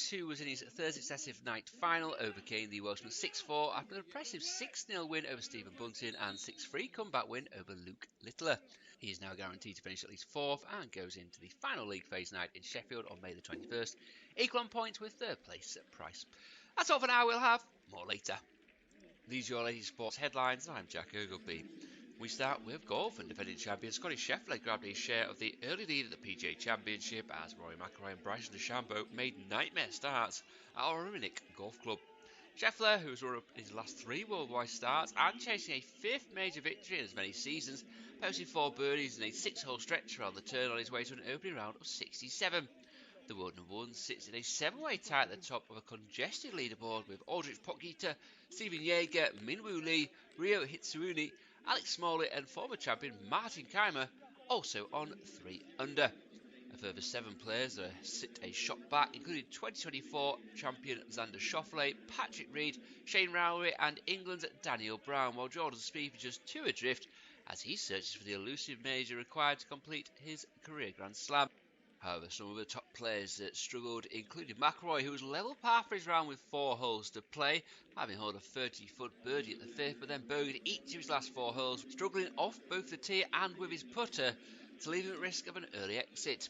Humphreys, who was in his third successive night final, overcame the Welshman 6-4 after an impressive 6-0 win over Stephen Bunting and 6-3 comeback win over Luke Littler. He is now guaranteed to finish at least 4th and goes into the final league phase night in Sheffield on May the 21st, equal on points with 3rd place at Price. That's all for now, we'll have more later. These are your latest sports headlines, and I'm Jack Ogilvie. We start with golf, and defending champion Scotty Scheffler grabbed his share of the early lead at the PGA Championship as Rory McIlroy and Bryson DeChambeau made nightmare starts at Auronic Golf Club. Scheffler, who has run up his last 3 worldwide starts and chasing a 5th major victory in as many seasons, posted 4 birdies in a 6-hole stretch around the turn on his way to an opening round of 67. The world number 1 sits in a 7-way tie at the top of a congested leaderboard with Aldrich Potgieter, Stephen Yeager, Minwoo Lee, Ryo Hitsuruni, Alex Smalley and former champion Martin Keimer also on 3 under. A further 7 players sit a shot back, including 2024 champion Xander Schauffele, Patrick Reed, Shane Lowry and England's Daniel Brown, while Jordan Spieth is just 2 adrift as he searches for the elusive major required to complete his career Grand Slam. However, some of the top players struggled, including McIlroy, who was level par for his round with 4 holes to play, having held a 30-foot birdie at the 5th, but then bogeyed each of his last 4 holes, struggling off both the tee and with his putter to leave him at risk of an early exit.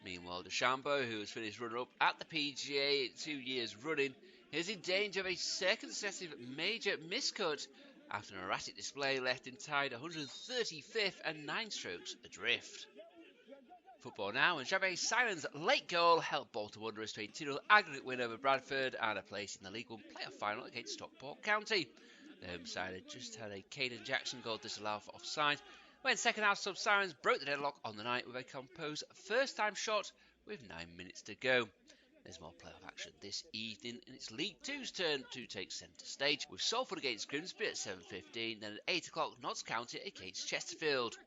Meanwhile, DeChambeau, who has finished runner-up at the PGA 2 years running, is in danger of a second successive major miscut after an erratic display left him tied 135th and 9 strokes adrift. Football now, and Xavier Simon's late goal helped Bolton Wanderers to a 2-0 aggregate win over Bradford and a place in the League One playoff final against Stockport County. The home side had just had a Caden Jackson goal disallowed for offside, when second half sub Sirens broke the deadlock on the night with a composed first-time shot with 9 minutes to go. There's more playoff action this evening, and it's League Two's turn to take centre stage, with Salford against Grimsby at 7:15, then at 8 o'clock Notts County against Chesterfield.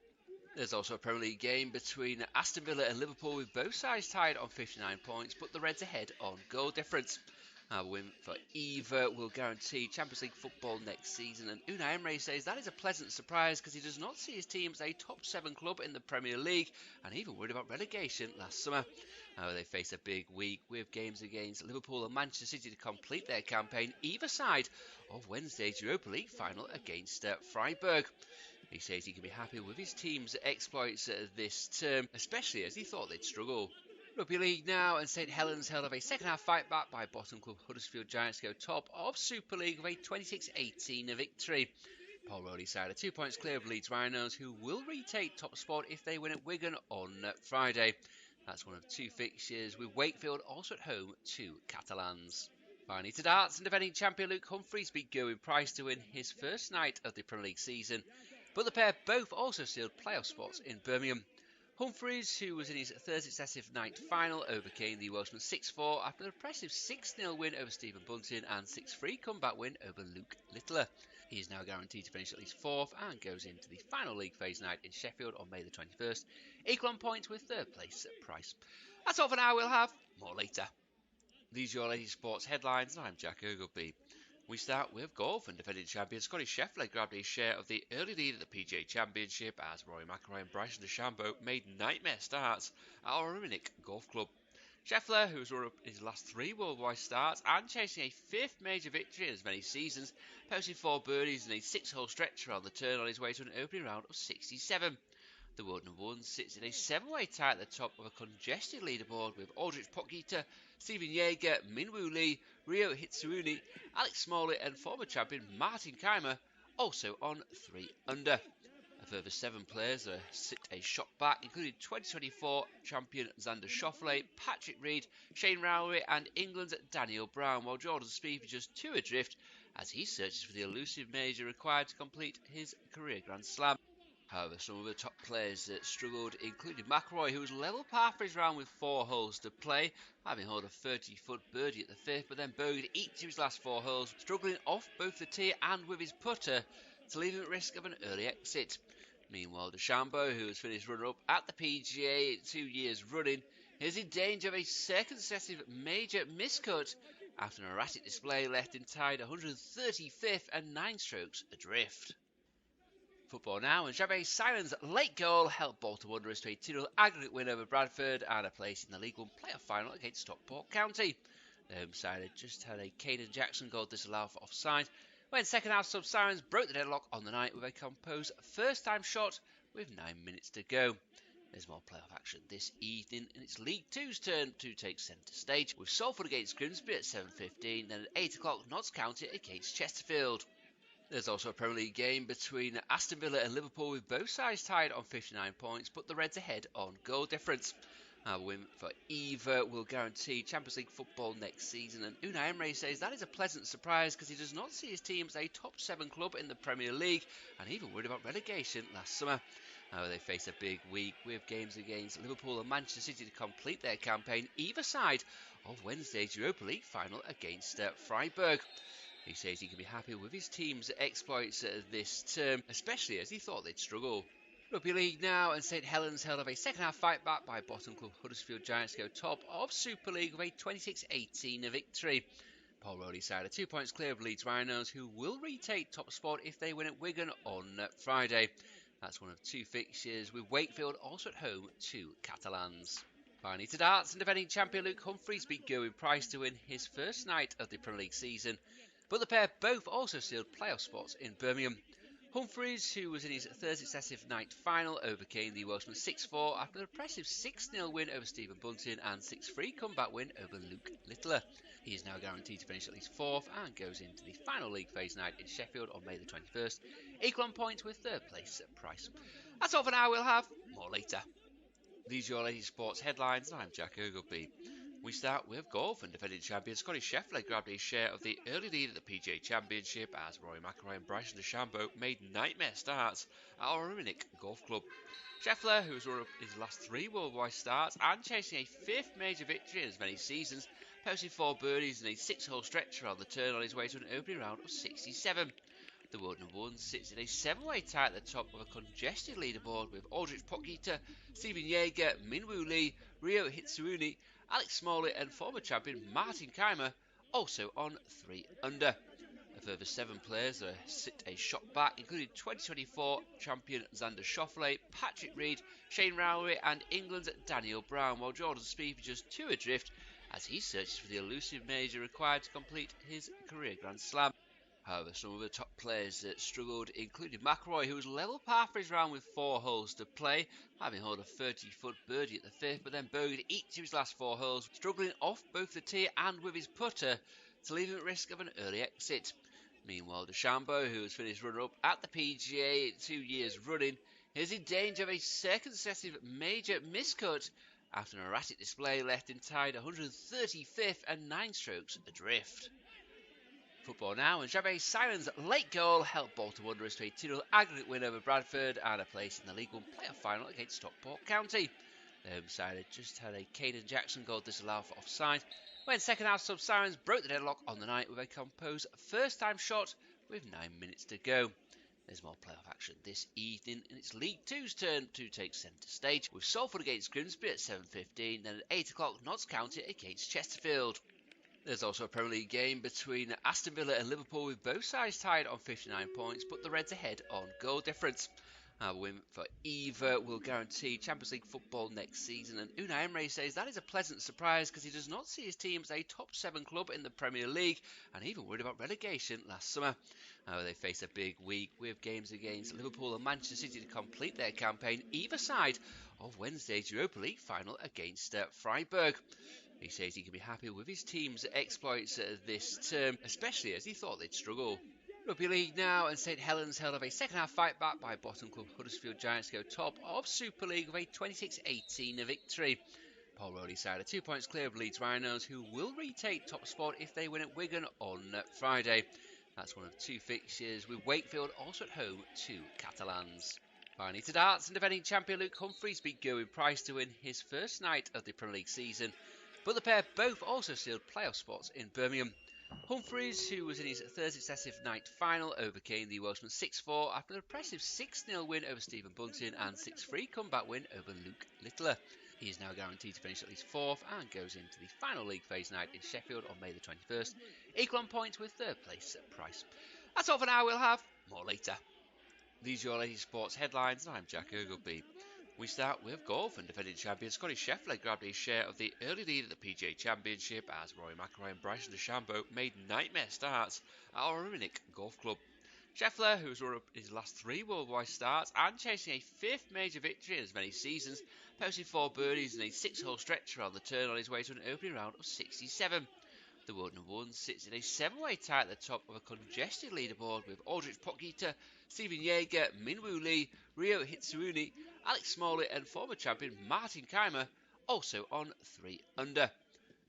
There's also a Premier League game between Aston Villa and Liverpool, with both sides tied on 59 points, but the Reds ahead on goal difference. A win for either will guarantee Champions League football next season, and Unai Emery says that is a pleasant surprise because he does not see his team as a top 7 club in the Premier League, and even worried about relegation last summer. They face a big week with games against Liverpool and Manchester City to complete their campaign either side of Wednesday's Europa League final against Freiburg. He says he can be happy with his team's exploits this term, especially as he thought they'd struggle. Rugby League now, and St Helens held up a second-half fight back by bottom club Huddersfield Giants to go top of Super League with a 26-18 victory. Paul Rowley's side are 2 points clear of Leeds Rhinos, who will retake top spot if they win at Wigan on Friday. That's one of 2 fixtures, with Wakefield also at home to Catalans. Finally to darts, and defending champion Luke Humphreys beat Gerwyn Price to win his first night of the Premier League season, but the pair both also sealed playoff spots in Birmingham. Humphreys, who was in his third successive night final, overcame the Welshman 6-4 after an impressive 6-0 win over Stephen Bunting and 6-3 comeback win over Luke Littler. He is now guaranteed to finish at least 4th and goes into the final league phase night in Sheffield on May the 21st, equal on points with 3rd place at Price. That's all for now, we'll have more later. These are your latest sports headlines, and I'm Jack Ogilvie. We start with golf, and defending champion Scotty Scheffler grabbed his share of the early lead at the PGA Championship as Rory McIlroy and Bryson DeChambeau made nightmare starts at Auronic Golf Club. Scheffler, who has run up his last 3 worldwide starts and chasing a 5th major victory in as many seasons, posted 4 birdies in a 6-hole stretch around the turn on his way to an opening round of 67. The world number 1 sits in a 7-way tie at the top of a congested leaderboard with Aldrich Potgieter, Stephen Yeager, Minwoo Lee, Ryo Hitsuruni, Alex Smalley and former champion Martin Keimer also on 3 under. A further 7 players sit a shot back, including 2024 champion Xander Schauffele, Patrick Reed, Shane Lowry and England's Daniel Brown, while Jordan Spieth is just 2 adrift as he searches for the elusive major required to complete his career Grand Slam. However, some of the top players struggled, including McIlroy, who was level par for his round with 4 holes to play, having held a 30-foot birdie at the 5th, but then bogeyed each of his last 4 holes, struggling off both the tee and with his putter to leave him at risk of an early exit. Meanwhile, DeChambeau, who has finished runner-up at the PGA 2 years running, is in danger of a second successive major miscut after an erratic display left him tied 135th and 9 strokes adrift. Football now, and Xavier Simon's late goal helped Bolton Wanderers to a 2-0 aggregate win over Bradford and a place in the League One playoff final against Stockport County. The home side had just had a Caden Jackson goal disallowed for offside, when second half sub Sirens broke the deadlock on the night with a composed first time shot with 9 minutes to go. There's more playoff action this evening, and it's League Two's turn to take centre stage, with Salford against Grimsby at 7:15, then at 8 o'clock Notts County against Chesterfield. There's also a Premier League game between Aston Villa and Liverpool, with both sides tied on 59 points, but the Reds ahead on goal difference. A win for either will guarantee Champions League football next season, and Unai Emery says that is a pleasant surprise because he does not see his team as a top 7 club in the Premier League, and even worried about relegation last summer. They face a big week with games against Liverpool and Manchester City to complete their campaign either side of Wednesday's Europa League final against Freiburg. He says he can be happy with his team's exploits this term, especially as he thought they'd struggle. Rugby League now, and St Helens held up a second half fight back by bottom club Huddersfield Giants to go top of Super League with a 26-18 victory. Paul Rowley's side are 2 points clear of Leeds Rhinos, who will retake top spot if they win at Wigan on Friday. That's one of 2 fixtures, with Wakefield also at home to Catalans. Finally to darts, and defending champion Luke Humphries beat Gerwyn Price to win his first night of the Premier League season, but the pair both also sealed playoff spots in Birmingham. Humphries, who was in his third successive night final, overcame the Welshman 6-4 after an impressive 6-0 win over Stephen Bunting and 6-3 comeback win over Luke Littler. He is now guaranteed to finish at least 4th and goes into the final league phase night in Sheffield on May the 21st, equal on points with 3rd place at Price. That's all for now, we'll have more later. These are your latest sports headlines, and I'm Jack Ogilvie. We start with golf, and defending champion Scotty Scheffler grabbed a share of the early lead at the PGA Championship as Rory McIlroy and Bryson DeChambeau made nightmare starts at Auronic Golf Club. Scheffler, who has run up his last 3 worldwide starts and chasing a 5th major victory in as many seasons, posted 4 birdies in a 6-hole stretch around the turn on his way to an opening round of 67. The world #1 sits in a 7-way tie at the top of a congested leaderboard with Aldrich Pockita, Stephen Yeager, Minwoo Lee, Ryo Hitsuruni, Alex Smalley and former champion Martin Keimer also on 3 under. A further 7 players sit a shot back, including 2024 champion Xander Schauffele, Patrick Reed, Shane Lowry and England's Daniel Brown, while Jordan Spieth is just 2 adrift as he searches for the elusive major required to complete his career Grand Slam. However, some of the top players struggled, including McIlroy, who was level par for his round with 4 holes to play, having held a 30-foot birdie at the 5th, but then bogeyed each of his last 4 holes, struggling off both the tee and with his putter to leave him at risk of an early exit. Meanwhile, DeChambeau, who has finished runner-up at the PGA 2 years running, is in danger of a second successive major miscut after an erratic display left him tied 135th and 9 strokes adrift. Football now, and Xavier Simon's late goal helped Bolton Wanderers to a 2-0 aggregate win over Bradford and a place in the League One playoff final against Stockport County. The home side had just had a Caden Jackson goal disallowed for offside, when second half sub Sirens broke the deadlock on the night with a composed first time shot with 9 minutes to go. There's more playoff action this evening, and it's League Two's turn to take centre stage, with Salford against Grimsby at 7:15, then at 8 o'clock Notts County against Chesterfield. There's also a Premier League game between Aston Villa and Liverpool, with both sides tied on 59 points, but the Reds ahead on goal difference. A win for either will guarantee Champions League football next season, and Unai Emery says that is a pleasant surprise because he does not see his team as a top 7 club in the Premier League, and even worried about relegation last summer. They face a big week with games against Liverpool and Manchester City to complete their campaign either side of Wednesday's Europa League final against Freiburg. He says he can be happy with his team's exploits this term, especially as he thought they'd struggle. Rugby League now, and St Helens held up a second half fight back by bottom club Huddersfield Giants to go top of Super League with a 26-18 victory. Paul Rowley's side are 2 points clear of Leeds Rhinos, who will retake top spot if they win at Wigan on Friday. That's one of 2 fixtures, with Wakefield also at home to Catalans. Finally to darts, and defending champion Luke Humphries beat Gerwyn Price to win his first night of the Premier League season, but the pair both also sealed playoff spots in Birmingham. Humphries, who was in his 3rd successive night final, overcame the Welshman 6-4 after an impressive 6-0 win over Stephen Bunting and 6-3 comeback win over Luke Littler. He is now guaranteed to finish at least 4th and goes into the final league phase night in Sheffield on May the 21st, equal on points with 3rd place at Price. That's all for now, we'll have more later. These are your latest sports headlines, and I'm Jack Ogilvie. We start with golf, and defending champion Scotty Scheffler grabbed a share of the early lead at the PGA Championship as Rory McIlroy and Bryson DeChambeau made nightmare starts at Auronic Golf Club. Scheffler, who's run up his last 3 worldwide starts and chasing a 5th major victory in as many seasons, posted 4 birdies in a 6-hole stretch around the turn on his way to an opening round of 67. The world number 1 sits in a 7-way tie at the top of a congested leaderboard with Aldrich Potgieter, Stephen Yeager, Minwoo Lee, Ryo Hitsuuni, Alex Smalley and former champion Martin Keimer also on 3 under.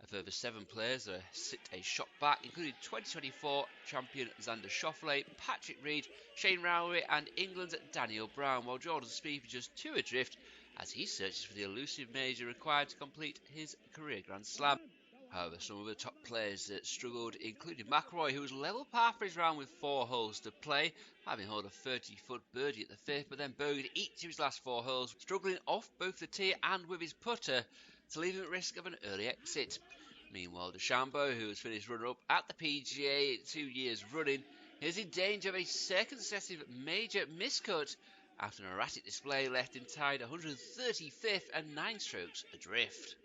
A further 7 players sit a shot back, including 2024 champion Xander Schauffele, Patrick Reed, Shane Lowry and England's Daniel Brown, while Jordan Spieth is just 2 adrift as he searches for the elusive major required to complete his career Grand Slam. However, some of the top players struggled, including McIlroy, who was level par for his round with 4 holes to play, having held a 30-foot birdie at the 5th, but then bogeyed each of his last 4 holes, struggling off both the tee and with his putter to leave him at risk of an early exit. Meanwhile, DeChambeau, who has finished runner-up at the PGA 2 years running, is in danger of a second successive major miscut after an erratic display left him tied 135th and 9 strokes adrift.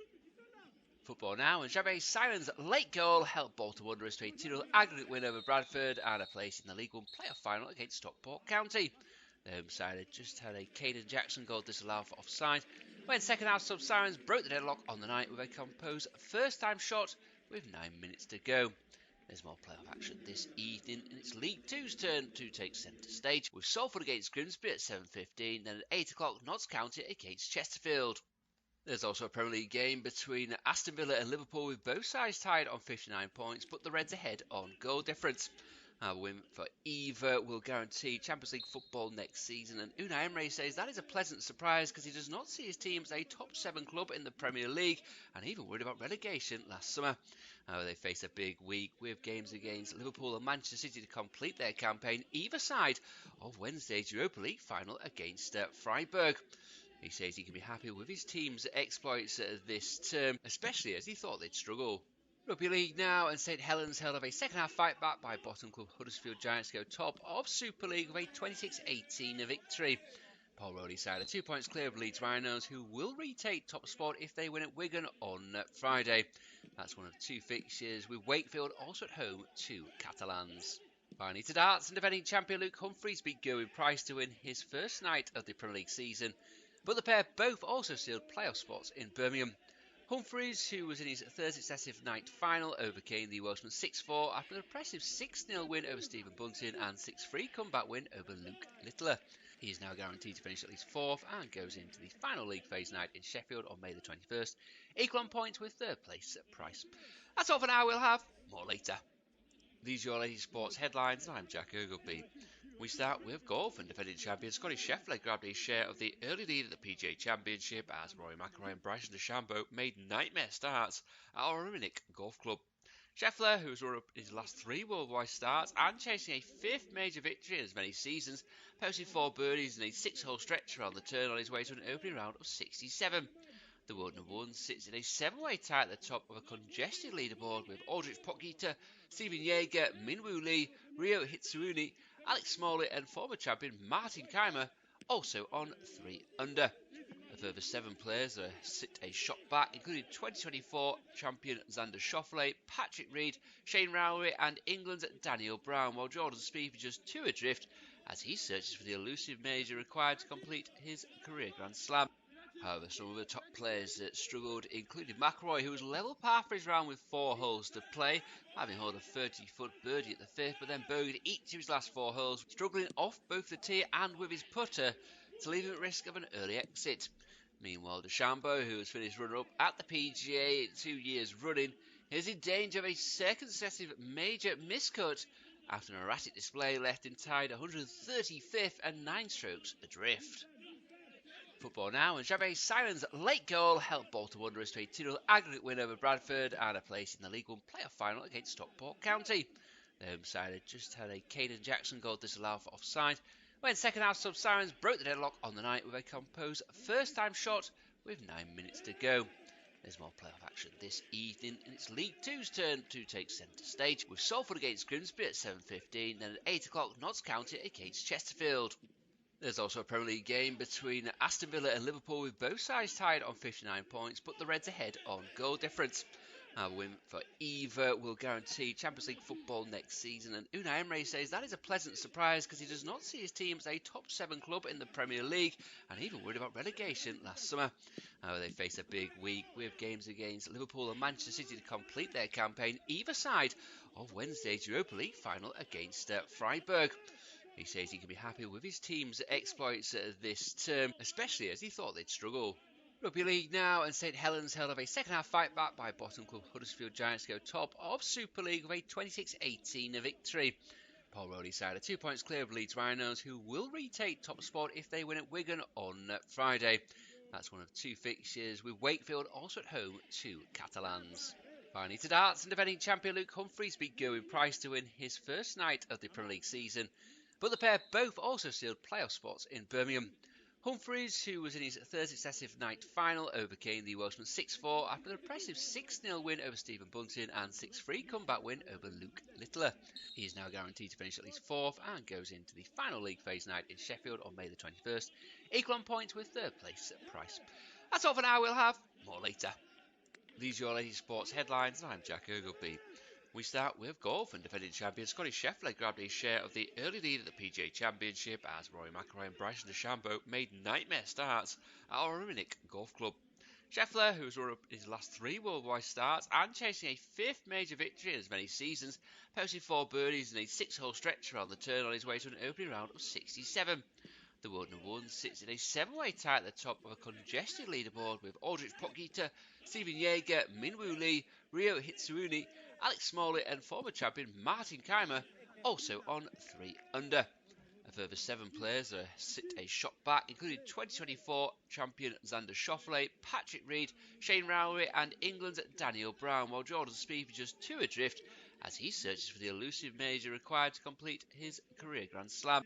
Football now, and Xavier Simon's late goal helped Bolton Wanderers to a 2-0 aggregate win over Bradford and a place in the League One playoff final against Stockport County. The home side had just had a Caden Jackson goal disallowed for offside, when second half sub Sirens broke the deadlock on the night with a composed first-time shot with 9 minutes to go. There's more playoff action this evening, and it's League Two's turn to take centre stage, with Salford against Grimsby at 7:15, then at 8 o'clock Notts County against Chesterfield. There's also a Premier League game between Aston Villa and Liverpool, with both sides tied on 59 points, but the Reds ahead on goal difference. A win for either will guarantee Champions League football next season, and Unai Emery says that is a pleasant surprise because he does not see his team as a top 7 club in the Premier League, and even worried about relegation last summer. They face a big week with games against Liverpool and Manchester City to complete their campaign either side of Wednesday's Europa League final against Freiburg. He says he can be happy with his team's exploits this term, especially as he thought they'd struggle. Rugby League now, and St Helens held up a second-half fight back by bottom club Huddersfield Giants to go top of Super League with a 26-18 victory. Paul Rowley's side are 2 points clear of Leeds Rhinos, who will retake top spot if they win at Wigan on Friday. That's one of 2 fixtures, with Wakefield also at home to Catalans. Finally to darts, and defending champion Luke Humphries beat Gerwyn Price to win his first night of the Premier League season, but the pair both also sealed playoff spots in Birmingham. Humphries, who was in his 3rd successive night final, overcame the Welshman 6-4 after an impressive 6-0 win over Stephen Bunting and 6-3 comeback win over Luke Littler. He is now guaranteed to finish at least 4th and goes into the final league phase night in Sheffield on May the 21st, equal on points with 3rd place at Price. That's all for now, we'll have more later. These are your latest sports headlines, and I'm Jack Ogilvie. We start with golf, and defending champion Scotty Scheffler grabbed a share of the early lead at the PGA Championship as Rory McIlroy and Bryson DeChambeau made nightmare starts at Auronic Golf Club. Scheffler, who's run up his last 3 worldwide starts and chasing a 5th major victory in as many seasons, posted 4 birdies in a 6-hole stretch around the turn on his way to an opening round of 67. The world number 1 sits in a 7-way tie at the top of a congested leaderboard with Aldrich Potgieter, Stephen Yeager, Minwoo Lee, Ryo Hitsuuni, Alex Smalley and former champion Martin Keimer also on 3 under. A further 7 players sit a shot back, including 2024 champion Xander Schauffele, Patrick Reed, Shane Lowry and England's Daniel Brown, while Jordan Spieth is just 2 adrift as he searches for the elusive major required to complete his career Grand Slam. However, some of the top players struggled, including McIlroy, who was level par for his round with 4 holes to play, having held a 30-foot birdie at the 5th, but then bogeyed each of his last 4 holes, struggling off both the tee and with his putter to leave him at risk of an early exit. Meanwhile, DeChambeau, who has finished runner-up at the PGA 2 years running, is in danger of a second successive major miscut after an erratic display left him tied 135th and 9 strokes adrift. Football now, and Xavier Simon's late goal helped Bolton Wanderers to a 2-0 aggregate win over Bradford and a place in the League One playoff final against Stockport County. The home side had just had a Caden Jackson goal disallowed for offside, when second half sub Sirens broke the deadlock on the night with a composed first-time shot with 9 minutes to go. There's more playoff action this evening, and it's League Two's turn to take centre stage, with Salford against Grimsby at 7:15, then at 8 o'clock Notts County against Chesterfield. There's also a Premier League game between Aston Villa and Liverpool, with both sides tied on 59 points, but the Reds ahead on goal difference. A win for either will guarantee Champions League football next season, and Unai Emery says that is a pleasant surprise because he does not see his team as a top 7 club in the Premier League, and even worried about relegation last summer. They face a big week with games against Liverpool and Manchester City to complete their campaign, either side of Wednesday's Europa League final against Freiburg. He says he can be happy with his team's exploits this term, especially as he thought they'd struggle. Rugby League now, and St Helens held up a second-half fight back by bottom club Huddersfield Giants to go top of Super League with a 26-18 victory. Paul Rowley's side are 2 points clear of Leeds Rhinos, who will retake top spot if they win at Wigan on Friday. That's one of two fixtures, with Wakefield also at home to Catalans. Finally to darts, and defending champion Luke Humphries beat Gerwyn Price to win his first night of the Premier League season, but the pair both also sealed playoff spots in Birmingham. Humphries, who was in his third successive night final, overcame the Welshman 6-4 after an impressive 6-0 win over Stephen Bunting and 6-3 comeback win over Luke Littler. He is now guaranteed to finish at least fourth and goes into the final league phase night in Sheffield on May the 21st, equal on points with third place Price. That's all for now, we'll have more later. These are your latest sports headlines, and I'm Jack Ogleby. We start with golf, and defending champion Scotty Scheffler grabbed his share of the early lead at the PGA Championship as Rory McIlroy and Bryson DeChambeau made nightmare starts at Auronic Golf Club. Scheffler, who's run up his last 3 worldwide starts and chasing a 5th major victory in as many seasons, posted 4 birdies in a 6-hole stretch around the turn on his way to an opening round of 67. The world number 1 sits in a 7-way tie at the top of a congested leaderboard with Aldrich Potgieter, Stephen Yeager, Minwoo Lee, Ryo Hitsuruni, Alex Smalley and former champion Martin Keimer also on 3 under. A further 7 players sit a shot back, including 2024 champion Xander Schauffele, Patrick Reed, Shane Lowry and England's Daniel Brown, while Jordan Spieth is just 2 adrift as he searches for the elusive major required to complete his career Grand Slam.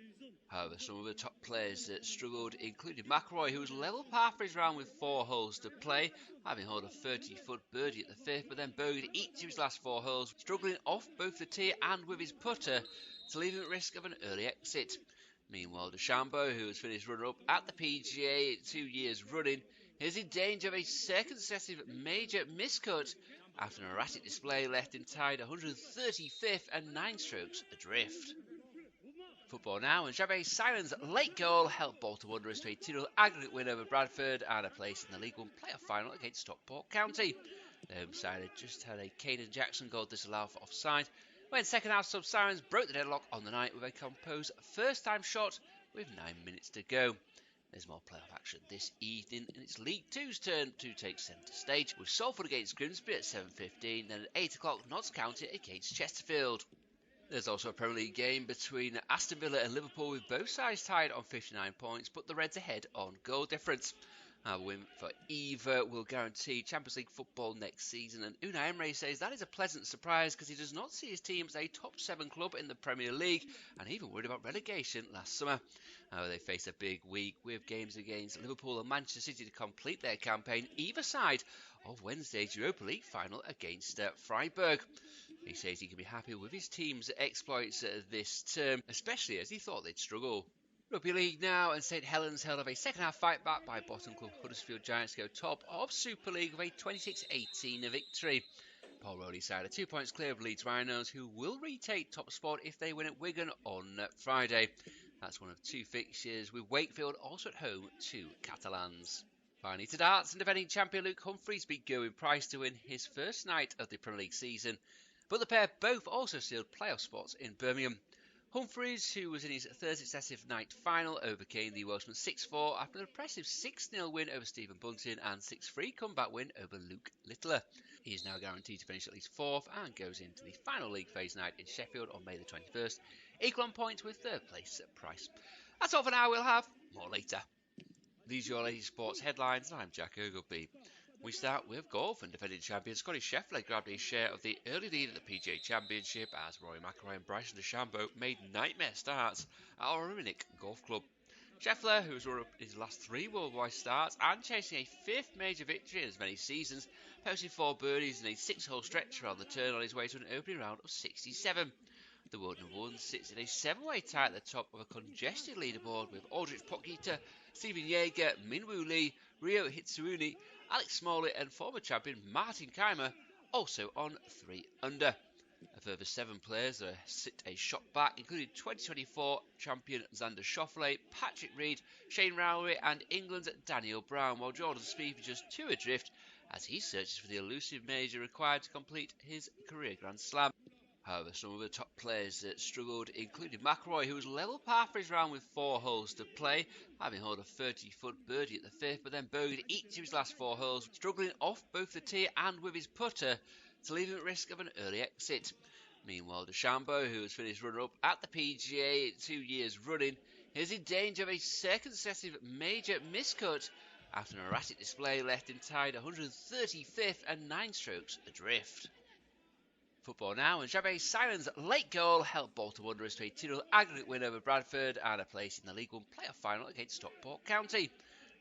However, some of the top players struggled, including McIlroy, who was level par for his round with 4 holes to play, having held a 30-foot birdie at the 5th, but then bogeyed each of his last 4 holes, struggling off both the tee and with his putter to leave him at risk of an early exit. Meanwhile, DeChambeau, who has finished runner-up at the PGA 2 years running, is in danger of a second successive major miscut after an erratic display left him tied 135th and 9 strokes adrift. Football now, and Javier Simon's late goal helped Bolton Wanderers to a 2-0 aggregate win over Bradford and a place in the League One playoff final against Stockport County. The home side had just had a Caden Jackson goal disallowed for offside, when second half sub Sirens broke the deadlock on the night with a composed first-time shot with 9 minutes to go. There's more playoff action this evening, and it's League Two's turn to take centre stage, with Salford against Grimsby at 7:15, then at 8 o'clock Notts County against Chesterfield. There's also a Premier League game between Aston Villa and Liverpool, with both sides tied on 59 points, but the Reds ahead on goal difference. A win for either will guarantee Champions League football next season, and Unai Emery says that is a pleasant surprise because he does not see his team as a top 7 club in the Premier League, and even worried about relegation last summer. They face a big week with games against Liverpool and Manchester City to complete their campaign, either side of Wednesday's Europa League final against Freiburg. He says he can be happy with his team's exploits this term, especially as he thought they'd struggle. Rugby League now, and St Helens held up a second-half fight back by bottom club Huddersfield Giants to go top of Super League with a 26-18 victory. Paul Rowley's side are 2 points clear of Leeds Rhinos, who will retake top spot if they win at Wigan on Friday. That's one of 2 fixtures, with Wakefield also at home to Catalans. Finally to darts, and defending champion Luke Humphries beat Gerwyn Price to win his first night of the Premier League season, but the pair both also sealed playoff spots in Birmingham. Humphries, who was in his third successive night final, overcame the Welshman 6-4 after an impressive 6-0 win over Stephen Bunting and 6-3 comeback win over Luke Littler. He is now guaranteed to finish at least fourth and goes into the final league phase night in Sheffield on May the 21st, equal on points with third place Price. That's all for now, we'll have more later. These are your latest sports headlines, and I'm Jack Ogleby. We start with golf, and defending champion Scotty Scheffler grabbed his share of the early lead at the PGA Championship as Rory McIlroy and Bryson DeChambeau made nightmare starts at Auronic Golf Club. Scheffler, who's run up his last 3 worldwide starts and chasing a 5th major victory in as many seasons, posted 4 birdies in a 6-hole stretch around the turn on his way to an opening round of 67. The world number one sits in a 7-way tie at the top of a congested leaderboard with Aldrich Pockgeter, Stephen Yeager, Minwoo Lee, Ryo Hitsuruni, Alex Smalley and former champion Martin Keimer also on 3 under. A further 7 players sit a shot back, including 2024 champion Xander Schauffele, Patrick Reed, Shane Rowley and England's Daniel Brown, while Jordan Spieth is just 2 adrift as he searches for the elusive major required to complete his career Grand Slam. However, some of the top players struggled, including McIlroy, who was level par for his round with 4 holes to play, having held a 30-foot birdie at the 5th, but then bogeyed each of his last 4 holes, struggling off both the tee and with his putter to leave him at risk of an early exit. Meanwhile, DeChambeau, who has finished runner-up at the PGA 2 years running, is in danger of a second successive major miscut after an erratic display left him tied 135th and 9 strokes adrift. Football now, and Xavier Simon's late goal helped Bolton Wanderers to a 2-0 aggregate win over Bradford and a place in the League One playoff final against Stockport County.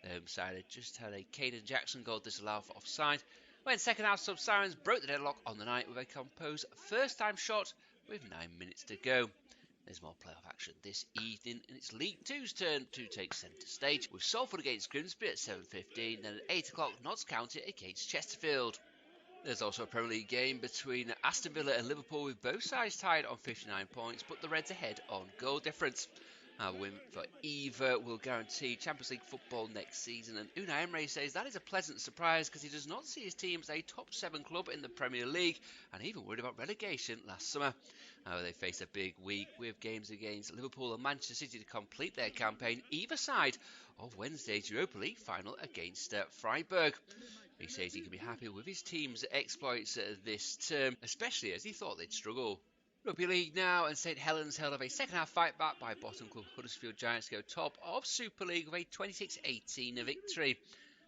The home side had just had a Caden Jackson goal disallowed for offside, when second half sub Sirens broke the deadlock on the night with a composed first-time shot with 9 minutes to go. There's more playoff action this evening, and it's League Two's turn to take centre stage, with Salford against Grimsby at 7:15, then at 8 o'clock Notts County against Chesterfield. There's also a Premier League game between Aston Villa and Liverpool, with both sides tied on 59 points, but the Reds ahead on goal difference. A win for either will guarantee Champions League football next season, and Unai Emery says that is a pleasant surprise because he does not see his team as a top 7 club in the Premier League, and even worried about relegation last summer. They face a big week with games against Liverpool and Manchester City to complete their campaign either side of Wednesday's Europa League final against Freiburg. He says he can be happy with his team's exploits this term, especially as he thought they'd struggle. Rugby League now, and St Helens held up a second-half fight back by bottom club Huddersfield Giants to go top of Super League with a 26-18 victory.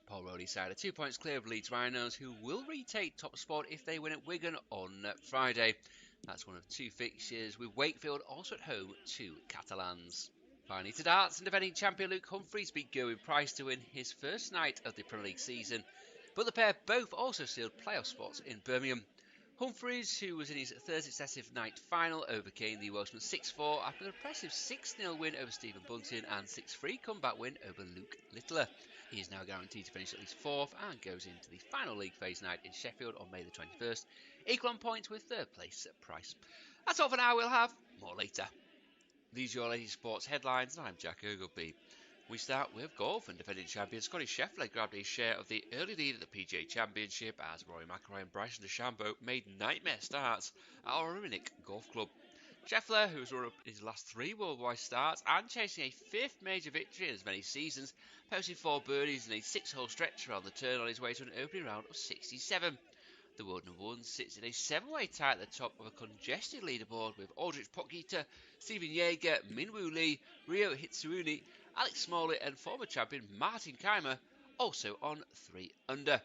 Paul Rowley's side are 2 points clear of Leeds Rhinos, who will retake top spot if they win at Wigan on Friday. That's one of 2 fixtures, with Wakefield also at home to Catalans. Finally to darts, and defending champion Luke Humphries beat Gerwyn Price to win his first night of the Premier League season, but the pair both also sealed playoff spots in Birmingham. Humphries, who was in his 3rd successive night final, overcame the Welshman 6-4 after an impressive 6-0 win over Stephen Bunting and 6-3 comeback win over Luke Littler. He is now guaranteed to finish at least 4th and goes into the final league phase night in Sheffield on May the 21st, equal on points with 3rd place at Price. That's all for now, we'll have more later. These are your latest sports headlines, and I'm Jack Ogleby. We start with golf, and defending champion Scotty Scheffler grabbed a share of the early lead at the PGA Championship as Rory McIlroy and Bryson DeChambeau made nightmare starts at Auronic Golf Club. Scheffler, who's run up his last 3 worldwide starts and chasing a 5th major victory in as many seasons, posted 4 birdies in a 6-hole stretch around the turn on his way to an opening round of 67. The world number one sits in a 7-way tie at the top of a congested leaderboard with Aldrich Pockgeter, Stephen Yeager, Minwoo Lee, Ryo Hitsuruni, Alex Smalley and former champion Martin Keimer also on 3 under.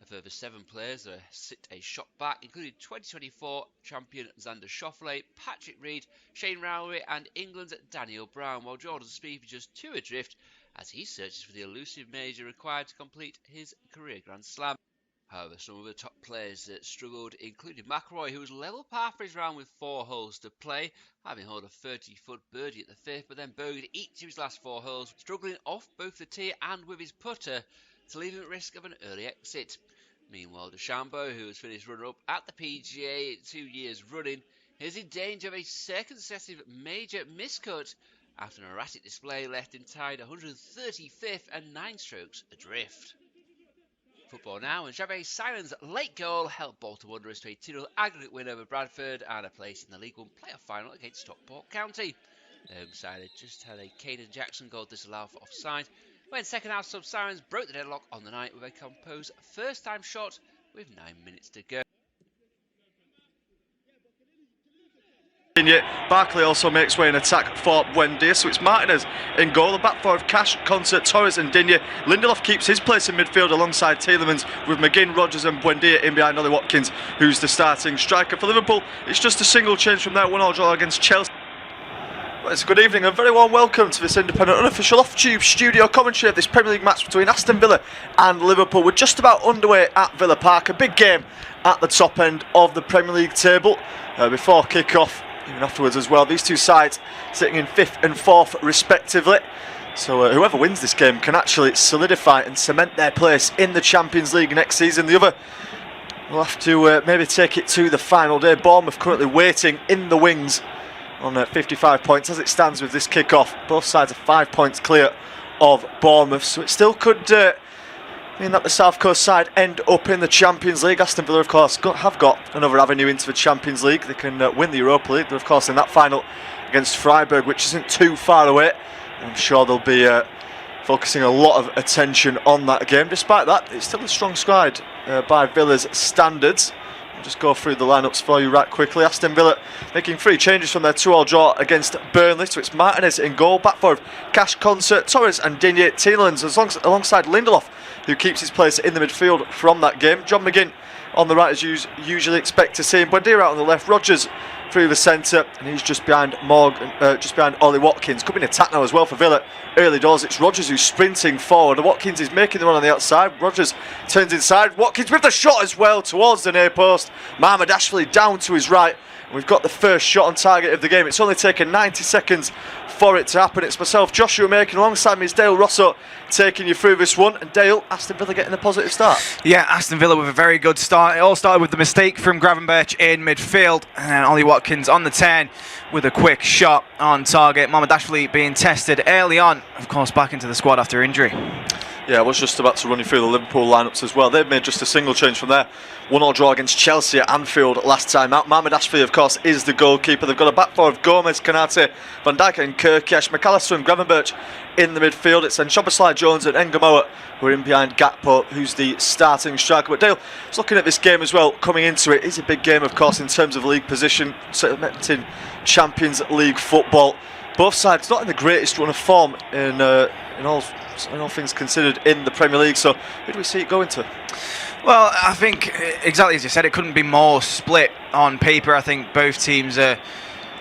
A further 7 players sit a shot back, including 2024 champion Xander Schauffele, Patrick Reed, Shane Rowley and England's Daniel Brown, while Jordan Spieth is just 2 adrift as he searches for the elusive major required to complete his career Grand Slam. However, some of the top players struggled, including McIlroy, who was level par for his round with 4 holes to play, having held a 30-foot birdie at the 5th, but then bogeyed each of his last 4 holes, struggling off both the tee and with his putter to leave him at risk of an early exit. Meanwhile, DeChambeau, who has finished runner-up at the PGA 2 years running, is in danger of a second successive major miscut after an erratic display left him tied 135th and 9 strokes adrift. Football now, and Xavier Simon's late goal helped Bolton Wanderers to a 2-0 aggregate win over Bradford and a place in the League One playoff final against Stockport County. The home side had just had a Caden Jackson goal disallowed for offside, when second half sub Sirens broke the deadlock on the night with a composed first-time shot with 9 minutes to go. Barkley also makes way in attack for Buendia, so it's Martinez in goal. The back four of Cash, Concert, Torres and Digne. Lindelof keeps his place in midfield alongside Tielemans, with McGinn, Rogers and Buendia in behind Ollie Watkins, who's the starting striker for Liverpool. It's just a single change from their 1-1 draw against Chelsea. Well, it's a good evening and very warm welcome to this independent unofficial off-tube studio commentary of this Premier League match between Aston Villa and Liverpool. We're just about underway at Villa Park, a big game at the top end of the Premier League table. Before kick-off, even afterwards as well. These two sides sitting in 5th and 4th respectively. So whoever wins this game can actually solidify and cement their place in the Champions League next season. The other will have to maybe take it to the final day. Bournemouth currently waiting in the wings on 55 points as it stands with this kick-off. Both sides are 5 points clear of Bournemouth, so it still could mean that the South Coast side end up in the Champions League. Aston Villa, of course, have got another avenue into the Champions League. They can win the Europa League. They're, of course, in that final against Freiburg, which isn't too far away. I'm sure they'll be focusing a lot of attention on that game. Despite that, it's still a strong squad by Villa's standards. I'll just go through the lineups for you right quickly. Aston Villa making 3 changes from their 2-2 draw against Burnley. So it's Martinez in goal, back four of Cash, Concert, Torres and Digne. Tielemans alongside Lindelof, who keeps his place in the midfield from that game. John McGinn on the right, as you usually expect to see him. Buendia out on the left, Rodgers through the centre, and he's just behind Ollie Watkins. Could be an attack now as well for Villa. Early doors, it's Rodgers who's sprinting forward, and Watkins is making the run on the outside. Rodgers turns inside, Watkins with the shot as well towards the near post. Ashley down to his right. We've got the first shot on target of the game. It's only taken 90 seconds for it to happen. It's myself, Joshua Makin, alongside me is Dale Rosso, taking you through this one. And Dale, Aston Villa getting a positive start. Yeah, Aston Villa with a very good start. It all started with the mistake from Gravenberch in midfield, and Ollie Watkins on the 10 with a quick shot on target. Ashley being tested early on, of course, back into the squad after injury. Yeah, I was just about to run you through the Liverpool lineups as well. They've made just a single change from there. 1-1 draw against Chelsea at Anfield last time out. Ashley, of course, is the goalkeeper. They've got a back four of Gomez, Kanate, Van Dijk and Kirkesh. McAllister and Gravenberch in the midfield. It's then Szoboszlai, Jones and Engamoa who are in behind Gakpo, who's the starting striker. But Dale, just looking at this game as well, coming into it, it's a big game, of course, in terms of league position, in Champions League football. Both sides not in the greatest run of form in all things considered in the Premier League. So who do we see it going to? Well, I think exactly as you said, it couldn't be more split on paper. I think both teams are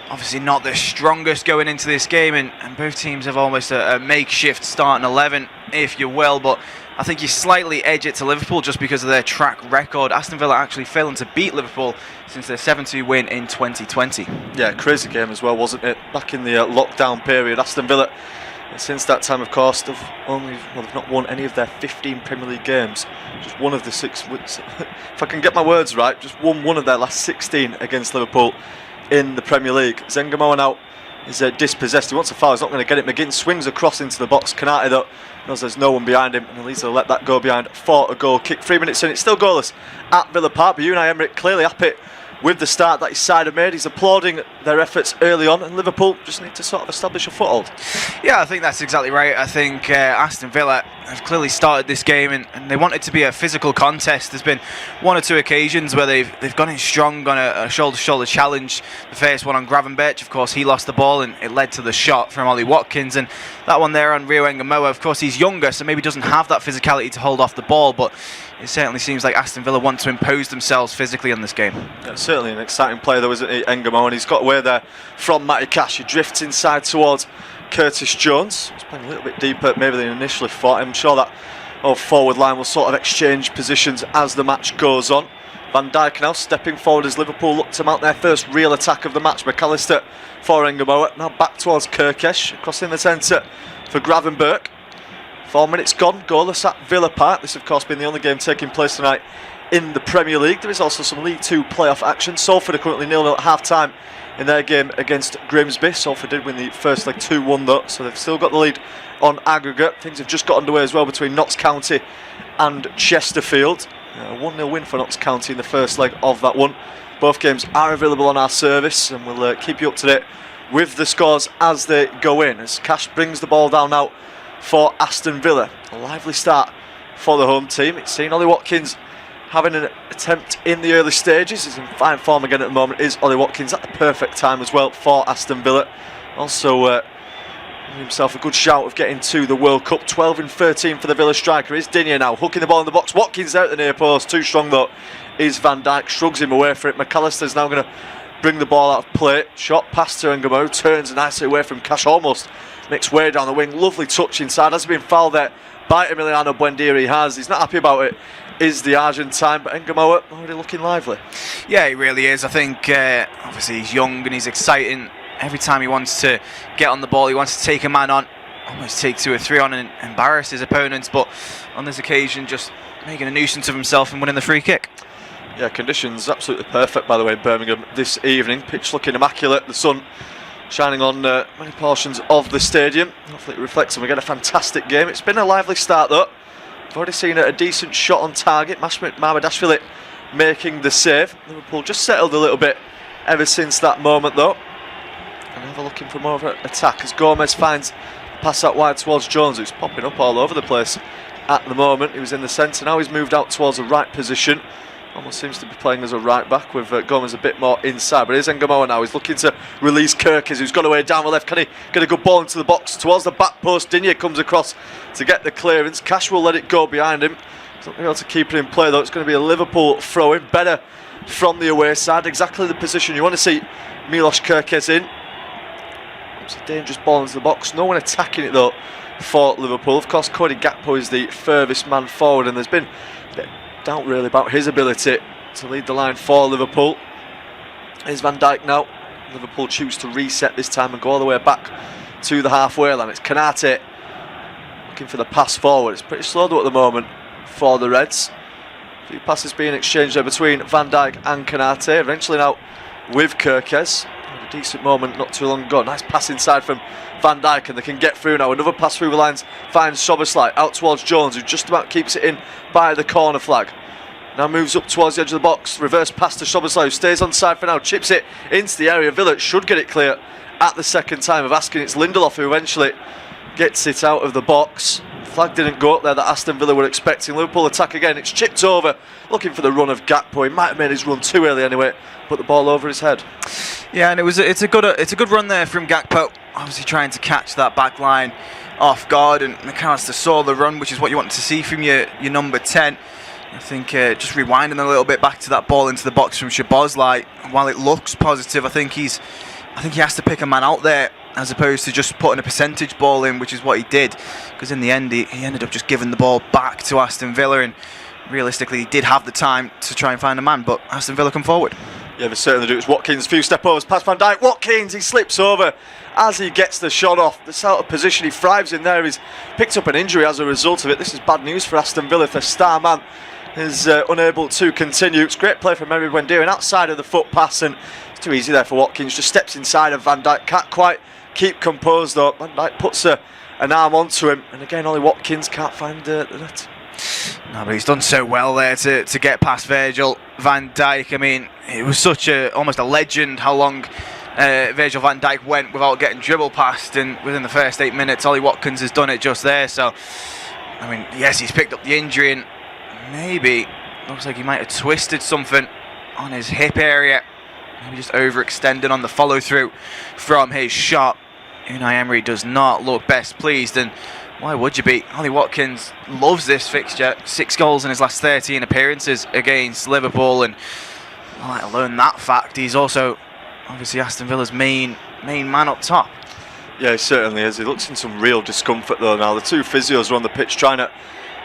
obviously not the strongest going into this game, and both teams have almost a makeshift starting 11, if you will. But I think you slightly edge it to Liverpool just because of their track record. Aston Villa actually failing to beat Liverpool since their 7-2 win in 2020. Yeah, crazy game as well, wasn't it? Back in the lockdown period, Aston Villa, since that time, of course, they've not won any of their 15 Premier League games. Just one of the 6, if I can get my words right, just won one of their last 16 against Liverpool in the Premier League. Zengamoa now is dispossessed. He wants a foul, he's not going to get it. McGinn swings across into the box. Kanate, though, knows there's no one behind him, and Elisa will let that go behind for a goal kick. 3 minutes in, it's still goalless at Villa Park, but Unai Emery clearly happy with the start that his side have made. He's applauding their efforts early on, and Liverpool just need to sort of establish a foothold. Yeah, I think that's exactly right. I think Aston Villa have clearly started this game, and they want it to be a physical contest. There's been 1 or 2 occasions where they've gone in strong on a shoulder-to-shoulder challenge. The first one on Gravenberch, of course, he lost the ball, and it led to the shot from Ollie Watkins. And that one there on Rio Engamoa, of course, he's younger, so maybe doesn't have that physicality to hold off the ball, but it certainly seems like Aston Villa want to impose themselves physically on this game. Yeah, certainly an exciting player, though, isn't he, Engamoa? And he's got away there from Matty Cash. He drifts inside towards Curtis Jones. He's playing a little bit deeper maybe than initially thought. I'm sure that forward line will sort of exchange positions as the match goes on. Van Dijk now stepping forward as Liverpool look to mount their first real attack of the match. McAllister for Engamoa. Now back towards Kirkesh, crossing the centre for Gravenberch. 4 minutes gone, goalless at Villa Park. This, of course, being the only game taking place tonight in the Premier League. There is also some League 2 playoff action. Salford are currently 0-0 at half-time in their game against Grimsby. Salford did win the first leg 2-1 though, so they've still got the lead on aggregate. Things have just got underway as well between Notts County and Chesterfield. A 1-0 win for Notts County in the first leg of that one. Both games are available on our service, and we'll keep you up to date with the scores as they go in. As Cash brings the ball down now for Aston Villa. A lively start for the home team. It's seen Ollie Watkins having an attempt in the early stages. He's in fine form again at the moment, is Ollie Watkins, at the perfect time as well for Aston Villa. Also himself a good shout of getting to the World Cup. 12 and 13 for the Villa striker is Digne now, hooking the ball in the box. Watkins out at the near post, too strong though is Van Dijk, shrugs him away for it. McAllister's now going to bring the ball out of play. Shot past Engamoa, turns nicely away from Cash, almost makes way down the wing. Lovely touch inside. Has been fouled there by Emiliano Buendia. He's not happy about it is the Argentine, but Ngamoa already looking lively. Yeah, he really is. I think obviously he's young and he's exciting. Every time he wants to get on the ball, he wants to take a man on, almost take 2 or 3 on and embarrass his opponents, but on this occasion just making a nuisance of himself and winning the free kick. Yeah, conditions absolutely perfect, by the way, in Birmingham this evening. Pitch looking immaculate, the sun shining on many portions of the stadium. Hopefully it reflects and we get a fantastic game. It's been a lively start though. I've already seen a decent shot on target. Mamardashvili making the save. Liverpool just settled a little bit ever since that moment though. And ever looking for more of an attack as Gomez finds a pass out wide towards Jones, who's popping up all over the place at the moment. He was in the centre, now he's moved out towards the right position. Almost seems to be playing as a right back with Gomez a bit more inside. But here's Ngamoa now. He's looking to release Kirkes, who's got away down the left. Can he get a good ball into the box towards the back post? Digne comes across to get the clearance. Cash will let it go behind him. He's not able to keep it in play though. It's going to be a Liverpool throw-in. Better from the away side. Exactly the position you want to see Milos Kirkes in. It's a dangerous ball into the box. No one attacking it though for Liverpool. Of course, Cody Gakpo is the furthest man forward, and there's been a bit of doubt really about his ability to lead the line for Liverpool. Here's Van Dijk now. Liverpool choose to reset this time and go all the way back to the halfway line. It's Kanate looking for the pass forward. It's pretty slow though at the moment for the Reds. A few passes being exchanged there between Van Dijk and Kanate. Eventually now with Kirkes. A decent moment not too long ago. Nice pass inside from Van Dijk and they can get through now. Another pass through the lines finds Szoboszlai out towards Jones, who just about keeps it in by the corner flag. Now moves up towards the edge of the box. Reverse pass to Szoboszlai, who stays on side for now. Chips it into the area. Villa should get it clear at the second time of asking. It's Lindelof who eventually gets it out of the box. Flag didn't go up there that Aston Villa were expecting. Liverpool attack again. It's chipped over, looking for the run of Gakpo. He might have made his run too early anyway. Put the ball over his head. Yeah, and it's a good run there from Gakpo. Obviously trying to catch that back line off guard, and McAllister saw the run, which is what you want to see from your number 10. I think just rewinding a little bit back to that ball into the box from Szoboszlai. While it looks positive, I think he has to pick a man out there as opposed to just putting a percentage ball in, which is what he did. Because in the end, he ended up just giving the ball back to Aston Villa, and realistically, he did have the time to try and find a man, but Aston Villa come forward. Yeah, they certainly do. It's Watkins, few step overs past Van Dijk. Watkins, he slips over as he gets the shot off. The sort of position he thrives in there. He's picked up an injury as a result of it. This is bad news for Aston Villa. For star man is unable to continue. It's great play from Eric Buendia, and outside of the foot pass, and it's too easy there for Watkins. Just steps inside of Van Dijk. Can't quite keep composed though. Van Dijk puts an arm onto him, and again, Ollie Watkins can't find the net. No, but he's done so well there to get past Virgil van Dijk. I mean, it was almost a legend how long Virgil van Dijk went without getting dribbled past, and within the first 8 minutes, Ollie Watkins has done it just there. So, I mean, yes, he's picked up the injury, and maybe looks like he might have twisted something on his hip area. Maybe just overextended on the follow through from his shot. Unai Emery does not look best pleased, and why would you be? Ollie Watkins loves this fixture. 6 goals in his last 13 appearances against Liverpool, and let alone that fact, he's also obviously Aston Villa's main man up top. Yeah, he certainly is. He looks in some real discomfort though now. The 2 physios are on the pitch trying to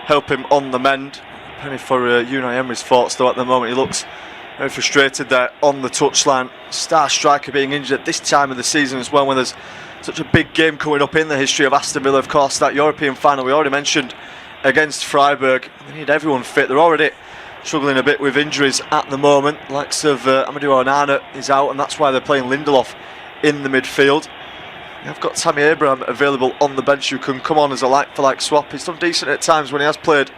help him on the mend. Penny for Unai Emery's thoughts though at the moment. He looks very frustrated there on the touchline. Star striker being injured at this time of the season as well, when there's such a big game coming up in the history of Aston Villa. Of course, that European final we already mentioned against Freiburg. They need everyone fit. They're already struggling a bit with injuries at the moment. Likes of Amadou Onana is out, and that's why they're playing Lindelof in the midfield. They've got Tammy Abraham available on the bench, who can come on as a like-for-like swap. He's done decent at times when he has played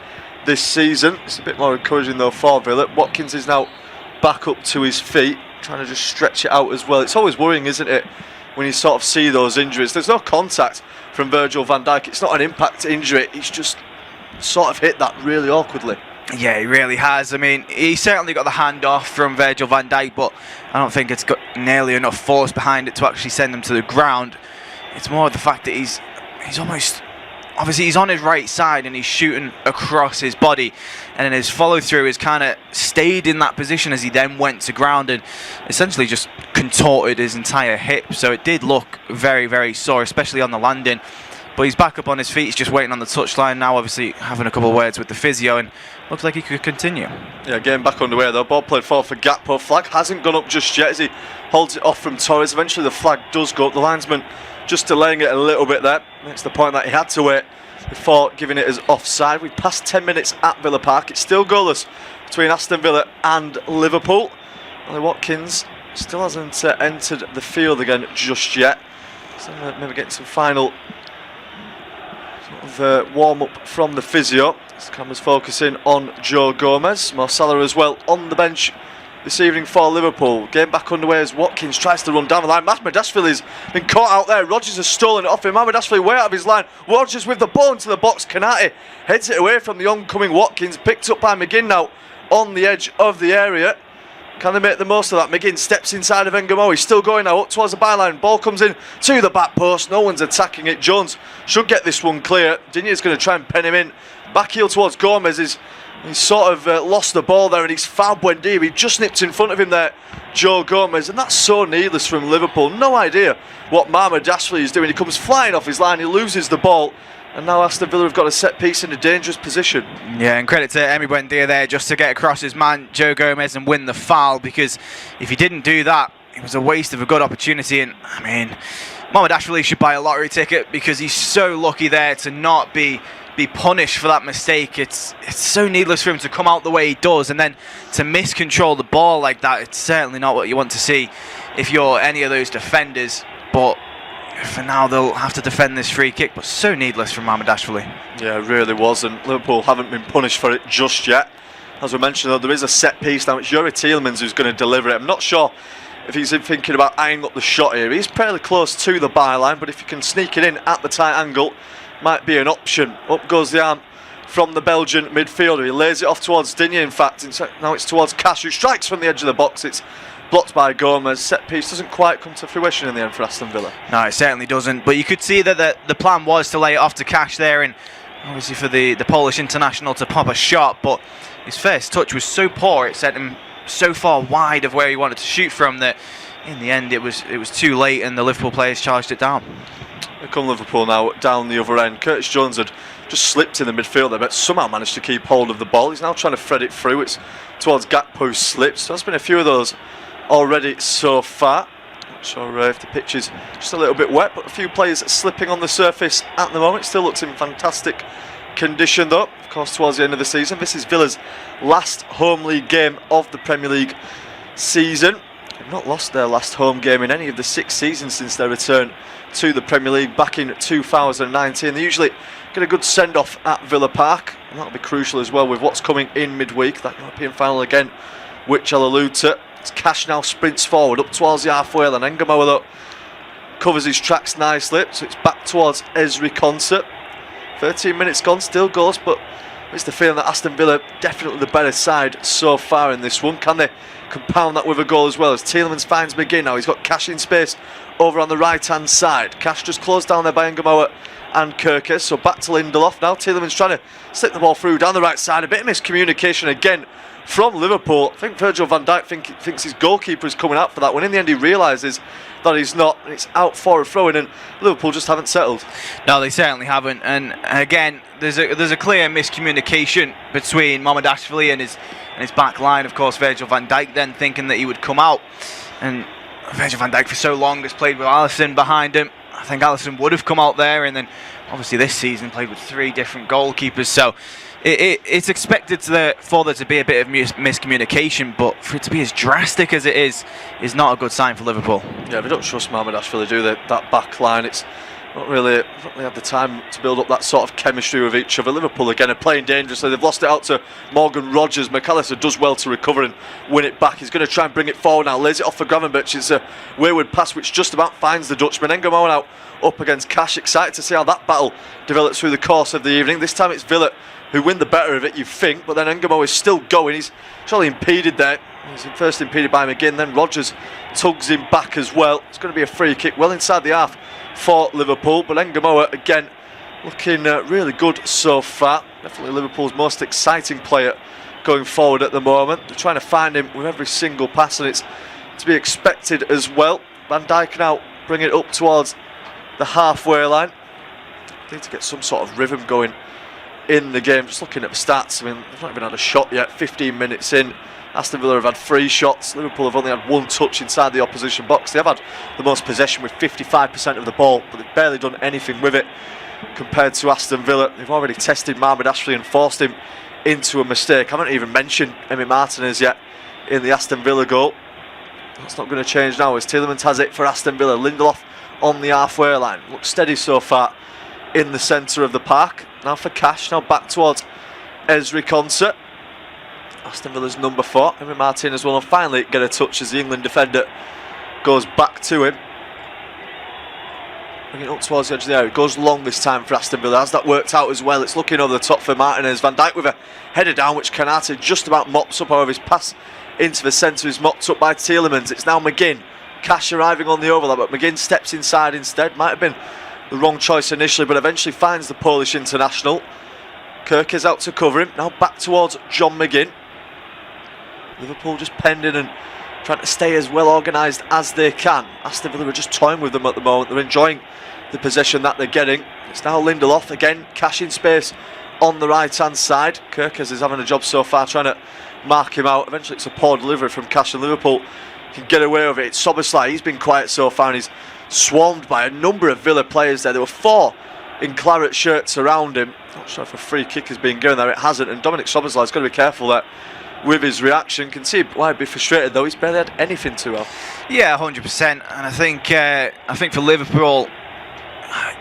this season. It's a bit more encouraging though for Villa. Watkins is now back up to his feet, trying to just stretch it out as well. It's always worrying, isn't it, when you sort of see those injuries. There's no contact from Virgil van Dijk. It's not an impact injury. He's just sort of hit that really awkwardly. Yeah, he really has. I mean, he certainly got the hand off from Virgil van Dijk, but I don't think it's got nearly enough force behind it to actually send him to the ground. It's more the fact that he's almost... Obviously, he's on his right side and he's shooting across his body, and then his follow-through has kind of stayed in that position as he then went to ground and essentially just contorted his entire hip. So it did look very, very sore, especially on the landing. but he's back up on his feet. He's just waiting on the touchline now, obviously having a couple of words with the physio, and looks like he could continue. Yeah, game back underway though. Ball played forward for Gakpo. Flag hasn't gone up just yet as he holds it off from Torres. Eventually the flag does go up. The linesman just delaying it a little bit there. Makes the point that he had to wait before giving it as offside. We've passed 10 minutes at Villa Park. It's still goalless between Aston Villa and Liverpool. Ollie Watkins still hasn't entered the field again just yet. So maybe getting some final sort of warm-up from the physio. This camera's focusing on Joe Gomez. Mo Salah as well on the bench this evening for Liverpool. Game back underway as Watkins tries to run down the line. Mamardashvili's been caught out there. Rodgers has stolen it off him. Mamardashvili way out of his line. Rodgers with the ball into the box. Kanate heads it away from the oncoming Watkins. Picked up by McGinn now on the edge of the area. Can they make the most of that? McGinn steps inside of Ngamo. He's still going now up towards the byline. Ball comes in to the back post. No one's attacking it. Jones should get this one clear. Dinier's going to try and pen him in. Back heel towards Gomez. He's sort of lost the ball there, and he's fouled Buendia. He just nipped in front of him there, Joe Gomez, and that's so needless from Liverpool. No idea what Mamardashvili is doing. He comes flying off his line. He loses the ball. And now Aston Villa have got a set piece in a dangerous position. Yeah, and credit to Emi Buendia there just to get across his man, Joe Gomez, and win the foul, because if he didn't do that, it was a waste of a good opportunity. And, I mean, Mamardashvili should buy a lottery ticket because he's so lucky there to not be punished for that mistake. It's so needless for him to come out the way he does and then to miscontrol the ball like that. It's certainly not what you want to see if you're any of those defenders. But for now, they'll have to defend this free kick, but so needless from Mamardashvili. Yeah, it really was, and Liverpool haven't been punished for it just yet. As we mentioned, though, there is a set piece now. It's Youri Tielemans who's going to deliver it. I'm not sure if he's thinking about eyeing up the shot here. He's fairly close to the byline, but if you can sneak it in at the tight angle, might be an option. Up goes the arm from the Belgian midfielder. He lays it off towards Digne, in fact. Now it's towards Cash, who strikes from the edge of the box. It's blocked by Gomez. Set piece doesn't quite come to fruition in the end for Aston Villa. No, it certainly doesn't. But you could see that the plan was to lay it off to Cash there, and obviously for the Polish international to pop a shot. But his first touch was so poor, it sent him so far wide of where he wanted to shoot from that in the end it was too late, and the Liverpool players charged it down. Here come Liverpool now down the other end. Curtis Jones had just slipped in the midfield there, but somehow managed to keep hold of the ball. He's now trying to thread it through. It's towards Gakpo, who slips. So there's been a few of those already so far. Not sure if the pitch is just a little bit wet, but a few players slipping on the surface at the moment. Still looks in fantastic condition though. Of course, towards the end of the season. This is Villa's last home league game of the Premier League season. They've not lost their last home game in any of the 6 seasons since their return to the Premier League back in 2019. They usually get a good send-off at Villa Park, and that'll be crucial as well with what's coming in midweek, that European final again, which I'll allude to. As Cash now sprints forward up towards the halfway line. Ngamo though covers his tracks nicely, so it's back towards Ezri Konsa. 13 minutes gone, still goals, but it's the feeling that Aston Villa definitely the better side so far in this one. Can they compound that with a goal as well? As Tielemans finds McGinn now, he's got Cash in space over on the right hand side. Cash just closed down there by Ngamo and Kirkes, so back to Lindelof now. Tielemans trying to slip the ball through down the right side. A bit of miscommunication again from Liverpool. I think Virgil van Dijk thinks his goalkeeper is coming out for that, when in the end he realises that he's not, and it's out for a throw-in, and Liverpool just haven't settled. No, they certainly haven't, and again there's a clear miscommunication between Mamardashvili and his back line. Of course, Virgil van Dijk then thinking that he would come out, and Virgil van Dijk for so long has played with Alisson behind him. I think Alisson would have come out there, and then obviously this season played with 3 different goalkeepers, so it's expected for there to be a bit of miscommunication, but for it to be as drastic as it is not a good sign for Liverpool. Yeah, they don't trust Mamardashvili, do they? That back line, it's not really had the time to build up that sort of chemistry with each other. Liverpool again are playing dangerously. They've lost it out to Morgan Rogers. McAllister does well to recover and win it back. He's going to try and bring it forward now. Lays it off for Gravenberch. It's a wayward pass which just about finds the Dutchman. Ngamo out up against Cash. Excited to see how that battle develops through the course of the evening. This time it's Villa who win the better of it, you think, but then Ngamo is still going. He's surely impeded there. He's first impeded by McGinn, then Rogers tugs him back as well. It's going to be a free kick well inside the half for Liverpool, but Ngamo again looking really good so far. Definitely Liverpool's most exciting player going forward at the moment. They're trying to find him with every single pass, and it's to be expected as well. Van Dijk now bringing it up towards the halfway line. Need to get some sort of rhythm going in the game. Just looking at the stats, I mean, they've not even had a shot yet. 15 minutes in, Aston Villa have had 3 shots. Liverpool have only had 1 touch inside the opposition box. They have had the most possession with 55% of the ball, but they've barely done anything with it compared to Aston Villa. They've already tested Mohamed Ashley and forced him into a mistake. I haven't even mentioned Emi Martinez yet in the Aston Villa goal. That's not going to change now as Tielemans has it for Aston Villa. Lindelof on the halfway line. Looks steady so far in the centre of the park. Now for Cash, now back towards Ezri Konsa. Aston Villa's number 4. Emi Martinez will finally get a touch as the England defender goes back to him. Bringing it up towards the edge of the area. It goes long this time for Aston Villa. Has that worked out as well? It's looking over the top for Martinez. Van Dijk with a header down, which Kanate just about mops up. However, his pass into the centre is mopped up by Tielemans. It's now McGinn. Cash arriving on the overlap, but McGinn steps inside instead. Might have been the wrong choice initially, but eventually finds the Polish international. Kirk is out to cover him. Now back towards John McGinn. Liverpool just pending and trying to stay as well organised as they can. Aston Villa are just toying with them at the moment. They're enjoying the possession that they're getting. It's now Lindelof again, Cash in space on the right hand side. Kirkes is having a job so far trying to mark him out. Eventually it's a poor delivery from Cash, and Liverpool can get away with it. It's Szoboszlai, he's been quiet so far and he's swarmed by a number of Villa players there. There were 4 in claret shirts around him. Not sure if a free kick has been given there, it hasn't, and Dominic Szoboszlai's got to be careful there with his reaction. Can see why he'd be frustrated though. He's barely had anything to her. Yeah, 100%. And I think for Liverpool,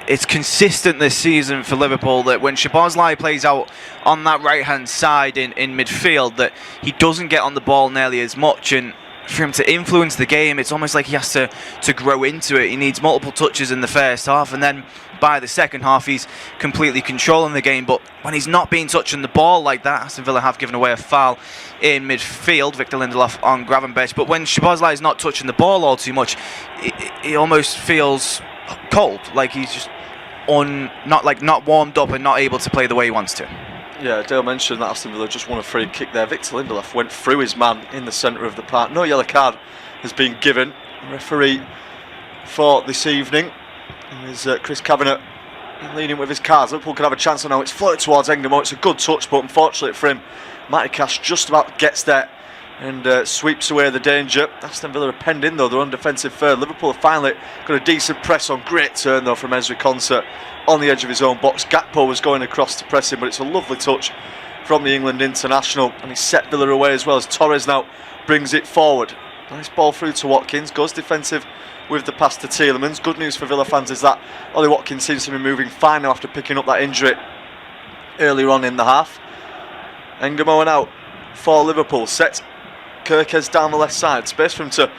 it's consistent this season for Liverpool that when Szoboszlai plays out on that right hand side in midfield, that he doesn't get on the ball nearly as much, and for him to influence the game, it's almost like he has to grow into it. He needs multiple touches in the first half, and then by the second half he's completely controlling the game. But when he's not being touching the ball like that, Aston Villa have given away a foul in midfield, Victor Lindelof on Gravenberch. But when Szoboszlai is not touching the ball all too much, it almost feels cold, like he's just not warmed up and not able to play the way he wants to. Yeah, Dale mentioned that Aston Villa just won a free kick there. Victor Lindelof went through his man in the centre of the park. No yellow card has been given. The referee for this evening is Chris Kavanagh leading with his cards. Liverpool can have a chance now. It's floated towards Engamo. It's a good touch, but unfortunately for him, Matty Cash just about gets there and sweeps away the danger. Aston Villa are penned in though. They're on defensive third. Liverpool have finally got a decent press on. Great turn though from Ezri Konsa on the edge of his own box. Gakpo was going across to press him, but it's a lovely touch from the England international, and he set Villa away as well as Torres now brings it forward. Nice ball through to Watkins, goes defensive with the pass to Tielemans. Good news for Villa fans is that Ollie Watkins seems to be moving fine now after picking up that injury earlier on in the half. Engamo out for Liverpool, set Kirkes down the left side, space for him to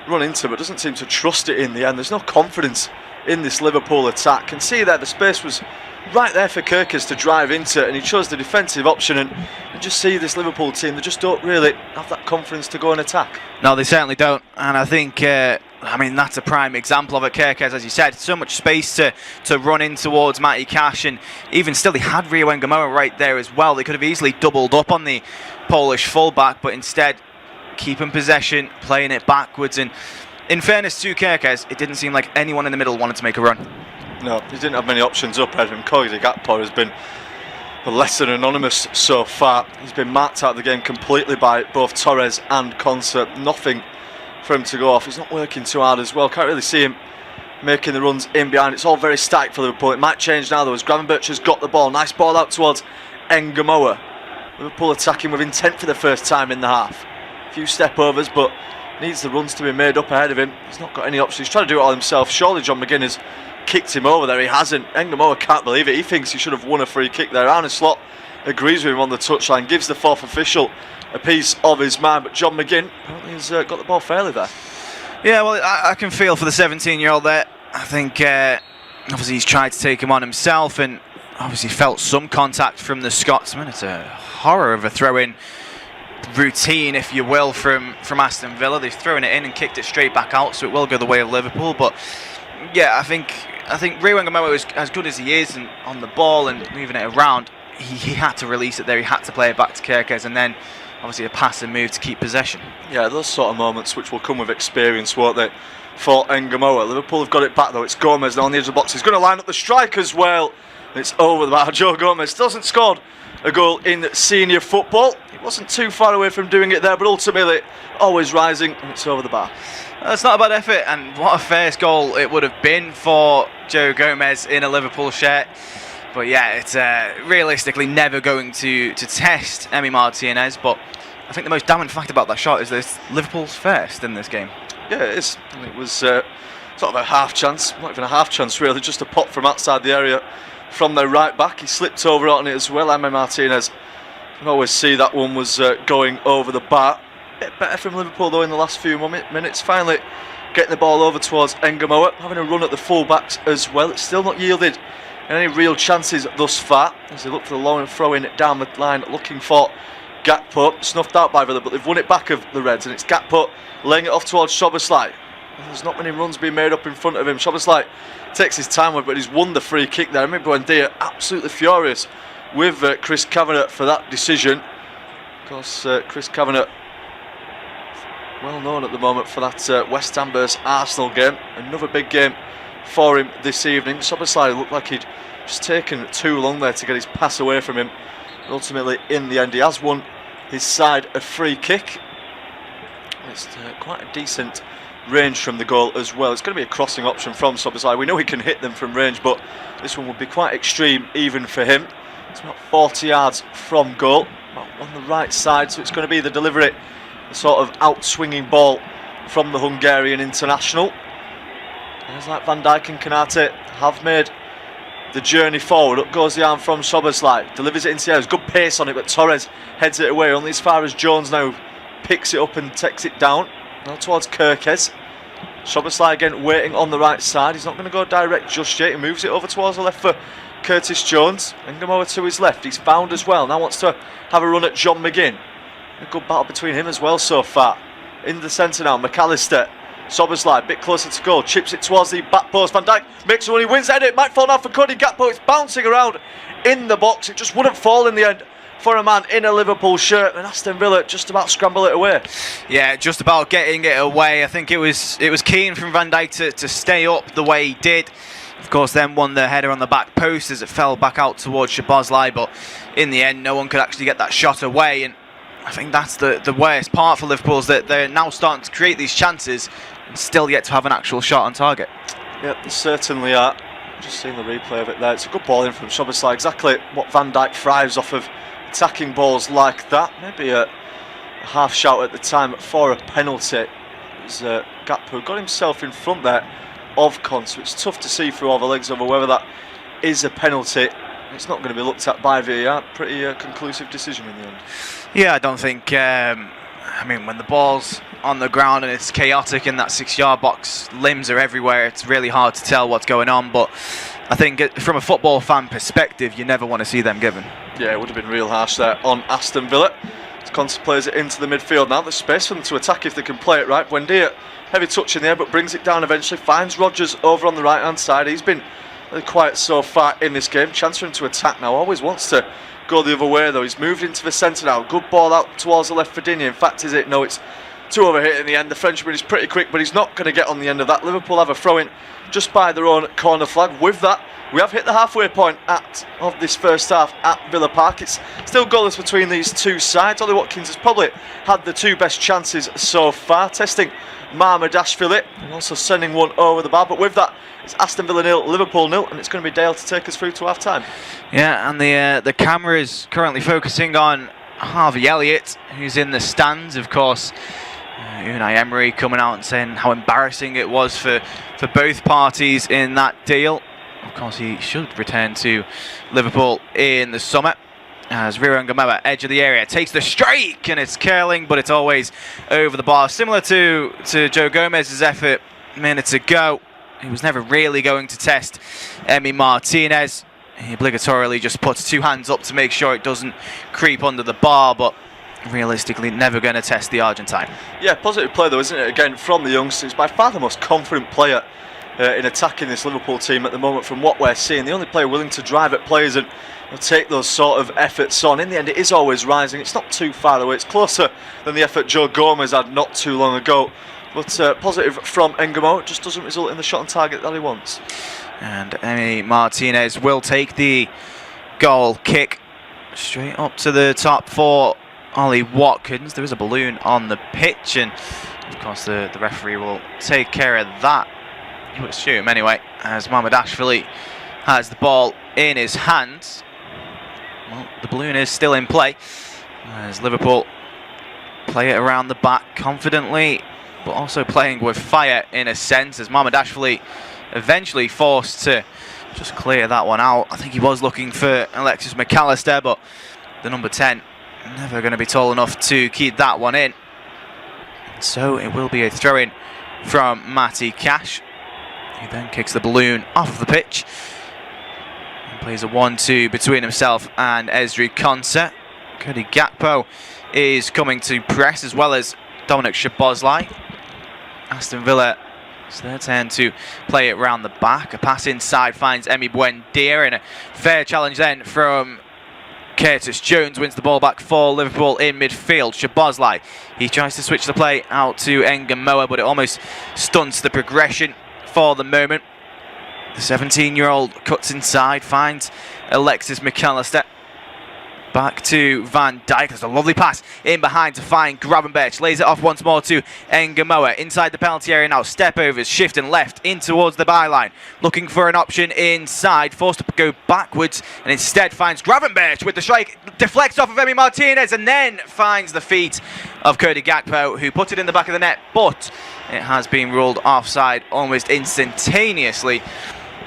run into, but doesn't seem to trust it in the end. There's no confidence in this Liverpool attack. Can see there the space was right there for Kirkes to drive into, and he chose the defensive option, and just see this Liverpool team, they just don't really have that confidence to go and attack. No, they certainly don't, and I think that's a prime example of it. Kirkes, as you said, so much space to run in towards Matty Cash, and even still he had Rio Ngamoa right there as well. They could have easily doubled up on the Polish fullback, but instead keeping possession, playing it backwards. And in fairness to Kirkes, it didn't seem like anyone in the middle wanted to make a run. No, he didn't have many options up ahead of him. Cody Gakpo has been less than anonymous so far. He's been marked out of the game completely by both Torres and Konsa. Nothing for him to go off. He's not working too hard as well. Can't really see him making the runs in behind. It's all very static for Liverpool. It might change now though as Gravenberch has got the ball. Nice ball out towards Ngamoa. Liverpool attacking with intent for the first time in the half. A few step overs, but needs the runs to be made up ahead of him. He's not got any options. He's trying to do it all himself. Surely John McGinn has kicked him over there. He hasn't. Ngamoa can't believe it. He thinks he should have won a free kick there. Arne Slot agrees with him on the touchline, gives the fourth official a piece of his mind, but John McGinn apparently has got the ball fairly there. Yeah, well, I can feel for the 17-year-old there. I think obviously he's tried to take him on himself and obviously felt some contact from the Scotsman. It's a horror of a throw-in routine, if you will, from Aston Villa. They've thrown it in and kicked it straight back out, so it will go the way of Liverpool. But yeah, I think Rio Ngamoa is as good as he is and on the ball and moving it around. He had to release it there. He had to play it back to Kirkes, and then obviously a pass and move to keep possession. Yeah, those sort of moments which will come with experience, won't they? for Ngamoa. Liverpool have got it back though. It's Gomez now on the edge of the box. He's going to line up the strike as well. It's over the bar. Joe Gomez doesn't score a goal in senior football. He wasn't too far away from doing it there, but ultimately always rising, and it's over the bar. That's not a bad effort, and what a first goal it would have been for Joe Gomez in a Liverpool shirt. But yeah, it's realistically never going to test Emi Martinez. But I think the most damning fact about that shot is that it's Liverpool's first in this game. Yeah, it is. And it was sort of a half chance, not even a half chance really, just a pop from outside the area from their right back. He slipped over on it as well. Emi Martinez, you can always see that one was going over the bar. A bit better from Liverpool though in the last few minutes. Finally getting the ball over towards Ngamoa, having a run at the full-backs as well. It's still not yielded any real chances thus far as they look for the low and throw in down the line, looking for Gakpo. Snuffed out by Villa, but they've won it back of the Reds, and it's Gakpo laying it off towards Szoboszlai. There's not many runs being made up in front of him. Szoboszlai takes his time with it, but he's won the free kick there. I remember Buendia absolutely furious with Chris Kavanagh for that decision. Of course, Chris Kavanagh, well known at the moment for that West Ham vs Arsenal game. Another big game for him this evening. Szoboszlai looked like he'd just taken too long there to get his pass away from him. And ultimately, in the end, he has won his side a free kick. It's quite a decent range from the goal as well. It's going to be a crossing option from Szoboszlai. We know he can hit them from range, but this one would be quite extreme even for him. It's about 40 yards from goal, on the right side, so it's going to be the delivery, the sort of out-swinging ball from the Hungarian international. Guys like Van Dijk and Konate have made the journey forward. Up goes the arm from Szoboszlai, delivers it into the air. There's good pace on it, but Torres heads it away, only as far as Jones now picks it up and takes it down. Now towards Kirkes. Szoboszlai again waiting on the right side. He's not going to go direct just yet. He moves it over towards the left for Curtis Jones. Ngamoa to his left. He's found as well. Now wants to have a run at John McGinn. A good battle between him as well so far. In the centre now, McAllister. Szoboszlai a bit closer to goal. Chips it towards the back post. Van Dijk makes a run. He wins it. It might fall now for Cody Gakpo. It's bouncing around in the box. It just wouldn't fall in the end for a man in a Liverpool shirt, and Aston Villa just about scramble it away. Yeah, just about getting it away. I think it was keen from Van Dijk to stay up the way he did. Of course, then won the header on the back post as it fell back out towards Szoboszlai, but in the end, no one could actually get that shot away. And I think that's the worst part for Liverpool, is that they're now starting to create these chances and still yet to have an actual shot on target. Yep, they certainly are. Just seeing the replay of it there. It's a good ball in from Szoboszlai. Exactly what Van Dijk thrives off of. Attacking balls like that. Maybe a half shout at the time for a penalty. It was Gakpo got himself in front there of Con, so it's tough to see through all the legs over whether that is a penalty. It's not going to be looked at by VAR. Pretty conclusive decision in the end. Yeah, I don't think. I mean, when the ball's on the ground and it's chaotic in that 6-yard box, limbs are everywhere. It's really hard to tell what's going on, but I think from a football fan perspective, you never want to see them given. Yeah, it would have been real harsh there on Aston Villa. Conte plays it into the midfield now. There's space for them to attack if they can play it right. Buendia, heavy touch in the air, but brings it down eventually. Finds Rodgers over on the right-hand side. He's been really quiet so far in this game. Chance for him to attack now. Always wants to go the other way though. He's moved into the centre now. Good ball out towards the left for Digne. In fact, is it? No, it's too overhit in the end. The Frenchman is pretty quick, but he's not going to get on the end of that. Liverpool have a throw-in just by their own corner flag. With that, we have hit the halfway point of this first half at Villa Park. It's still goalless between these two sides. Ollie Watkins has probably had the two best chances so far, testing Mamardashvili and also sending one over the bar. But with that, it's Aston Villa 0, Liverpool 0, and it's going to be Dale to take us through to half time. Yeah, and the camera is currently focusing on Harvey Elliott, who's in the stands, of course. Unai Emery coming out and saying how embarrassing it was for both parties in that deal. Of course, he should return to Liverpool in the summer. As Rio Ngamoa, edge of the area, takes the strike, and it's curling, but it's always over the bar. Similar to Joe Gomez's effort minutes ago. He was never really going to test Emi Martinez. He obligatorily just puts two hands up to make sure it doesn't creep under the bar, but realistically never going to test the Argentine. Yeah, positive play though, isn't it? Again, from the youngsters, by far the most confident player in attacking this Liverpool team at the moment from what we're seeing. The only player willing to drive at players and take those sort of efforts on. In the end, it is always rising. It's not too far away. It's closer than the effort Joe Gomez had not too long ago But positive from Engamo, just doesn't result in the shot on target that he wants. And Emi Martinez will take the goal kick straight up to the top for Ollie Watkins. There is a balloon on the pitch, and of course the referee will take care of that, you would assume anyway, as Mamardashvili has the ball in his hands. Well, the balloon is still in play as Liverpool play it around the back confidently, but also playing with fire in a sense, as Mamardashvili eventually forced to just clear that one out. I think he was looking for Alexis McAllister, but the number 10 never going to be tall enough to keep that one in. So it will be a throw-in from Matty Cash, who then kicks the balloon off of the pitch and plays a 1-2 between himself and Ezri Konsa. Cody Gakpo is coming to press, as well as Dominic Szoboszlai. Aston Villa, it's their turn to play it round the back. A pass inside finds Emi Buendia, and a fair challenge then from Curtis Jones wins the ball back for Liverpool in midfield. Szoboszlai, he tries to switch the play out to Ngamoa, but it almost stunts the progression for the moment. The 17-year-old cuts inside, finds Alexis McAllister. Back to Van Dijk. There's a lovely pass in behind to find Gravenberch. Lays it off once more to Ngamoa. Inside the penalty area now. Step overs, shifting left in towards the byline. Looking for an option inside. Forced to go backwards and instead finds Gravenberch with the strike. Deflects off of Emi Martinez and then finds the feet of Cody Gakpo, who put it in the back of the net. But it has been ruled offside almost instantaneously.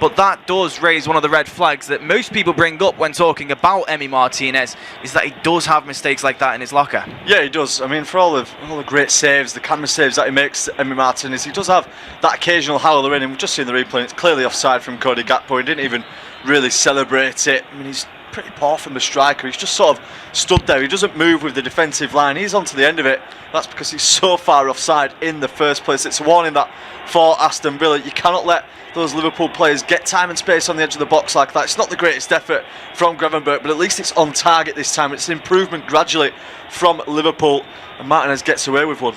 But that does raise one of the red flags that most people bring up when talking about Emi Martinez, is that he does have mistakes like that in his locker. Yeah, he does. I mean, for all the great saves, the camera saves that he makes, Emi Martinez, he does have that occasional howler in him. We've just seen the replay, and it's clearly offside from Cody Gakpo. He didn't even really celebrate it. I mean, he's pretty poor from the striker. He's just sort of stood there. He doesn't move with the defensive line. He's on to the end of it. That's because he's so far offside in the first place. It's a warning that for Aston Villa, you cannot let those Liverpool players get time and space on the edge of the box like that. It's not the greatest effort from Gravenberch, but at least it's on target this time. It's an improvement gradually from Liverpool, and Martinez gets away with one.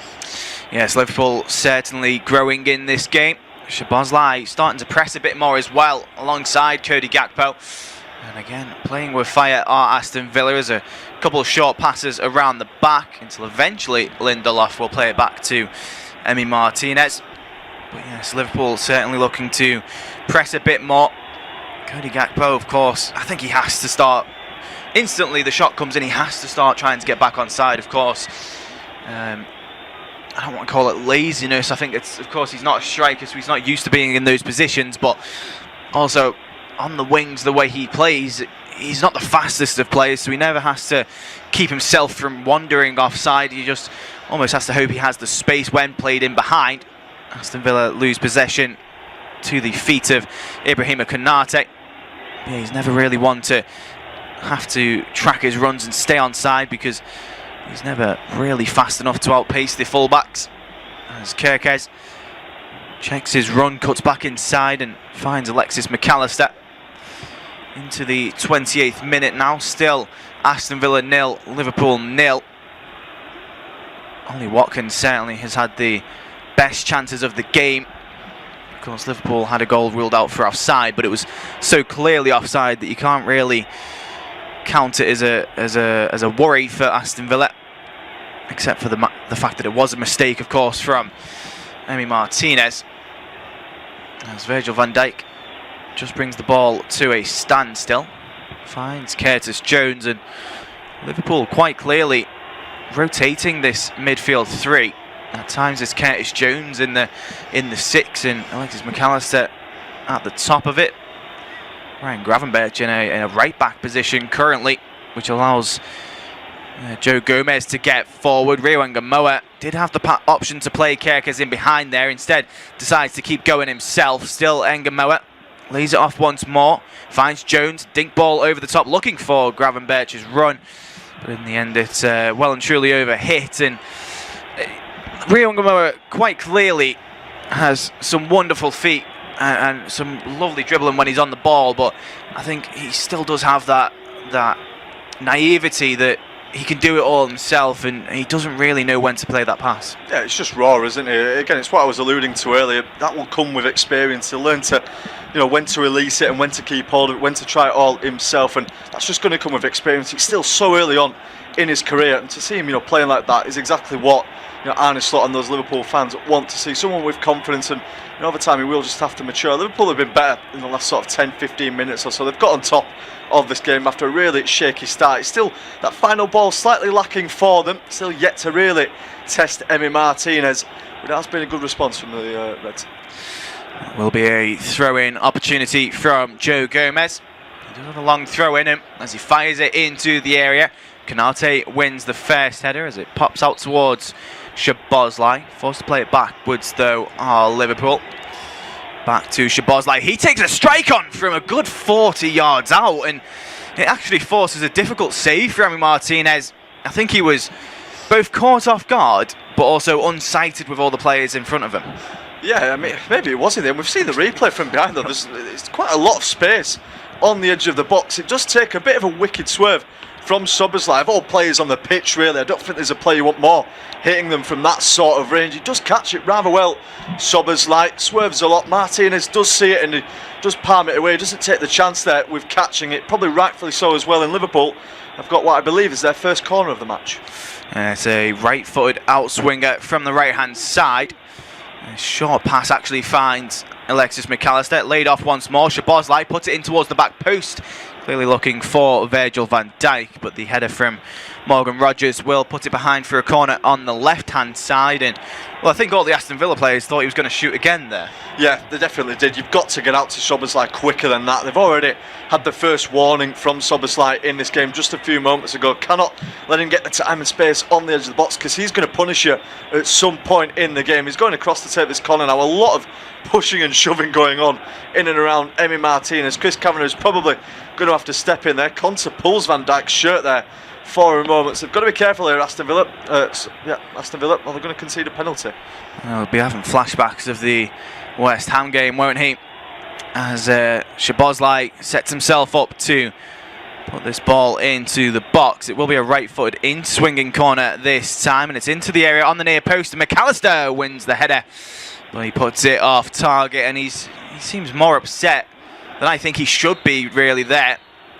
Yes, Liverpool certainly growing in this game. Szoboszlai starting to press a bit more as well alongside Cody Gakpo. And again, playing with fire are Aston Villa, as a couple of short passes around the back until eventually Lindelof will play it back to Emi Martinez. But yes, Liverpool certainly looking to press a bit more. Cody Gakpo, of course, I think he has to start. Instantly the shot comes in, he has to start trying to get back on side, of course. I don't want to call it laziness. I think it's, of course, he's not a striker, so he's not used to being in those positions. But also, on the wings, the way he plays, he's not the fastest of players, so he never has to keep himself from wandering offside. He just almost has to hope he has the space when played in behind. Aston Villa lose possession to the feet of Ibrahima Konate. Yeah, he's never really one to have to track his runs and stay on side, because he's never really fast enough to outpace the fullbacks. As Kerkez checks his run, cuts back inside and finds Alexis McAllister. Into the 28th minute now, still Aston Villa 0, Liverpool 0. Ollie Watkins certainly has had the best chances of the game. Of course, Liverpool had a goal ruled out for offside, but it was so clearly offside that you can't really count it as a worry for Aston Villa, except for the fact that it was a mistake, of course, from Emi Martinez. As Virgil van Dijk just brings the ball to a standstill, finds Curtis Jones, and Liverpool quite clearly rotating this midfield three. At times it's Curtis Jones in the 6 and Alexis McAllister at the top of it. Ryan Gravenberch in a right back position currently, which allows Joe Gomez to get forward. Rio Ngamoa did have the option to play Kerkez in behind there, instead decides to keep going himself. Still Ngamoa lays it off once more, finds Jones, dink ball over the top looking for Gravenberch's run, but in the end it's well and truly overhit. And Rio Ngamoa quite clearly has some wonderful feet and some lovely dribbling when he's on the ball, but I think he still does have that naivety that he can do it all himself, and he doesn't really know when to play that pass. Yeah, it's just raw, isn't it? Again, it's what I was alluding to earlier. That will come with experience. He'll learn to, when to release it and when to keep hold of it, when to try it all himself, and that's just going to come with experience. He's still so early on in his career, and to see him, playing like that is exactly what Arne Slot and those Liverpool fans want to see. Someone with confidence, and over time he will just have to mature. Liverpool have been better in the last sort of 10-15 minutes or so. They've got on top of this game after a really shaky start. It's still that final ball slightly lacking for them, still yet to really test Emi Martinez, but it has been a good response from the Reds. Will be a throw-in opportunity from Joe Gomez. He does have a long throw in him as he fires it into the area. Konate wins the first header as it pops out towards Szoboszlai. Forced to play it backwards though are Liverpool. Back to Szoboszlai. He takes a strike on from a good 40 yards out, and it actually forces a difficult save for Emi Martinez. I think he was both caught off guard but also unsighted with all the players in front of him. Yeah, I mean, maybe it wasn't him. We've seen the replay from behind though. There's quite a lot of space on the edge of the box. It does take a bit of a wicked swerve from Szoboszlai. Of all players on the pitch, really, I don't think there's a player you want more hitting them from that sort of range. He does catch it rather well. Szoboszlai swerves a lot. Martinez does see it and he does palm it away. He doesn't take the chance there with catching it, probably rightfully so as well. In Liverpool have got what I believe is their first corner of the match. It's a right-footed outswinger from the right-hand side. A short pass actually finds Alexis Mac Allister. Laid off once more. Szoboszlai puts it in towards the back post. Clearly looking for Virgil van Dijk, but the header from Morgan Rogers will put it behind for a corner on the left-hand side. And well, I think all the Aston Villa players thought he was going to shoot again there. Yeah, they definitely did. You've got to get out to Szoboszlai quicker than that. They've already had the first warning from Szoboszlai in this game just a few moments ago. Cannot let him get the time and space on the edge of the box because he's going to punish you at some point in the game. He's going across to take this corner now. A lot of pushing and shoving going on in and around Emi Martinez. Chris Kavanagh is probably going to have to step in there. Conte pulls Van Dijk's shirt there for a moment. So they've got to be careful here, Aston Villa. Aston Villa, well, they're going to concede a penalty. He'll be having flashbacks of the West Ham game, won't he? As Szoboszlai sets himself up to put this ball into the box. It will be a right-footed in-swinging corner this time, and it's into the area on the near post. And Mac Allister wins the header, but he puts it off target, and he seems more upset than I think he should be really there.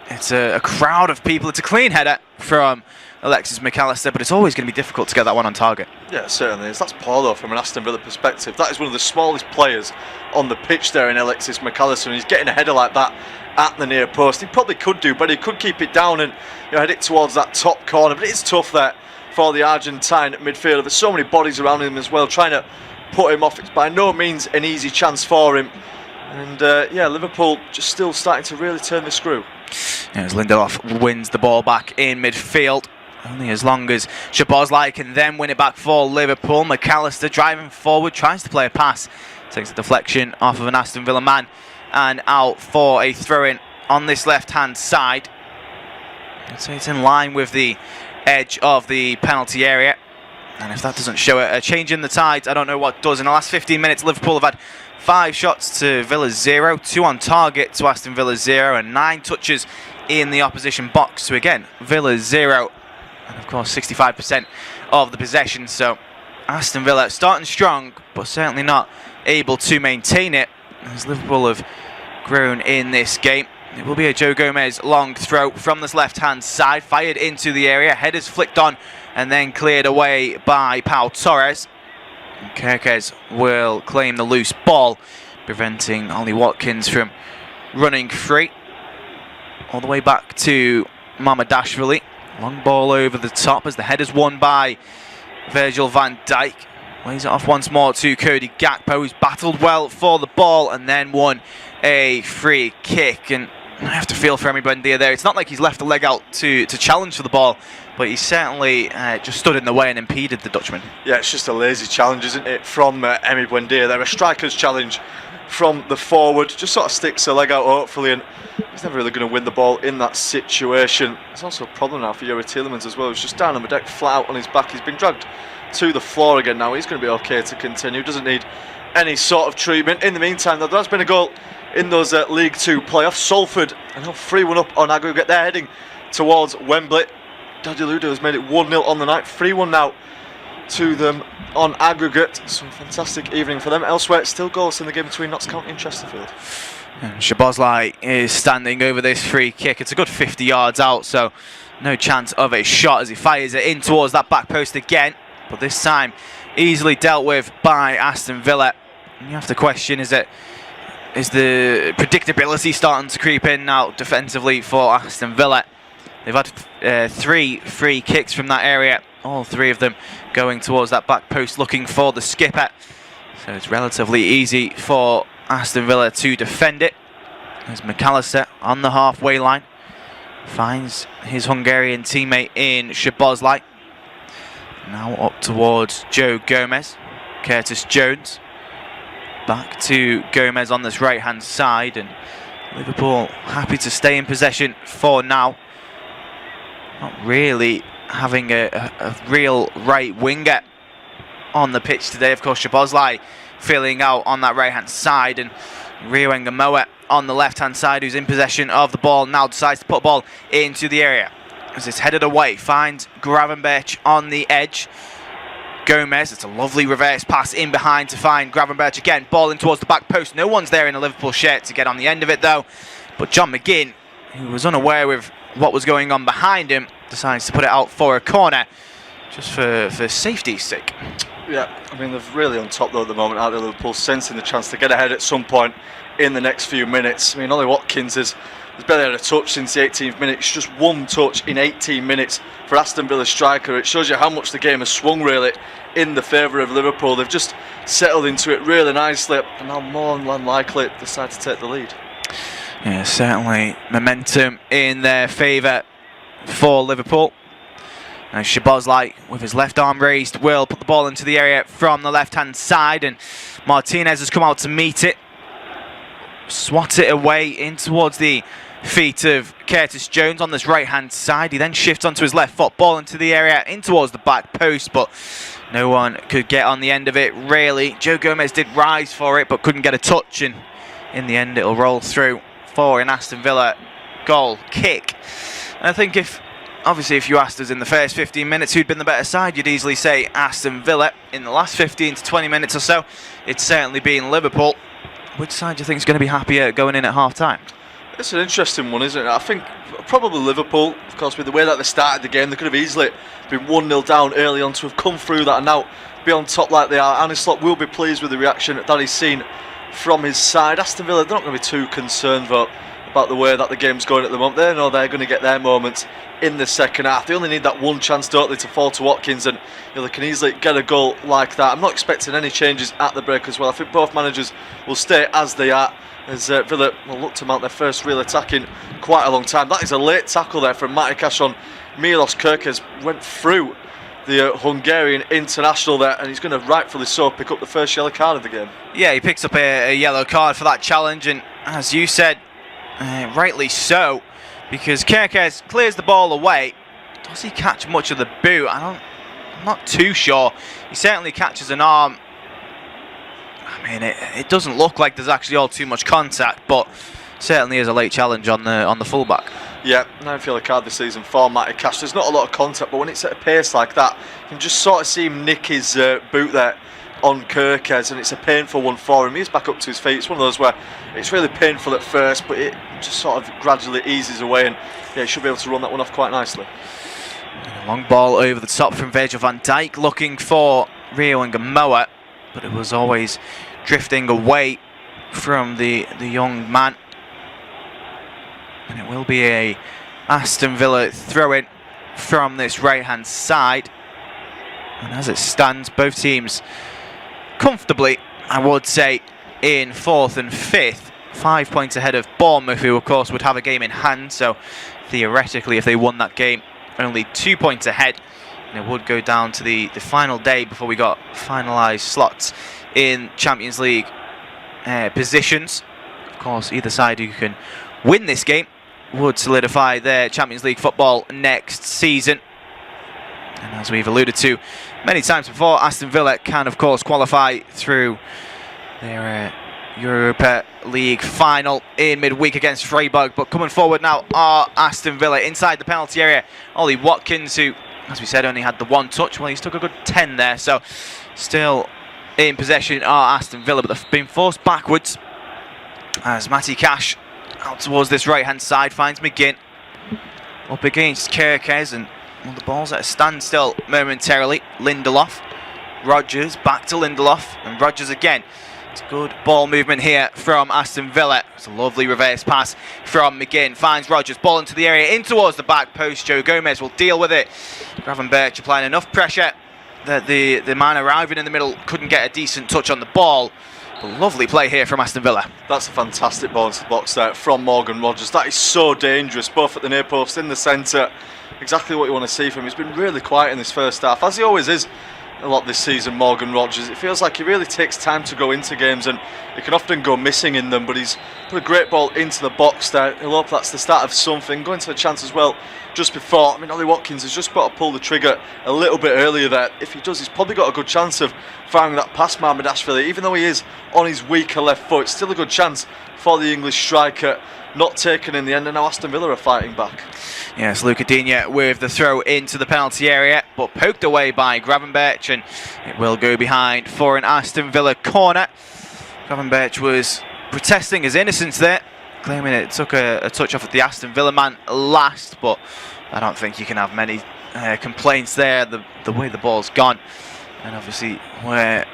It's a crowd of people. It's a clean header from Alexis Mac Allister, but it's always going to be difficult to get that one on target. Yeah, it certainly is. That's poor though from an Aston Villa perspective. That is one of the smallest players on the pitch there in Alexis Mac Allister, and he's getting a header like that at the near post. He probably could do, but he could keep it down and head it towards that top corner. But it is tough there for the Argentine midfielder. There's so many bodies around him as well, trying to put him off. It's by no means an easy chance for him. And Liverpool just still starting to really turn the screw. As Lindelof wins the ball back in midfield, only as long as Szoboszlai can then win it back for Liverpool. Mac Allister driving forward, tries to play a pass, takes a deflection off of an Aston Villa man and out for a throw-in on this left-hand side. So it's in line with the edge of the penalty area, and if that doesn't show a change in the tides, I don't know what does. In the last 15 minutes, Liverpool have had 5 shots to Villa's 0, 2 on target to Aston Villa's 0, and 9 touches in the opposition box to, again, Villa's 0. And of course 65% of the possession. So Aston Villa starting strong, but certainly not able to maintain it as Liverpool have grown in this game. It will be a Joe Gomez long throw from this left-hand side, fired into the area, headers flicked on and then cleared away by Pau Torres. Kerkez will claim the loose ball, preventing Ollie Watkins from running free. All the way back to Mamadashvili. Long ball over the top as the header's won by Virgil van Dijk. Lays it off once more to Cody Gakpo, who's battled well for the ball and then won a free kick. And I have to feel for Emi Buendia there. It's not like he's left a leg out to challenge for the ball, but he certainly just stood in the way and impeded the Dutchman. Yeah, it's just a lazy challenge, isn't it, from Emi Buendia there. A striker's challenge from the forward, just sort of sticks a leg out hopefully, and he's never really going to win the ball in that situation. There's also a problem now for Youri Tielemans as well. He's just down on the deck, flat out on his back. He's been dragged to the floor again now. He's going to be okay to continue. Doesn't need any sort of treatment. In the meantime, though, there has been a goal in those League 2 playoffs. Salford are now 3-1 up on aggregate. They're heading towards Wembley. Daddy Ludo has made it 1-0 on the night, 3-1 now to them on aggregate. Some fantastic evening for them. Elsewhere, still goals in the game between Notts County and Chesterfield. And Szoboszlai is standing over this free kick. It's a good 50 yards out, so no chance of a shot as he fires it in towards that back post again. But this time, easily dealt with by Aston Villa. And you have to question, is the predictability starting to creep in now defensively for Aston Villa? They've had 3 free kicks from that area, all 3 of them going towards that back post looking for the skipper. So it's relatively easy for Aston Villa to defend it. As McAllister on the halfway line finds his Hungarian teammate in Szoboszlai. Now up towards Joe Gomez. Curtis Jones back to Gomez on this right hand side, and Liverpool happy to stay in possession for now. Not really having a real right winger on the pitch today. Of course, Szoboszlai filling out on that right hand side, and Rio Ngamoa on the left hand side, who's in possession of the ball, now decides to put the ball into the area as it's headed away. Finds Gravenberch on the edge. Gomez, it's a lovely reverse pass in behind to find Gravenberch again, ball in towards the back post. No one's there in a Liverpool shirt to get on the end of it though, but John McGinn, who was unaware with what was going on behind him, decides to put it out for a corner just for safety's sake. Yeah, I mean, they're really on top though at the moment, aren't they, Liverpool, sensing the chance to get ahead at some point in the next few minutes. I mean, Ollie Watkins has barely had a touch since the 18th minute. It's just 1 touch in 18 minutes for Aston Villa striker. It shows you how much the game has swung really in the favour of Liverpool. They've just settled into it really nicely, and now more than likely decide to take the lead. Yeah, certainly momentum in their favour for Liverpool. And Szoboszlai, with his left arm raised, will put the ball into the area from the left-hand side, and Martinez has come out to meet it. Swat it away in towards the feet of Curtis Jones on this right-hand side. He then shifts onto his left foot, ball into the area, in towards the back post, but no one could get on the end of it, really. Joe Gomez did rise for it, but couldn't get a touch, and in the end it'll roll through for an Aston Villa goal kick. And I think if you asked us in the first 15 minutes who'd been the better side, you'd easily say Aston Villa. In the last 15 to 20 minutes or so, it's certainly been Liverpool. Which side do you think is going to be happier going in at half-time? It's an interesting one, isn't it? I think probably Liverpool, of course, with the way that they started the game. They could have easily been 1-0 down early on, to have come through that and now be on top like they are. Arne Slot will be pleased with the reaction that he's seen from his side. Aston Villa, they're not going to be too concerned about the way that the game's going at the moment. They know they're going to get their moments in the second half. They only need that one chance, don't they, to fall to Watkins, and they can easily get a goal like that. I'm not expecting any changes at the break as well. I think both managers will stay as they are, as Villa will look to mount their first real attack in quite a long time. That is a late tackle there from Matty Cash on Milos Kerkez. Went through the Hungarian international there, and he's going to rightfully so pick up the first yellow card of the game. Yeah, he picks up a yellow card for that challenge, and as you said, rightly so, because Kerkez clears the ball away. Does he catch much of the boot? I'm not too sure. He certainly catches an arm. I mean, it doesn't look like there's actually all too much contact, but certainly is a late challenge on the fullback. Yeah, 9th yellow card this season for Matty Cash. There's not a lot of contact, but when it's at a pace like that, you can just sort of see him nick his boot there on Kerkez, and it's a painful one for him. He's back up to his feet. It's one of those where it's really painful at first, but it just sort of gradually eases away, and yeah, he should be able to run that one off quite nicely. A long ball over the top from Virgil van Dijk, looking for Rio Ngamoa, but it was always drifting away from the young man. And it will be a Aston Villa throw-in from this right-hand side. And as it stands, both teams comfortably, I would say, in 4th and 5th. 5 points ahead of Bournemouth, who of course would have a game in hand. So theoretically, if they won that game, only 2 points ahead. And it would go down to the final day before we got finalised slots in Champions League positions. Of course, either side who can win this game would solidify their Champions League football next season. And as we've alluded to many times before, Aston Villa can of course qualify through their Europa League final in midweek against Freiburg. But coming forward now are Aston Villa inside the penalty area. Ollie Watkins, who, as we said, only had the one touch. Well, he's took a good 10 there, so still in possession are Aston Villa, but they've been forced backwards as Matty Cash out towards this right-hand side finds McGinn up against Kirkes, and well, the ball's at a standstill momentarily. Lindelof, Rodgers, back to Lindelof, and Rodgers again. It's good ball movement here from Aston Villa. It's a lovely reverse pass from McGinn. Finds Rodgers, ball into the area, in towards the back post. Joe Gomez will deal with it. Gravenberch applying enough pressure that the man arriving in the middle couldn't get a decent touch on the ball. But lovely play here from Aston Villa. That's a fantastic ball into the box there from Morgan Rodgers. That is so dangerous, both at the near post, in the centre. Exactly what you want to see from him. He's been really quiet in this first half, as he always is a lot this season, Morgan Rodgers. It feels like he really takes time to go into games, and he can often go missing in them, but he's put a great ball into the box there. He'll hope that's the start of something. Going to a chance as well just before. I mean, Ollie Watkins has just got to pull the trigger a little bit earlier there. If he does, he's probably got a good chance of firing that past Mamardashvili. Even though he is on his weaker left foot, it's still a good chance for the English striker. Not taken in the end, and now Aston Villa are fighting back. Yes, Luca Digne with the throw into the penalty area, but poked away by Gravenberch, and it will go behind for an Aston Villa corner. Gravenberch was protesting his innocence there, claiming it took a touch off of the Aston Villa man last, but I don't think you can have many complaints there, the way the ball's gone. And obviously where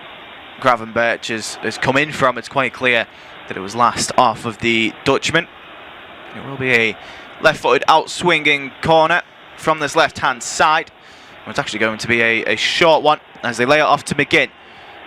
Gravenberch has come in from, it's quite clear that it was last off of the Dutchman. It will be a left-footed out-swinging corner from this left-hand side. It's actually going to be a short one as they lay it off to McGinn.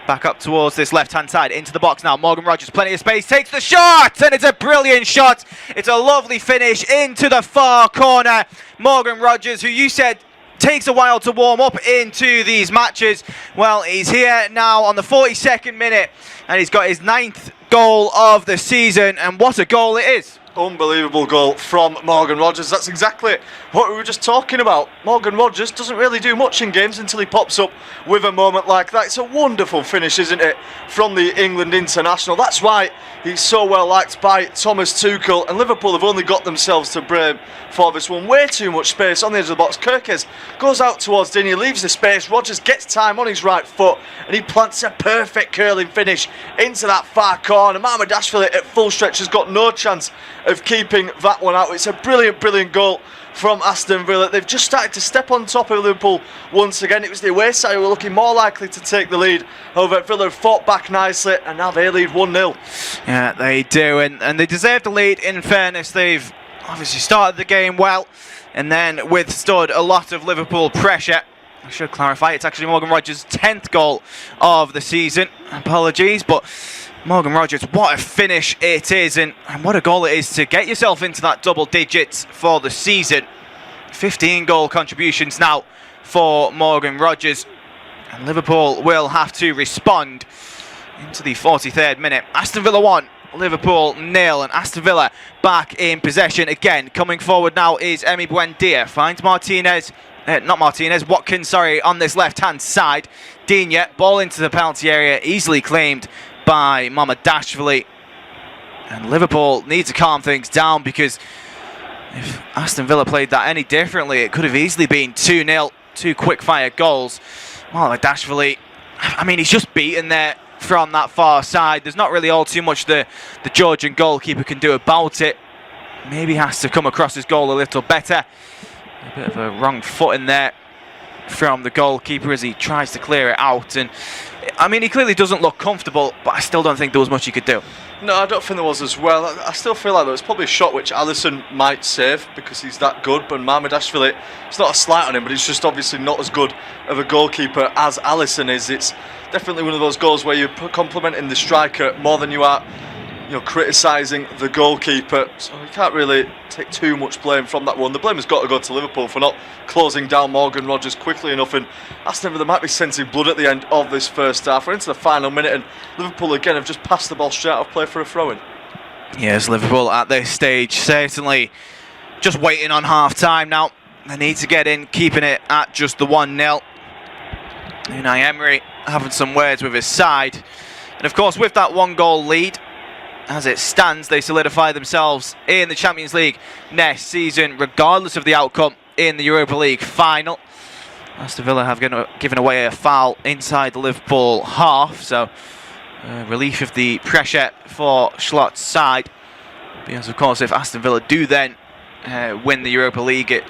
Back up towards this left-hand side, into the box now. Morgan Rodgers, plenty of space, takes the shot, and it's a brilliant shot. It's a lovely finish into the far corner. Morgan Rodgers, who you said takes a while to warm up into these matches. Well, he's here now on the 42nd minute, and he's got his 9th goal of the season, and what a goal it is. Unbelievable goal from Morgan Rodgers. That's exactly what we were just talking about. Morgan Rodgers doesn't really do much in games until he pops up with a moment like that. It's a wonderful finish, isn't it, from the England international. That's why he's so well liked by Thomas Tuchel, and Liverpool have only got themselves to blame for this one. Way too much space on the edge of the box. Kirkes goes out towards Digne, leaves the space. Rodgers gets time on his right foot, and he plants a perfect curling finish into that far corner. Mamardashvili at full stretch has got no chance of keeping that one out. It's a brilliant goal from Aston Villa. They've just started to step on top of Liverpool once again. It was the away side who were looking more likely to take the lead. However, Villa have fought back nicely, and now they lead 1-0. Yeah, they do, and they deserve the lead. In fairness, they've obviously started the game well and then withstood a lot of Liverpool pressure. I should clarify, it's actually Morgan Rodgers' 10th goal of the season. Apologies, but Morgan Rodgers, what a finish it is, and what a goal it is to get yourself into that double digits for the season. 15 goal contributions now for Morgan Rodgers, and Liverpool will have to respond into the 43rd minute. Aston Villa 1, Liverpool 0, and Aston Villa back in possession again. Coming forward now is Emi Buendia, finds Watkins, on this left-hand side. Digne, ball into the penalty area, easily claimed by Mamardashvili, and Liverpool need to calm things down, because if Aston Villa played that any differently, it could have easily been 2-0, 2 quick-fire goals. Mamardashvili, I mean, he's just beaten there from that far side. There's not really all too much the Georgian goalkeeper can do about it. Maybe has to come across his goal a little better. A bit of a wrong foot in there from the goalkeeper as he tries to clear it out, and I mean, he clearly doesn't look comfortable, but I still don't think there was much he could do. No, I don't think there was as well. I still feel like there was probably a shot which Alisson might save because he's that good, but Mamardashvili, it's not a slight on him, but he's just obviously not as good of a goalkeeper as Alisson is. It's definitely one of those goals where you're complimenting the striker more than you are, criticising the goalkeeper, so you can't really take too much blame from that one. The blame has got to go to Liverpool for not closing down Morgan Rodgers quickly enough, and Aston Villa might be sensing blood at the end of this first half. We're into the final minute, and Liverpool again have just passed the ball straight out of play for a throw-in. Yes, Liverpool at this stage certainly just waiting on half-time now. They need to get in, keeping it at just the 1-0. Unai Emery having some words with his side, and of course with that 1-goal lead, as it stands, they solidify themselves in the Champions League next season, regardless of the outcome in the Europa League final. Aston Villa have given away a foul inside the Liverpool half, so relief of the pressure for Schlott's side. Because, of course, if Aston Villa do then win the Europa League, it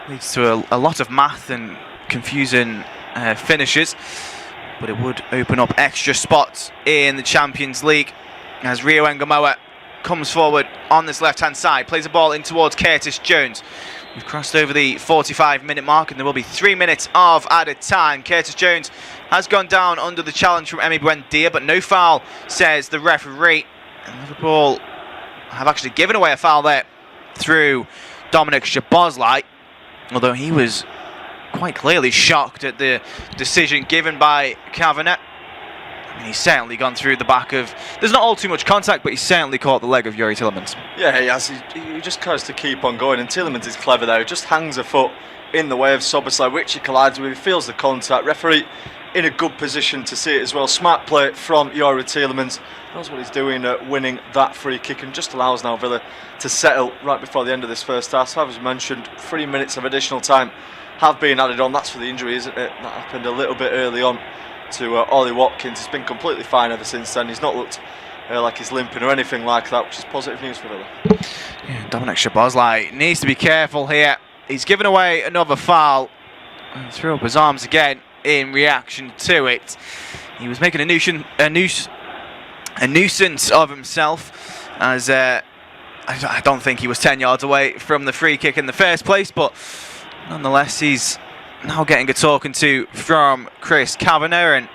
leads to a lot of math and confusing finishes. But it would open up extra spots in the Champions League as Rio Ngamoa comes forward on this left-hand side, plays the ball in towards Curtis Jones. We've crossed over the 45-minute mark and there will be 3 minutes of added time. Curtis Jones has gone down under the challenge from Emi Buendia, but no foul, says the referee. And Liverpool have actually given away a foul there through Dominic Szoboszlai, although he was quite clearly shocked at the decision given by Kavanagh. I mean, he's certainly gone through the back of... There's not all too much contact, but he's certainly caught the leg of Youri Tielemans. Yeah, he has. He just tries to keep on going, and Tielemans is clever there. He just hangs a foot in the way of Szoboszlai, which he collides with. He feels the contact. Referee in a good position to see it as well. Smart play from Youri Tielemans. Knows what he's doing, winning that free kick, and just allows now Villa to settle right before the end of this first half. So, as mentioned, 3 minutes of additional time have been added on. That's for the injury, isn't it? That happened a little bit early on to Ollie Watkins. He's been completely fine ever since then. He's not looked like he's limping or anything like that, which is positive news for Villa. Yeah, Dominic Szoboszlai needs to be careful here. He's given away another foul and threw up his arms again in reaction to it. He was making a nuisance of himself, as I don't think he was 10 yards away from the free kick in the first place, but nonetheless he's now getting a talking to from Chris Kavanagh, and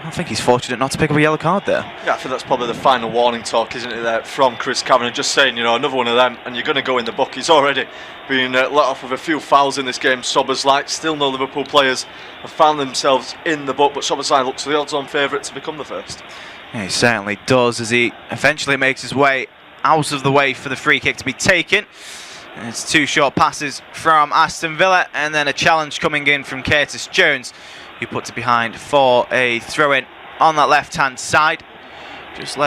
I think he's fortunate not to pick up a yellow card there. Yeah, I think that's probably the final warning talk, isn't it, there from Chris Kavanagh, just saying, you know, another one of them and you're going to go in the book. He's already been let off with a few fouls in this game. Szoboszlai, still no Liverpool players have found themselves in the book, but Szoboszlai looks the odds-on favourite to become the first. Yeah, he certainly does, as he eventually makes his way out of the way for the free kick to be taken. And it's 2 short passes from Aston Villa, and then a challenge coming in from Curtis Jones, who puts it behind for a throw-in on that left-hand side. Just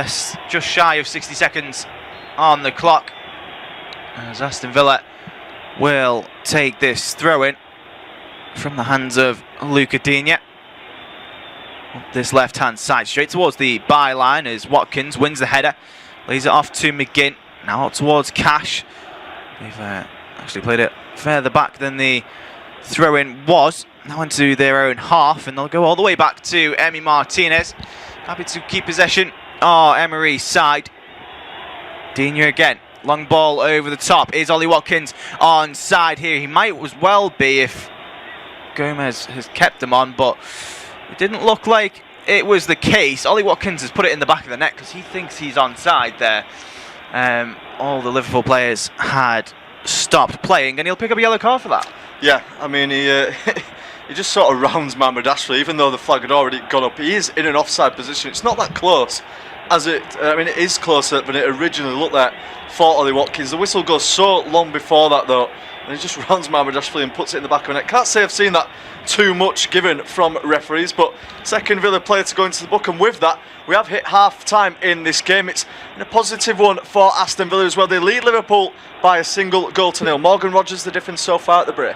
shy of 60 seconds on the clock, as Aston Villa will take this throw-in from the hands of Luca Digne. This left-hand side, straight towards the byline, as Watkins wins the header, lays it off to McGinn, now up towards Cash. They've actually played it further back than the throw-in was. Now into their own half, and they'll go all the way back to Emi Martinez. Happy to keep possession. Emery's side. Digne again. Long ball over the top. Is Ollie Watkins on side here? He might as well be if Gomez has kept them on, but it didn't look like it was the case. Ollie Watkins has put it in the back of the net because he thinks he's on side there. All the Liverpool players had stopped playing, and he'll pick up a yellow card for that. Yeah, I mean, he just sort of rounds Mamardashvili, even though the flag had already gone up. He is in an offside position. It's not that close, as it. I mean, it is closer than it originally looked like for Ollie Watkins. The whistle goes so long before that, though, and he just rounds Mamardashvili and puts it in the back of the net. Can't say I've seen that too much given from referees, but second Villa player to go into the book, and with that, we have hit half-time in this game. It's a positive one for Aston Villa as well. They lead Liverpool by a 1-0. Morgan Rogers, the difference so far at the break.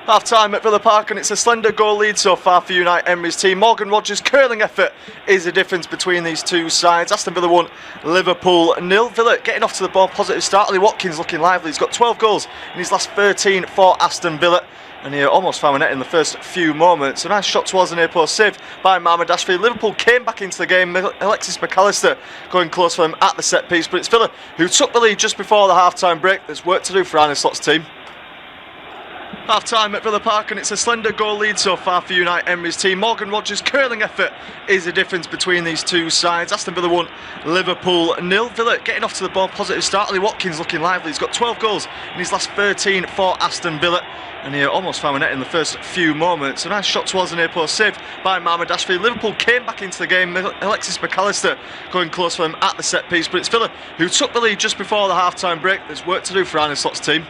Half time at Villa Park, and it's a slender goal lead so far for Unai Emery's team. Morgan Rogers' curling effort is the difference between these two sides. Aston Villa 1, Liverpool 0. Villa getting off to the ball, positive start. Ollie Watkins looking lively. He's got 12 goals in his last 13 for Aston Villa. and he almost found a net in the first few moments. A nice shot towards the near post, saved by Marmadashvili. Liverpool came back into the game. Alexis McAllister going close for him at the set piece, but it's Villa who took the lead just before the half-time break. There's work to do for Arne Slot's team. Half-time at Villa Park, and it's a slender goal lead so far for Unite Emery's team. Morgan Rogers' curling effort is the difference between these two sides. Aston Villa 1, Liverpool 0. Villa getting off to the ball, positive start. Ollie Watkins looking lively. He's got 12 goals in his last 13 for Aston Villa, and he almost found a net in the first few moments. A nice shot towards the near post, saved by Marmadashvili. Liverpool came back into the game. Alexis McAllister going close for him at the set piece, but it's Villa who took the lead just before the half-time break. There's work to do for Arne Slot's team.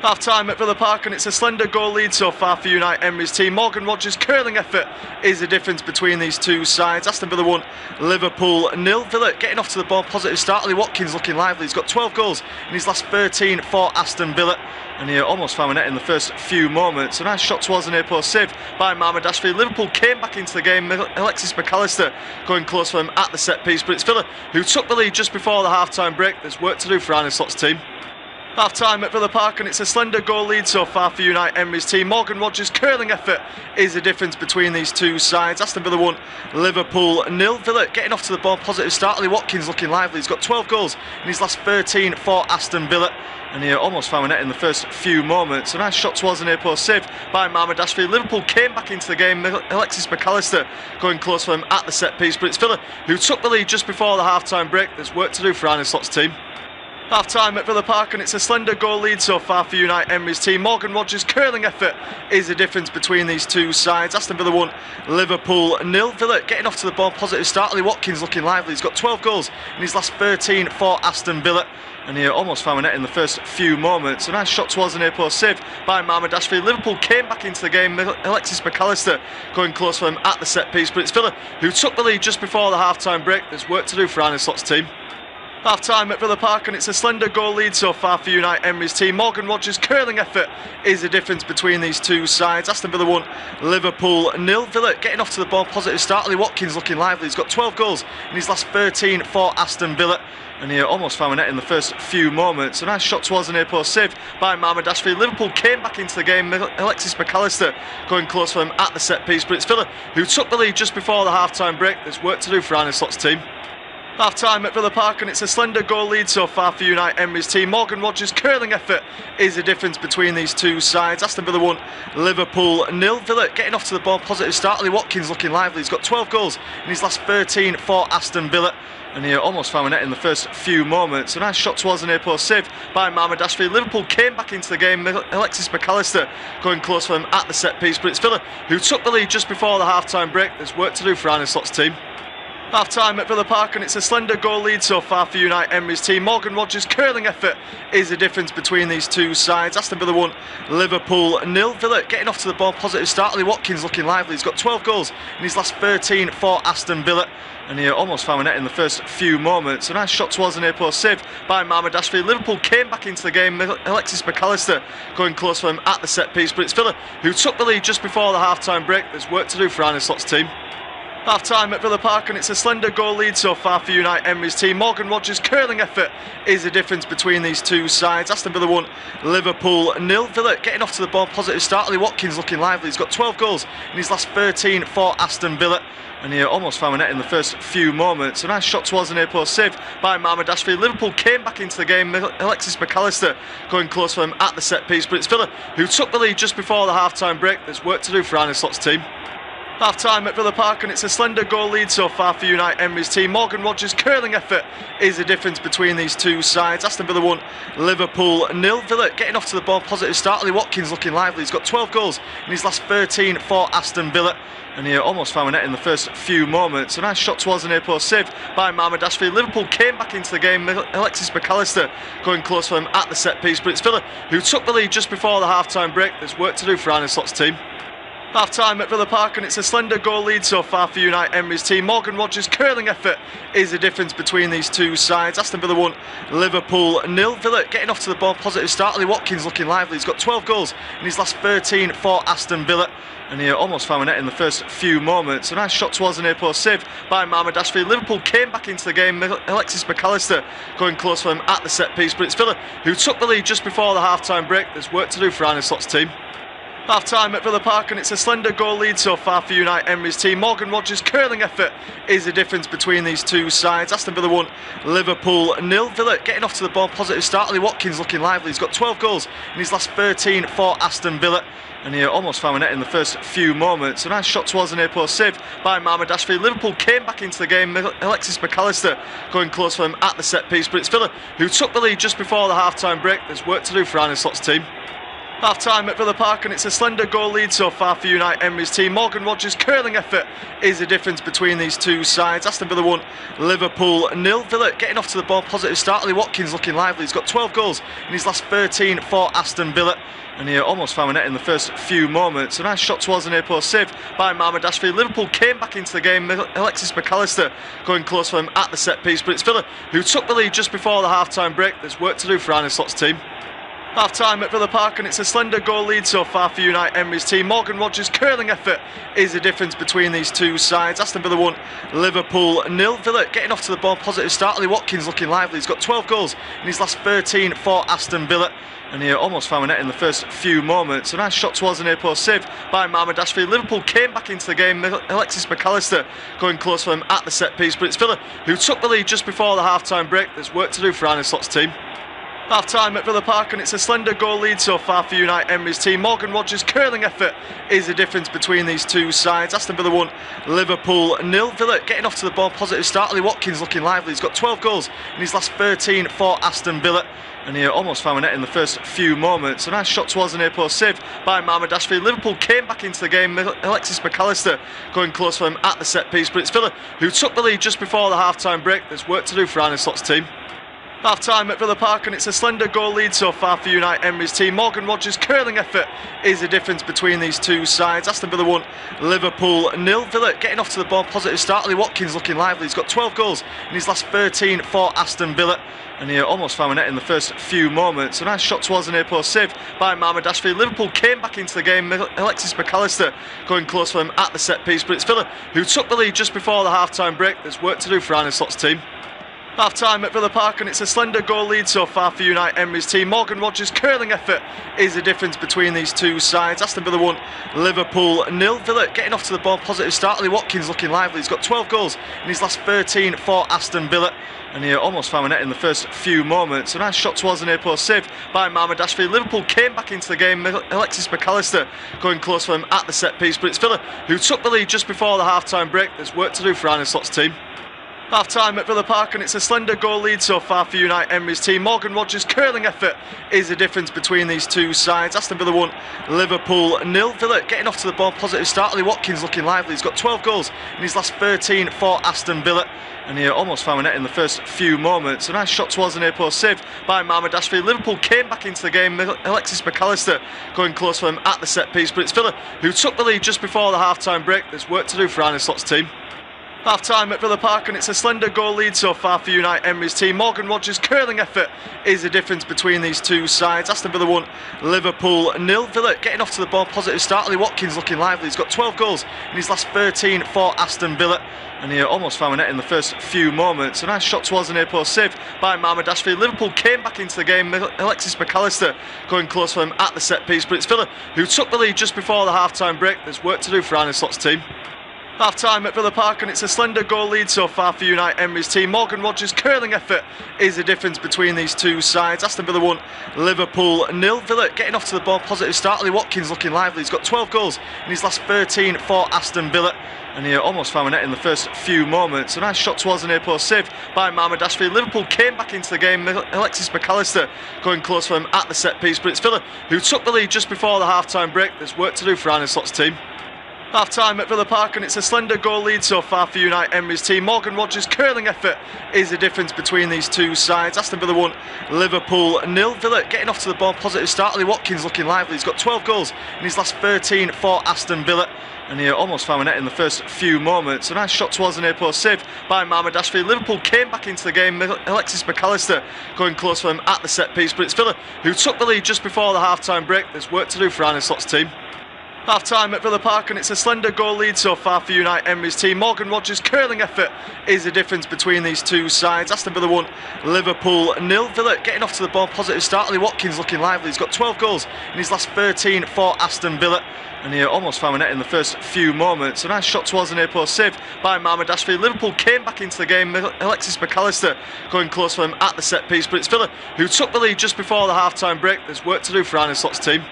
Half-time at Villa Park, and it's a slender goal lead so far for Unite Emery's team. Morgan Rogers' curling effort is the difference between these two sides. Aston Villa 1, Liverpool 0. Villa getting off to the ball, positive start. Ollie Watkins looking lively. He's got 12 goals in his last 13 for Aston Villa, and he almost found a net in the first few moments. A nice shot towards the near post, saved by Marmadashvili. Liverpool came back into the game. Alexis McAllister going close for him at the set piece, but it's Villa who took the lead just before the half-time break. There's work to do for Arne Slot's team. Half-time at Villa Park, and it's a slender goal lead so far for Unite Emery's team. Morgan Rogers' curling effort is the difference between these two sides. Aston Villa 1, Liverpool 0. Villa getting off to the ball, positive start. Ollie Watkins looking lively. He's got 12 goals in his last 13 for Aston Villa, and he almost found a net in the first few moments. A nice shot towards the near post, saved by Marmadashvili. Liverpool came back into the game. Alexis McAllister going close for him at the set piece, but it's Villa who took the lead just before the half-time break. There's work to do for Arne Slot's team. Half-time at Villa Park, and it's a slender goal lead so far for Unite Emery's team. Morgan Rogers' curling effort is the difference between these two sides. Aston Villa 1, Liverpool 0. Villa getting off to the ball, positive start. Ollie Watkins looking lively. He's got 12 goals in his last 13 for Aston Villa, and he almost found a net in the first few moments. A nice shot towards the near post, saved by Marmadashvili. Liverpool came back into the game. Alexis McAllister going close for him at the set piece, but it's Villa who took the lead just before the half-time break. There's work to do for Arne Slot's team. Half-time at Villa Park, and it's a slender goal lead so far for Unite Emery's team. Morgan Rogers' curling effort is the difference between these two sides. Aston Villa 1, Liverpool 0. Villa getting off to the ball, positive start. Ollie Watkins looking lively. He's got 12 goals in his last 13 for Aston Villa, and he almost found a net in the first few moments. A nice shot towards the near post, saved by Marmadashvili. Liverpool came back into the game. Alexis McAllister going close for him at the set piece, but it's Villa who took the lead just before the half-time break. There's work to do for Arne Slot's team. Half-time at Villa Park, and it's a slender goal lead so far for Unite Emery's team. Morgan Rogers' curling effort is the difference between these two sides. Aston Villa 1, Liverpool 0. Villa getting off to the ball, positive start. Ollie Watkins looking lively. He's got 12 goals in his last 13 for Aston Villa, and he almost found a net in the first few moments. A nice shot towards the near post, saved by Marmadashvili. Liverpool came back into the game. Alexis McAllister going close for him at the set piece, but it's Villa who took the lead just before the half-time break. There's work to do for Arne Slot's team. Half-time at Villa Park, and it's a slender goal lead so far for Unite Emery's team. Morgan Rogers' curling effort is the difference between these two sides. Aston Villa 1, Liverpool 0. Villa getting off to the ball, positive start. Ollie Watkins looking lively. He's got 12 goals in his last 13 for Aston Villa, and he almost found a net in the first few moments. A nice shot towards the near post, saved by Marmadashvili. Liverpool came back into the game. Alexis McAllister going close for him at the set piece, but it's Villa who took the lead just before the half-time break. There's work to do for Arne Slot's team. Half-time at Villa Park, and it's a slender goal lead so far for Unite Emery's team. Morgan Rogers' curling effort is the difference between these two sides. Aston Villa 1, Liverpool 0. Villa getting off to the ball, positive start. Ollie Watkins looking lively. He's got 12 goals in his last 13 for Aston Villa, and he almost found a net in the first few moments. A nice shot towards the near post, saved by Marmadashvili. Liverpool came back into the game. Alexis McAllister going close for him at the set piece, but it's Villa who took the lead just before the half-time break. There's work to do for Arne Slot's team. Half-time at Villa Park, and it's a slender goal lead so far for Unite Emery's team. Morgan Rogers' curling effort is the difference between these two sides. Aston Villa 1, Liverpool 0. Villa getting off to the ball, positive start. Ollie Watkins looking lively. He's got 12 goals in his last 13 for Aston Villa, and he almost found a net in the first few moments. A nice shot towards the near post, saved by Marmadashvili. Liverpool came back into the game. Alexis McAllister going close for him at the set piece, but it's Villa who took the lead just before the half-time break. There's work to do for Arne Slot's team. Half-time at Villa Park, and it's a slender goal lead so far for Unite Emery's team. Morgan Rogers' curling effort is the difference between these two sides. Aston Villa 1, Liverpool 0. Villa getting off to the ball, positive start. Ollie Watkins looking lively. He's got 12 goals in his last 13 for Aston Villa, and he almost found a net in the first few moments. A nice shot towards the near post, saved by Marmadashvili. Liverpool came back into the game. Alexis McAllister going close for him at the set piece, but it's Villa who took the lead just before the half-time break. There's work to do for Arne Slot's team. Half-time at Villa Park, and it's a slender goal lead so far for Unite Emery's team. Morgan Rogers' curling effort is the difference between these two sides. Aston Villa 1, Liverpool 0. Villa getting off to the ball, positive start. Ollie Watkins looking lively. He's got 12 goals in his last 13 for Aston Villa. And he almost found a net in the first few moments. A nice shot towards the near post, saved by Mohamed Ashfi. Liverpool came back into the game. Alexis McAllister going close for them at the set piece. But it's Villa who took the lead just before the half-time break. There's work to do for Arne Slott's team. Half-time at Villa Park, and it's a slender goal lead so far for Unite Emery's team. Morgan Rogers' curling effort is the difference between these two sides. Aston Villa 1, Liverpool 0. Villa getting off to the ball, positive start. Ollie Watkins looking lively. He's got 12 goals in his last 13 for Aston Villa. And he almost found a net in the first few moments. A nice shot towards the near post, saved by Mohamed Ashfi. Liverpool came back into the game. Alexis McAllister going close for them at the set piece. But it's Villa who took the lead just before the half-time break. There's work to do for Arne Slott's team. Half-time at Villa Park, and it's a slender goal lead so far for Unite Emery's team. Morgan Rogers' curling effort is the difference between these two sides. Aston Villa 1, Liverpool 0. Villa getting off to the ball, positive start. Ollie Watkins looking lively. He's got 12 goals in his last 13 for Aston Villa. And he almost found a net in the first few moments. A nice shot towards the near post, saved by Mohamed Ashfi. Liverpool came back into the game. Alexis McAllister going close for them at the set piece. But it's Villa who took the lead just before the half-time break. There's work to do for Arne Slott's team. Half-time at Villa Park, and it's a slender goal lead so far for Unite Emery's team. Morgan Rogers' curling effort is the difference between these two sides. Aston Villa 1, Liverpool 0. Villa getting off to the ball, positive start. Ollie Watkins looking lively. He's got 12 goals in his last 13 for Aston Villa. And he almost found a net in the first few moments. A nice shot towards the near post, saved by Mohamed Ashfi. Liverpool came back into the game. Alexis McAllister going close for them at the set piece. But it's Villa who took the lead just before the half-time break. There's work to do for Arne Slott's team. Half-time at Villa Park, and it's a slender goal lead so far for Unite Emery's team. Morgan Rogers' curling effort is the difference between these two sides. Aston Villa 1, Liverpool 0. Villa getting off to the ball, positive start. Ollie Watkins looking lively. He's got 12 goals in his last 13 for Aston Villa. And he almost found a net in the first few moments. A nice shot towards the near post, saved by Mohamed Ashfi. Liverpool came back into the game. Alexis McAllister going close for them at the set piece. But it's Villa who took the lead just before the half-time break. There's work to do for Arne Slott's team. Half-time at Villa Park, and it's a slender goal lead so far for Unite Emery's team. Morgan Rogers' curling effort is the difference between these two sides. Aston Villa 1, Liverpool 0. Villa getting off to the ball, positive start. Ollie Watkins looking lively. He's got 12 goals in his last 13 for Aston Villa. And he almost found a net in the first few moments. A nice shot towards the near post, saved by Mohamed Ashfi. Liverpool came back into the game. Alexis McAllister going close for them at the set piece. But it's Villa who took the lead just before the half-time break. There's work to do for Arne Slott's team. Half-time at Villa Park, and it's a slender goal lead so far for Unite Emery's team. Morgan Rogers' curling effort is the difference between these two sides. Aston Villa 1, Liverpool 0. Villa getting off to the ball, positive start. Ollie Watkins looking lively. He's got 12 goals in his last 13 for Aston Villa. And he almost found a net in the first few moments. A nice shot towards the near post, saved by Mohamed Ashfi. Liverpool came back into the game. Alexis McAllister going close for them at the set piece. But it's Villa who took the lead just before the half-time break. There's work to do for Arne Slott's team. Half-time at Villa Park, and it's a slender goal lead so far for Unite Emery's team. Morgan Rogers' curling effort is the difference between these two sides. Aston Villa 1, Liverpool 0. Villa getting off to the ball, positive start. Ollie Watkins looking lively. He's got 12 goals in his last 13 for Aston Villa. And he almost found a net in the first few moments. A nice shot towards the near post, saved by Mohamed Ashfi. Liverpool came back into the game. Alexis McAllister going close for them at the set piece. But it's Villa who took the lead just before the half-time break. There's work to do for Arne Slott's team. Half-time at Villa Park, and it's a slender goal lead so far for Unite Emery's team. Morgan Rogers' curling effort is the difference between these two sides. Aston Villa 1, Liverpool 0. Villa getting off to the ball, positive start. Ollie Watkins looking lively. He's got 12 goals in his last 13 for Aston Villa. And he almost found a net in the first few moments. A nice shot towards the near post, saved by Mohamed Ashfi. Liverpool came back into the game. Alexis McAllister going close for them at the set piece. But it's Villa who took the lead just before the half-time break. There's work to do for Arne Slott's team. Half-time at Villa Park, and it's a slender goal lead so far for Unite Emery's team. Morgan Rogers' curling effort is the difference between these two sides. Aston Villa 1, Liverpool 0. Villa getting off to the ball, positive start. Ollie Watkins looking lively. He's got 12 goals in his last 13 for Aston Villa. And he almost found a net in the first few moments. A nice shot towards the near post, saved by Mohamed Ashfi. Liverpool came back into the game. Alexis McAllister going close for them at the set piece. But it's Villa who took the lead just before the half-time break. There's work to do for Arne Slott's team. Half time at Villa Park, and it's a slender goal lead so far for Unite Emery's team. Morgan Rogers' curling effort is the difference between these two sides. Aston Villa 1, Liverpool 0. Villa getting off to the ball, positive start. Lee Watkins looking lively. He's got 12 goals in his last 13 for Aston Villa, and he almost found a net in the first few moments. A nice shot towards the near post, saved by Mohamed Ashby. Liverpool came back into the game. Alexis McAllister going close for them at the set piece, but it's Villa who took the lead just before the half-time break. There's work to do for Arne Slott's team.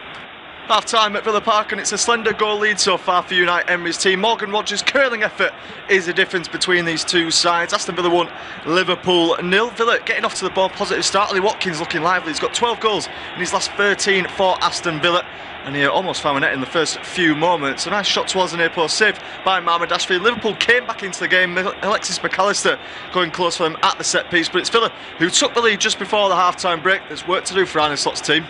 Half time at Villa Park, and it's a slender goal lead so far for Unite Emery's team. Morgan Rogers' curling effort is the difference between these two sides. Aston Villa 1, Liverpool 0. Villa getting off to the ball, positive start. Lee Watkins looking lively. He's got 12 goals in his last 13 for Aston Villa, and he almost found a net in the first few moments. A nice shot towards the near post, saved by Mohamed Ashby. Liverpool came back into the game. Alexis McAllister going close for them at the set piece, but it's Villa who took the lead just before the half-time break. There's work to do for Arne Slott's team.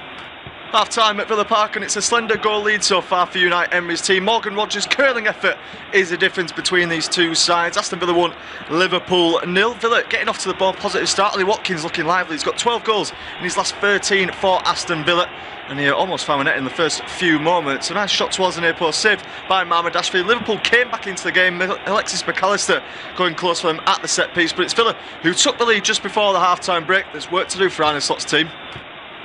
Half time at Villa Park, and it's a slender goal lead so far for Unite Emery's team. Morgan Rogers' curling effort is the difference between these two sides. Aston Villa 1, Liverpool 0. Villa getting off to the ball, positive start. Lee Watkins looking lively. He's got 12 goals in his last 13 for Aston Villa, and he almost found a net in the first few moments. A nice shot towards the near post, saved by Mohamed Ashby. Liverpool came back into the game. Alexis McAllister going close for them at the set piece, but it's Villa who took the lead just before the half-time break. There's work to do for Arne Slott's team.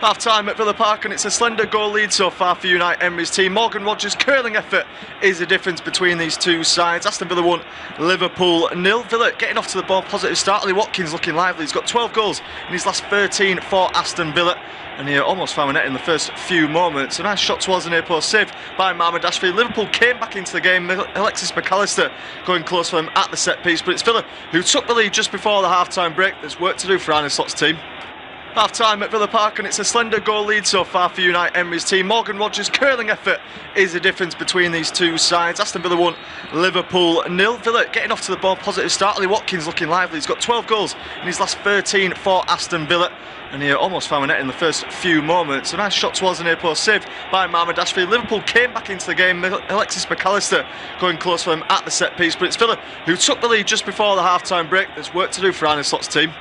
Half time at Villa Park, and it's a slender goal lead so far for Unite Emery's team. Morgan Rogers' curling effort is the difference between these two sides. Aston Villa 1, Liverpool 0. Villa getting off to the ball, positive start. Lee Watkins looking lively. He's got 12 goals in his last 13 for Aston Villa, and he almost found a net in the first few moments. A nice shot towards the near post, saved by Mohamed Ashby. Liverpool came back into the game. Alexis McAllister going close for them at the set piece, but it's Villa who took the lead just before the half-time break. There's work to do for Arne Slott's team. Half time at Villa Park, and it's a slender goal lead so far for Unite Emery's team. Morgan Rogers' curling effort is the difference between these two sides. Aston Villa 1, Liverpool 0. Villa getting off to the ball, positive start. Lee Watkins looking lively. He's got 12 goals in his last 13 for Aston Villa, and he almost found a net in the first few moments. A nice shot towards the near post, saved by Mohamed Ashby. Liverpool came back into the game. Alexis McAllister going close for them at the set piece, but it's Villa who took the lead just before the half-time break. There's work to do for Arne Slott's team.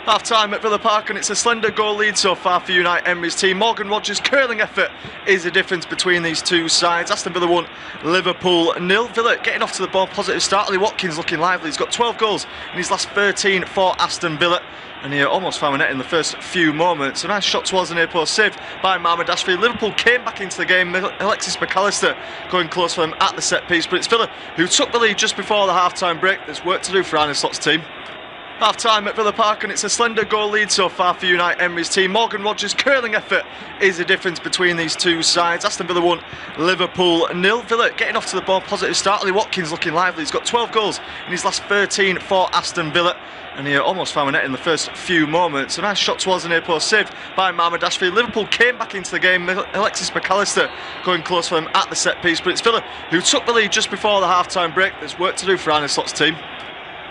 Half time at Villa Park, and it's a slender goal lead so far for Unite Emery's team. Morgan Rogers' curling effort is the difference between these two sides. Aston Villa 1, Liverpool 0. Villa getting off to the ball, positive start. Lee Watkins looking lively. He's got 12 goals in his last 13 for Aston Villa, and he almost found a net in the first few moments. A nice shot towards the near post, saved by Mohamed Ashby. Liverpool came back into the game. Alexis McAllister going close for them at the set piece, but it's Villa who took the lead just before the half-time break. There's work to do for Arne Slott's team. Half time at Villa Park, and it's a slender goal lead so far for Unite Emery's team. Morgan Rogers' curling effort is the difference between these two sides. Aston Villa 1, Liverpool 0. Villa getting off to the ball, positive start. Lee Watkins looking lively. He's got 12 goals in his last 13 for Aston Villa, and he almost found a net in the first few moments. A nice shot towards the near post, saved by Mohamed Ashby. Liverpool came back into the game. Alexis McAllister going close for them at the set piece, but it's Villa who took the lead just before the half-time break. There's work to do for Arne Slott's team.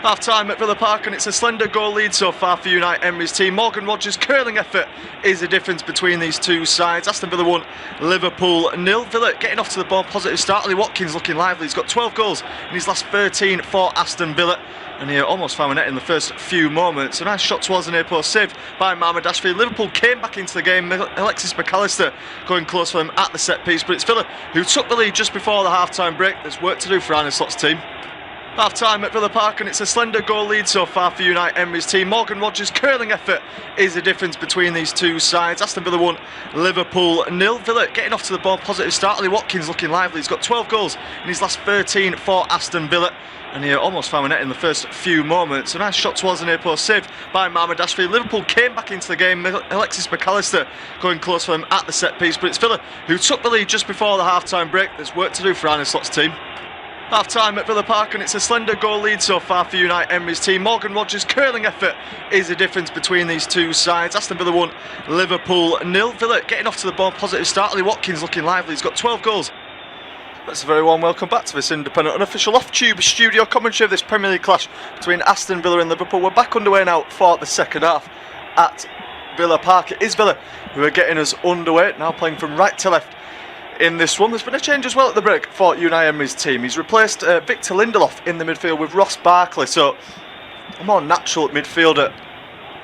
Half time at Villa Park, and it's a slender goal lead so far for Unite Emery's team. Morgan Rogers' curling effort is the difference between these two sides. Aston Villa 1, Liverpool 0. Villa getting off to the ball, positive start. Lee Watkins looking lively. He's got 12 goals in his last 13 for Aston Villa, and he almost found a net in the first few moments. A nice shot towards the near post, saved by Mohamed Ashby. Liverpool came back into the game. Alexis McAllister going close for them at the set piece, but it's Villa who took the lead just before the half-time break. There's work to do for Arne Slott's team. Half time at Villa Park, and it's a slender goal lead so far for Unite Emery's team. Morgan Rogers' curling effort is the difference between these two sides. Aston Villa 1, Liverpool 0. Villa getting off to the ball, positive start. Lee Watkins looking lively. He's got 12 goals in his last 13 for Aston Villa, and he almost found a net in the first few moments. A nice shot towards the near post, saved by Mohamed Ashby. Liverpool came back into the game. Alexis McAllister going close for them at the set piece, but it's Villa who took the lead just before the half-time break. There's work to do for Arne Slott's team. Half time at Villa Park, and it's a slender goal lead so far for Unite Emery's team. Morgan Rogers' curling effort is the difference between these two sides. Aston Villa 1, Liverpool 0. Villa getting off to the ball, positive start. Lee Watkins looking lively. He's got 12 goals. That's a very warm welcome back to this independent unofficial off-tube studio commentary of this Premier League clash between Aston Villa and Liverpool. We're back underway now for the second half at Villa Park. It is Villa who are getting us underway, now playing from right to left in this one. There's been a change as well at the break for Unai Emery's team. He's replaced Victor Lindelof in the midfield with Ross Barkley, so a more natural midfielder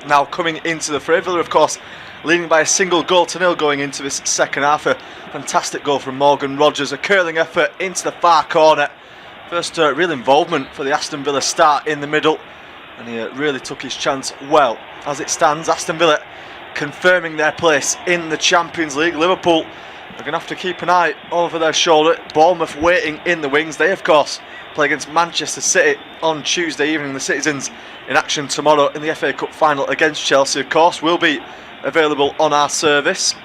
now coming into the fray. Villa, of course, leading by a single goal to nil going into this second half. A fantastic goal from Morgan Rogers, a curling effort into the far corner. First real involvement for the Aston Villa start in the middle, and he really took his chance well. As it stands, Aston Villa confirming their place in the Champions League. Liverpool are going to have to keep an eye over their shoulder. Bournemouth waiting in the wings. They, of course, play against Manchester City on Tuesday evening. The Citizens in action tomorrow in the FA Cup final against Chelsea, of course, will be available on our service.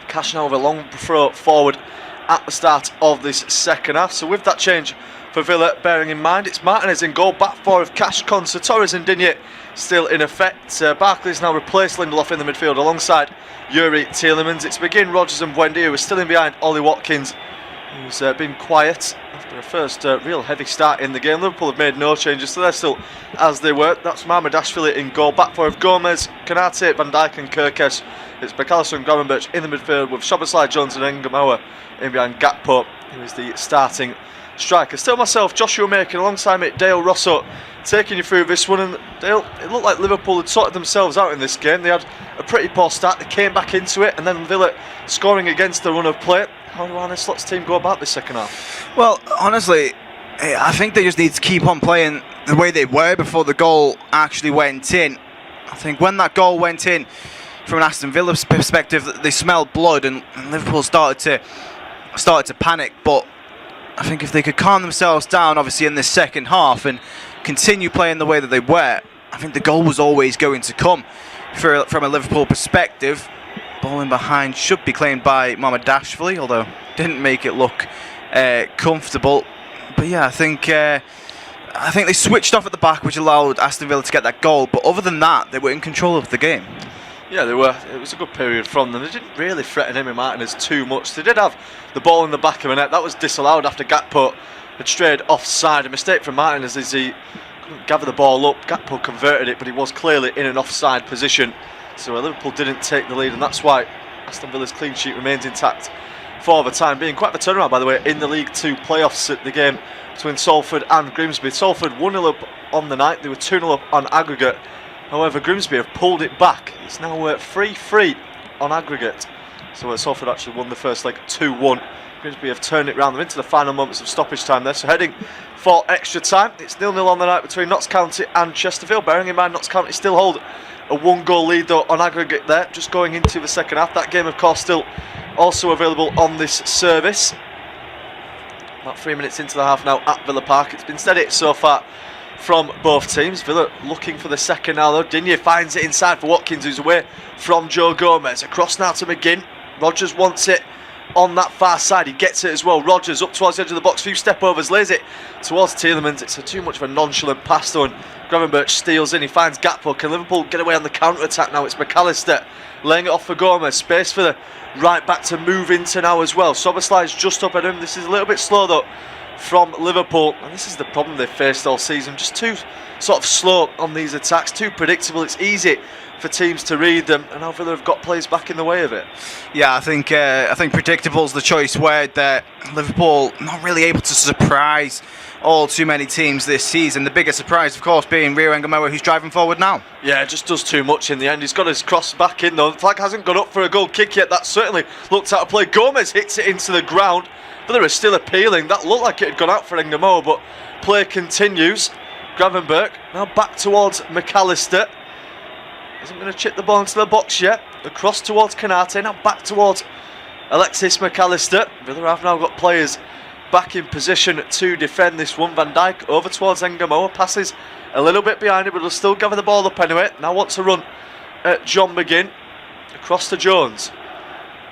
Cash now with a long throw forward at the start of this second half. So with that change for Villa, bearing in mind it's Martinez in goal, back four of Cash, Konsa, Torres and Digne still in effect. Barkley's now replaced Lindelof in the midfield alongside Yuri Tielemans. It's McGinn, Rogers and Buendia who are still in behind Ollie Watkins, who's been quiet after a first real heavy start in the game. Liverpool have made no changes, so they're still as they were. That's Mamardashvili in goal, back four of Gomez, Konate, Van Dijk and Kirkesh. It's McAllister and Gravenberch in the midfield with Szoboszlai, Jones and Engamauer in behind Gakpo, who is the starting striker. Still myself, Joshua Makin, alongside me Dale Rosso, taking you through this one. And Dale, it looked like Liverpool had sorted themselves out in this game. They had a pretty poor start, they came back into it, and then Villa scoring against the run of play. How do Arne Slot's team go about this second half? Well, honestly, I think they just need to keep on playing the way they were before the goal actually went in. I think when that goal went in, from an Aston Villa perspective, they smelled blood, and Liverpool started to panic. But I think if they could calm themselves down, obviously in the second half, and continue playing the way that they were, I think the goal was always going to come. From a Liverpool perspective, ball in behind should be claimed by Mamardashvili, although didn't make it look comfortable. But yeah, I think they switched off at the back, which allowed Aston Villa to get that goal. But other than that, they were in control of the game. Yeah, they were. It was a good period from them. They didn't really threaten Emi Martinez too much. They did have the ball in the back of the net. That was disallowed after Gakpo had strayed offside. A mistake from Martinez as he couldn't gather the ball up. Gakpo converted it, but he was clearly in an offside position. So Liverpool didn't take the lead, and that's why Aston Villa's clean sheet remains intact for the time being. Quite the turnaround, by the way, in the League Two playoffs at the game between Salford and Grimsby. Salford 1-0 up on the night. They were 2-0 up on aggregate. However, Grimsby have pulled it back. It's now 3-3 on aggregate. So Salford actually won the first leg 2-1. Grimsby have turned it round. They're into the final moments of stoppage time there. So heading for extra time. It's 0-0 on the night between Notts County and Chesterfield. Bearing in mind Notts County still hold a 1-goal lead though on aggregate there. Just going into the second half. That game of course still also available on this service. About 3 minutes into the half now at Villa Park. It's been steady so far from both teams. Villa looking for the second now though. Digne finds it inside for Watkins, who's away from Joe Gomez. Across now to McGinn. Rogers wants it on that far side. He gets it as well. Rogers up towards the edge of the box. Few step overs. Lays it towards Tielemans. It's too much of a nonchalant pass though, and Gravenberch steals in. He finds Gakpo. Can Liverpool get away on the counter attack now? It's McAllister laying it off for Gomez. Space for the right back to move into now as well. Szoboszlai's just up at him. This is a little bit slow though from Liverpool, and this is the problem they've faced all season. Just too sort of slow on these attacks, too predictable. It's easy for teams to read them, and now Villa have got players back in the way of it. Yeah, I think predictable's the choice word there. Liverpool not really able to surprise all too many teams this season. The biggest surprise, of course, being Rio Engamauer, who's driving forward now. Yeah, it just does too much in the end. He's got his cross back in though. The flag hasn't gone up for a goal kick yet. That certainly looked out of play. Gomez hits it into the ground. Villa are still appealing. That looked like it had gone out for Engamauer, but play continues. Gravenberch now back towards McAllister. Isn't going to chip the ball into the box yet. Across towards Konate, now back towards Alexis McAllister. Villa have now got players back in position to defend this one. Van Dijk over towards Engamauer, passes a little bit behind it, but will still gather the ball up anyway. Now wants to run at John McGinn. Across to Jones.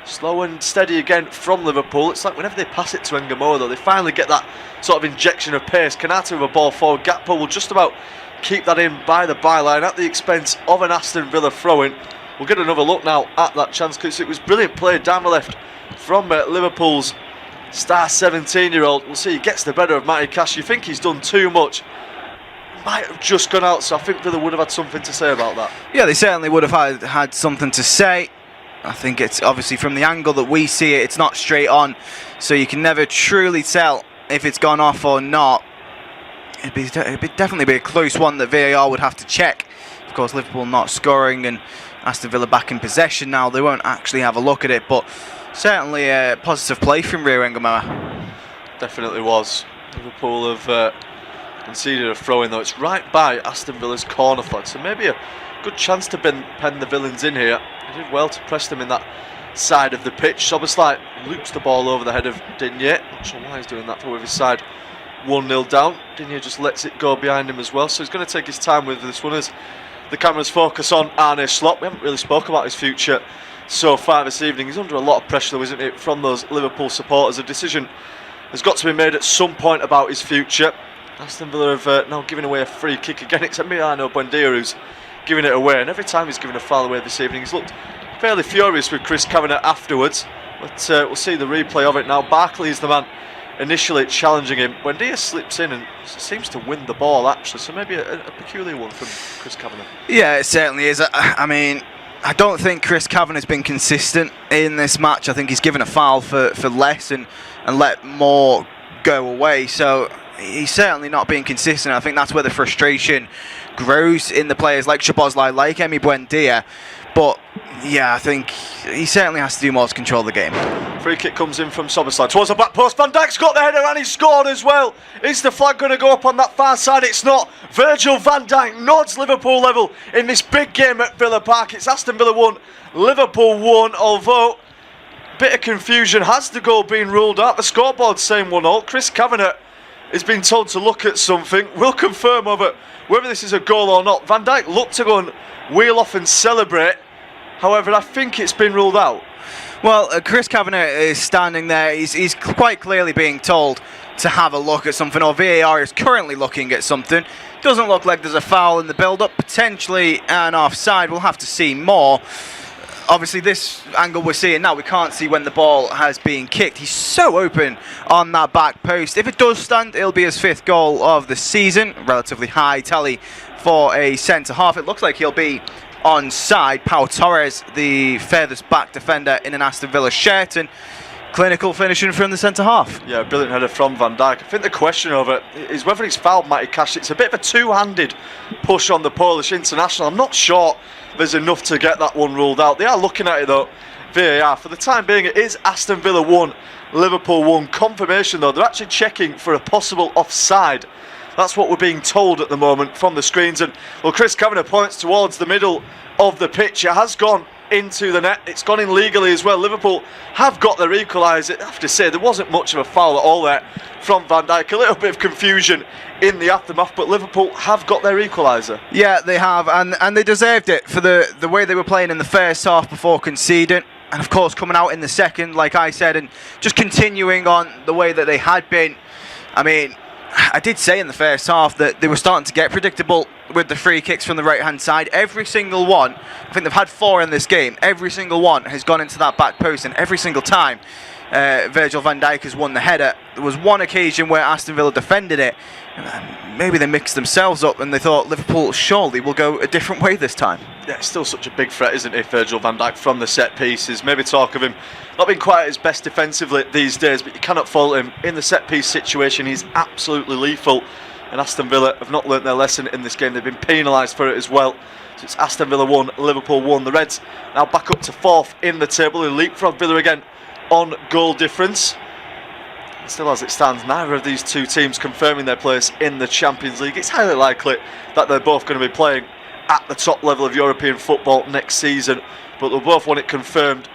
Slow and steady again from Liverpool. It's like whenever they pass it to Engamauer though, they finally get that sort of injection of pace. Konate with a ball forward. Gakpo will just about keep that in by the byline at the expense of an Aston Villa throw-in. We'll get another look now at that chance because it was brilliant play down the left from Liverpool's star 17-year-old. We'll see, he gets the better of Matty Cash. You think he's done too much. Might have just gone out, so I think Villa would have had something to say about that. Yeah, they certainly would have had something to say. I think it's obviously from the angle that we see it, it's not straight on, so you can never truly tell if it's gone off or not. It'd definitely be a close one that VAR would have to check. Of course, Liverpool not scoring, and Aston Villa back in possession now. They won't actually have a look at it, but certainly a positive play from Rio Engamara. Definitely was. Liverpool have conceded a throw-in, though. It's right by Aston Villa's corner flag, so maybe a good chance to pen the villains in here. He did well to press them in that side of the pitch. Szoboszlai loops the ball over the head of Digne. Not sure why he's doing that, with his side 1-0 down. Digne just lets it go behind him as well, so he's going to take his time with this one as the cameras focus on Arne Slot. We haven't really spoke about his future so far this evening. He's under a lot of pressure, though, isn't he, from those Liverpool supporters. A decision has got to be made at some point about his future. Aston Villa have now given away a free kick again. It's Emiliano Buendia who's giving it away, and every time he's given a foul away this evening, he's looked fairly furious with Chris Kavanagh afterwards. But we'll see the replay of it now. Barkley is the man initially challenging him. Buendia slips in and seems to win the ball, actually, so maybe a peculiar one from Chris Kavanagh. Yeah, it certainly is. I mean, I don't think Chris Kavanagh has been consistent in this match. I think he's given a foul for less and let more go away, so he's certainly not being consistent. I think that's where the frustration grows in the players like Szoboszlai, like Emi Buendia. But yeah, I think he certainly has to do more to control the game. Free kick comes in from Szoboszlai towards the back post. Van Dijk's got the header and he scored as well. Is the flag going to go up on that far side? It's not. Virgil van Dijk nods Liverpool level in this big game at Villa Park. It's Aston Villa 1, Liverpool 1, although a bit of confusion. Has the goal been ruled out? The scoreboard's saying 1-0. Chris Kavanagh has been told to look at something. We'll confirm over whether this is a goal or not. Van Dijk looked to go and wheel off and celebrate. However, I think it's been ruled out. Well, Chris Kavanagh is standing there. He's quite clearly being told to have a look at something, or VAR is currently looking at something. Doesn't look like there's a foul in the build-up. Potentially an offside. We'll have to see more. Obviously, this angle we're seeing now, we can't see when the ball has been kicked. He's so open on that back post. If it does stand, it'll be his 5th goal of the season. Relatively high tally for a centre-half. It looks like he'll be onside. Pau Torres, the furthest back defender in an Aston Villa shirt, and clinical finishing from the centre-half. Yeah, brilliant header from Van Dijk. I think the question over is whether he's fouled Matty Cash. It's a bit of a two-handed push on the Polish international. I'm not sure there's enough to get that one ruled out. They are looking at it though, VAR. For the time being, it is Aston Villa 1, Liverpool 1. Confirmation though, they're actually checking for a possible offside. That's what we're being told at the moment from the screens. And well, Chris Kavanagh points towards the middle of the pitch. It has gone into the net. It's gone in legally as well. Liverpool have got their equaliser. I have to say, there wasn't much of a foul at all there from Van Dijk. A little bit of confusion in the aftermath, but Liverpool have got their equaliser. Yeah, they have, and they deserved it for the way they were playing in the first half before conceding. And of course, coming out in the second, like I said, and just continuing on the way that they had been. I mean, I did say in the first half that they were starting to get predictable with the free kicks from the right-hand side. Every single one, I think they've had 4 in this game, every single one has gone into that back post, and every single time Virgil van Dijk has won the header. There was one occasion where Aston Villa defended it, and maybe they mixed themselves up and they thought Liverpool surely will go a different way this time. Yeah, it's still such a big threat, isn't it, Virgil van Dijk from the set pieces. Maybe talk of him not being quite at his best defensively these days, but you cannot fault him. In the set piece situation, he's absolutely lethal. And Aston Villa have not learnt their lesson in this game. They've been penalised for it as well. So it's Aston Villa 1, Liverpool 1. The Reds now back up to 4th in the table. They leapfrog Villa again on goal difference. And still as it stands, neither of these two teams confirming their place in the Champions League. It's highly likely that they're both going to be playing at the top level of European football next season. But they'll both want it confirmed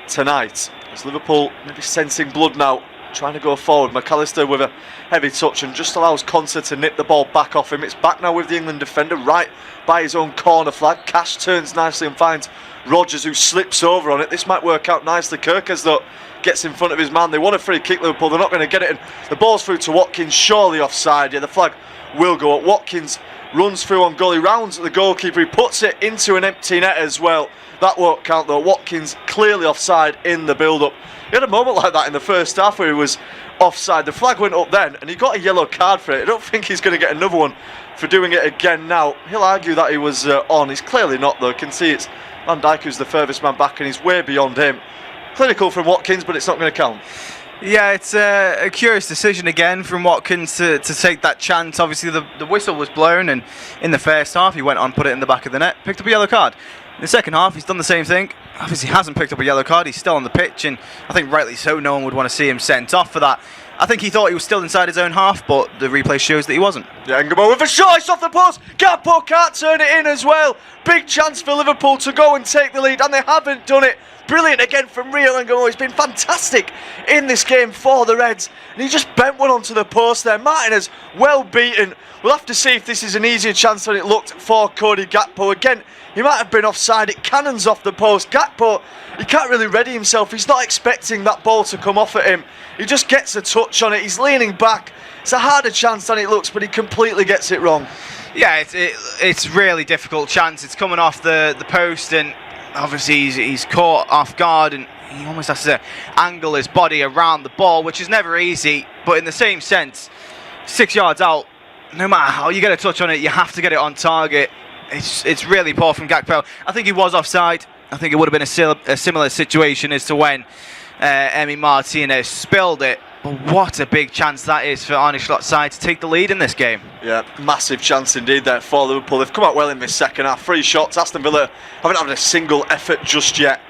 tonight. As Liverpool maybe sensing blood now, trying to go forward. McAllister with a heavy touch and just allows Konsa to nip the ball back off him. It's back now with the England defender right by his own corner flag. Cash turns nicely and finds Rodgers, who slips over on it. This might work out nicely. Kirkers though gets in front of his man. They want a free kick, Liverpool. They're not going to get it, and the ball's through to Watkins, surely offside. Yeah, the flag will go up. Watkins runs through on goal. He rounds at the goalkeeper. He puts it into an empty net as well. That won't count though. Watkins clearly offside in the build-up. He had a moment like that in the first half where he was offside. The flag went up then and he got a yellow card for it. I don't think he's going to get another one for doing it again now. He'll argue that he was on. He's clearly not though. Can see it's Van Dijk who's the furthest man back and he's way beyond him. Clinical from Watkins, but it's not going to count. Yeah, it's a curious decision again from Watkins to take that chance. Obviously the whistle was blown, and in the first half he went on, put it in the back of the net, picked up a yellow card. In the second half, he's done the same thing. Obviously, he hasn't picked up a yellow card. He's still on the pitch, and I think rightly so. No one would want to see him sent off for that. I think he thought he was still inside his own half, but the replay shows that he wasn't. Yeah, Engamo with a shot, it's off the post. Gakpo can't turn it in as well. Big chance for Liverpool to go and take the lead, and they haven't done it. Brilliant again from Rio Engamo. He's been fantastic in this game for the Reds, and he just bent one onto the post there. Martinez well beaten. We'll have to see if this is an easier chance than it looked for Cody Gakpo. Again, he might have been offside. It cannons off the post. Gakpo, he can't really ready himself. He's not expecting that ball to come off at him. He just gets a touch on it. He's leaning back. It's a harder chance than it looks, but he completely gets it wrong. Yeah, it's really difficult chance. It's coming off the post, and obviously he's caught off guard, and he almost has to angle his body around the ball, which is never easy. But in the same sense, 6 yards out, no matter how you get a touch on it, you have to get it on target. It's really poor from Gakpo. I think he was offside. I think it would have been a similar situation as to when Emi Martinez spilled it. But what a big chance that is for Arne Slot's side to take the lead in this game. Yeah, massive chance indeed there for Liverpool. They've come out well in this second half. 3 shots. Aston Villa haven't had a single effort just yet.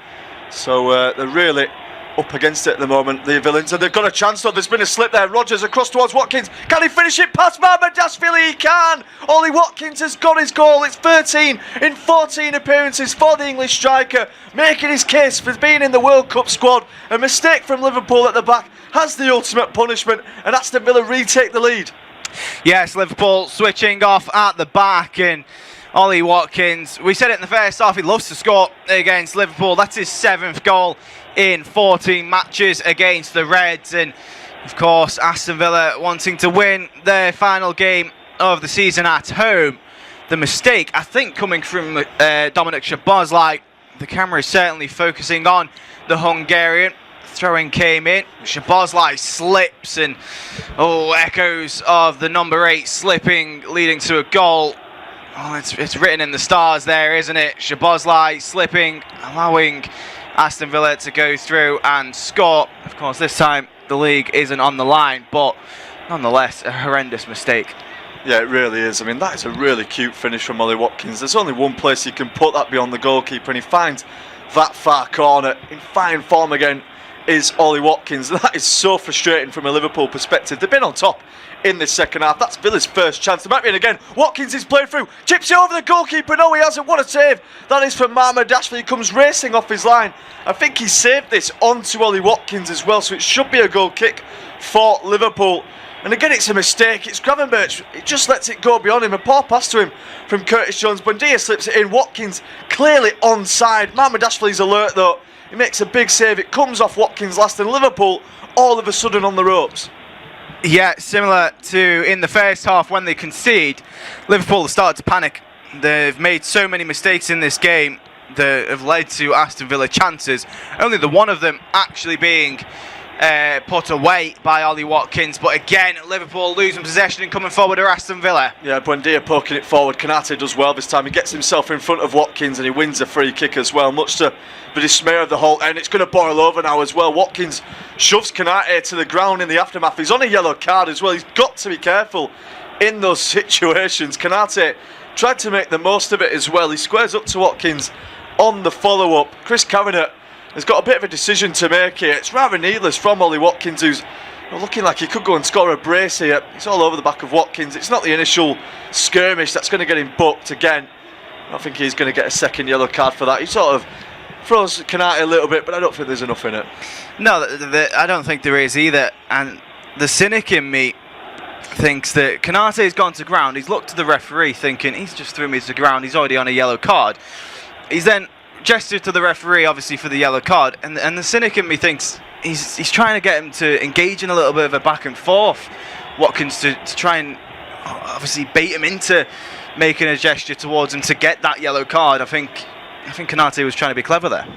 So they're really up against it at the moment, the Villains, and they've got a chance though. There's been a slip there. Rodgers across towards Watkins. Can he finish it past Mamardashvili? He can. Ollie Watkins has got his goal. It's 13 in 14 appearances for the English striker, making his case for being in the World Cup squad. A mistake from Liverpool at the back has the ultimate punishment, and Aston Villa retake the lead. Yes, Liverpool switching off at the back, and Ollie Watkins, we said it in the first half, he loves to score against Liverpool. That's his 7th goal in 14 matches against the Reds, and of course Aston Villa wanting to win their final game of the season at home. The mistake, I think, coming from Dominic Szoboszlai. The camera is certainly focusing on the Hungarian. Throwing came in, Szoboszlai slips, and echoes of the number 8 slipping leading to a goal. It's written in the stars there, isn't it? Szoboszlai slipping, allowing Aston Villa to go through and score. Of course, this time the league isn't on the line, but nonetheless, a horrendous mistake. Yeah, it really is. I mean, that is a really cute finish from Ollie Watkins. There's only one place he can put that beyond the goalkeeper, and he finds that far corner. In fine form again is Ollie Watkins. That is so frustrating from a Liverpool perspective. They've been on top in this second half. That's Villa's first chance. They might be in again. Watkins is played through. Chips it over the goalkeeper. No, he hasn't. What a save. That is from Mamardashvili. He comes racing off his line. I think he saved this onto Ollie Watkins as well, so it should be a goal kick for Liverpool. And again, it's a mistake. It's Gravenberch. It just lets it go beyond him. A poor pass to him from Curtis Jones. Buendia slips it in. Watkins clearly onside. Mamardashvili's alert though. He makes a big save. It comes off Watkins last, and Liverpool all of a sudden on the ropes. Yeah, similar to in the first half when they concede, Liverpool have started to panic. They've made so many mistakes in this game that have led to Aston Villa chances. Only the one of them actually being put away by Ollie Watkins, but again Liverpool losing possession and coming forward are Aston Villa. Yeah, Buendia poking it forward. Konate does well this time. He gets himself in front of Watkins and he wins a free kick as well, much to the dismay of the whole end. It's going to boil over now as well. Watkins shoves Konate to the ground in the aftermath. He's on a yellow card as well. He's got to be careful in those situations. Konate tried to make the most of it as well. He squares up to Watkins on the follow-up. Chris Kavanagh has got a bit of a decision to make here. It's rather needless from Ollie Watkins, who's looking like he could go and score a brace here. It's all over the back of Watkins. It's not the initial skirmish that's going to get him booked again. I don't think he's going to get a second yellow card for that. He sort of throws Konate a little bit, but I don't think there's enough in it. No, I don't think there is either. And the cynic in me thinks that Konate's gone to ground. He's looked to the referee thinking, he's just threw me to the ground. He's already on a yellow card. He's then gestured to the referee, obviously, for the yellow card, and the cynic in me thinks he's trying to get him to engage in a little bit of a back and forth, Watkins, to try and obviously bait him into making a gesture towards him to get that yellow card. I think Konate was trying to be clever there.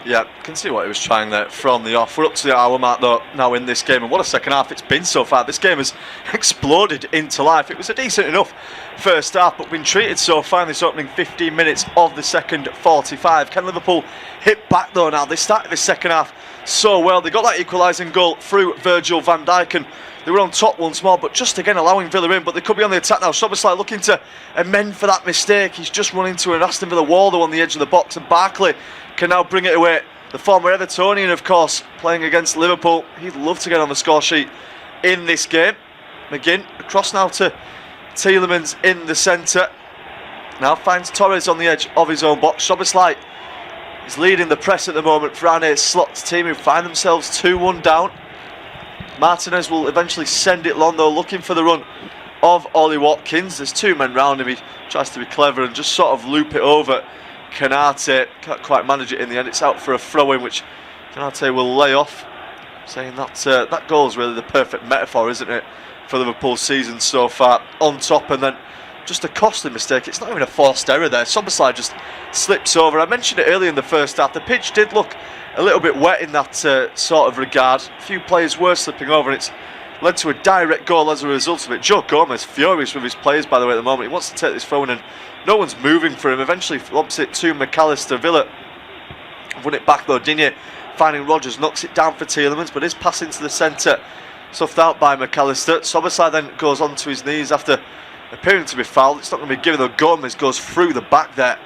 Yeah, can see what he was trying there from the off. We're up to the hour mark though now in this game, and what a second half it's been so far. This game has exploded into life. It was a decent enough first half, but been treated so far in this opening 15 minutes of the second 45. Can Liverpool hit back though now? They started the second half so well. They got that equalising goal through Virgil van Dijk, and they were on top once more, but just again allowing Villa in. But they could be on the attack now. Szoboszlai looking to amend for that mistake. He's just run into an Aston Villa wall though on the edge of the box, and Barkley can now bring it away. The former Evertonian, of course, playing against Liverpool. He'd love to get on the score sheet in this game. McGinn across now to Tielemans in the centre. Now finds Torres on the edge of his own box. Szoboszlai is leading the press at the moment for our Slot's team, who find themselves 2-1 down. Martinez will eventually send it long though, looking for the run of Ollie Watkins. There's two men round him. He tries to be clever and just sort of loop it over Canate. Can't quite manage it in the end. It's out for a throw-in, which Canate will lay off, saying that that goal is really the perfect metaphor, isn't it, for Liverpool's season so far. On top, and then just a costly mistake. It's not even a forced error there. Szoboszlai just slips over. I mentioned it earlier in the first half. The pitch did look a little bit wet in that sort of regard. A few players were slipping over, and it's led to a direct goal as a result of it. Joe Gomez furious with his players, by the way, at the moment. He wants to take this throw in, and no one's moving for him. Eventually lobs it to McAllister. Villa run it back though. Digne finding Rodgers, knocks it down for Tielemans, but is passing to the centre, stuffed out by McAllister. Szoboszlai then goes onto his knees after appearing to be fouled. It's not going to be given though. Gomez goes through the back there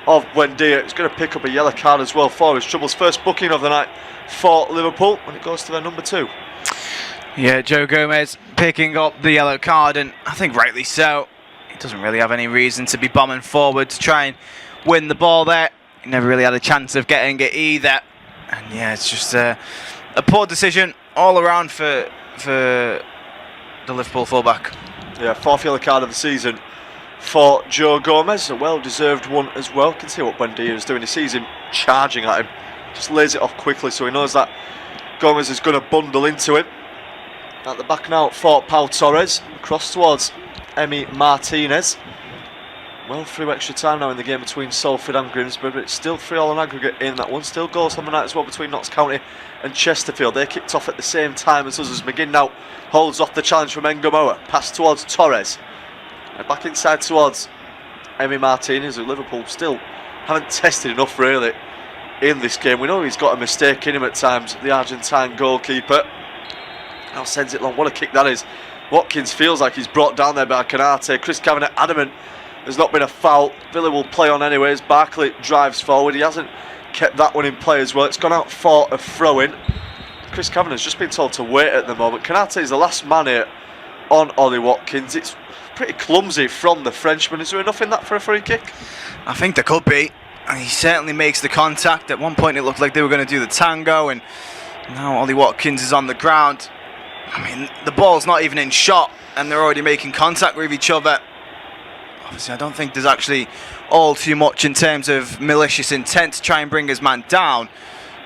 of Buendia. He's going to pick up a yellow card as well for his troubles. First booking of the night for Liverpool when it goes to their number 2. Yeah, Joe Gomez picking up the yellow card, and I think rightly so. He doesn't really have any reason to be bombing forward to try and win the ball there. He never really had a chance of getting it either. And yeah, it's just a poor decision all around for the Liverpool fullback. Yeah, 4th yellow card of the season for Joe Gomez. A well-deserved one as well. Can see what Buendia is doing. He sees him charging at him. Just lays it off quickly, so he knows that Gomez is going to bundle into him. At the back now for Pau Torres. Across towards Emi Martinez. Well, through extra time now in the game between Salford and Grimsby, but it's still 3-3 on aggregate in that one. Still goals on the night as well between Notts County and Chesterfield. They kicked off at the same time as us, as McGinn now holds off the challenge from Ngomoa. Pass towards Torres. And back inside towards Emi Martinez, who Liverpool still haven't tested enough really in this game. We know he's got a mistake in him at times, the Argentine goalkeeper. Now sends it long. What a kick that is. Watkins feels like he's brought down there by Canate. Chris Kavanagh adamant there's not been a foul. Villa will play on anyways. Barkley drives forward. He hasn't kept that one in play as well. It's gone out for a throw-in. Chris Kavanagh's just been told to wait at the moment. Canate is the last man here on Ollie Watkins. It's pretty clumsy from the Frenchman. Is there enough in that for a free kick? I think there could be. And he certainly makes the contact. At one point it looked like they were going to do the tango, and now Ollie Watkins is on the ground. I mean, the ball's not even in shot, and they're already making contact with each other. Obviously, I don't think there's actually all too much in terms of malicious intent to try and bring his man down.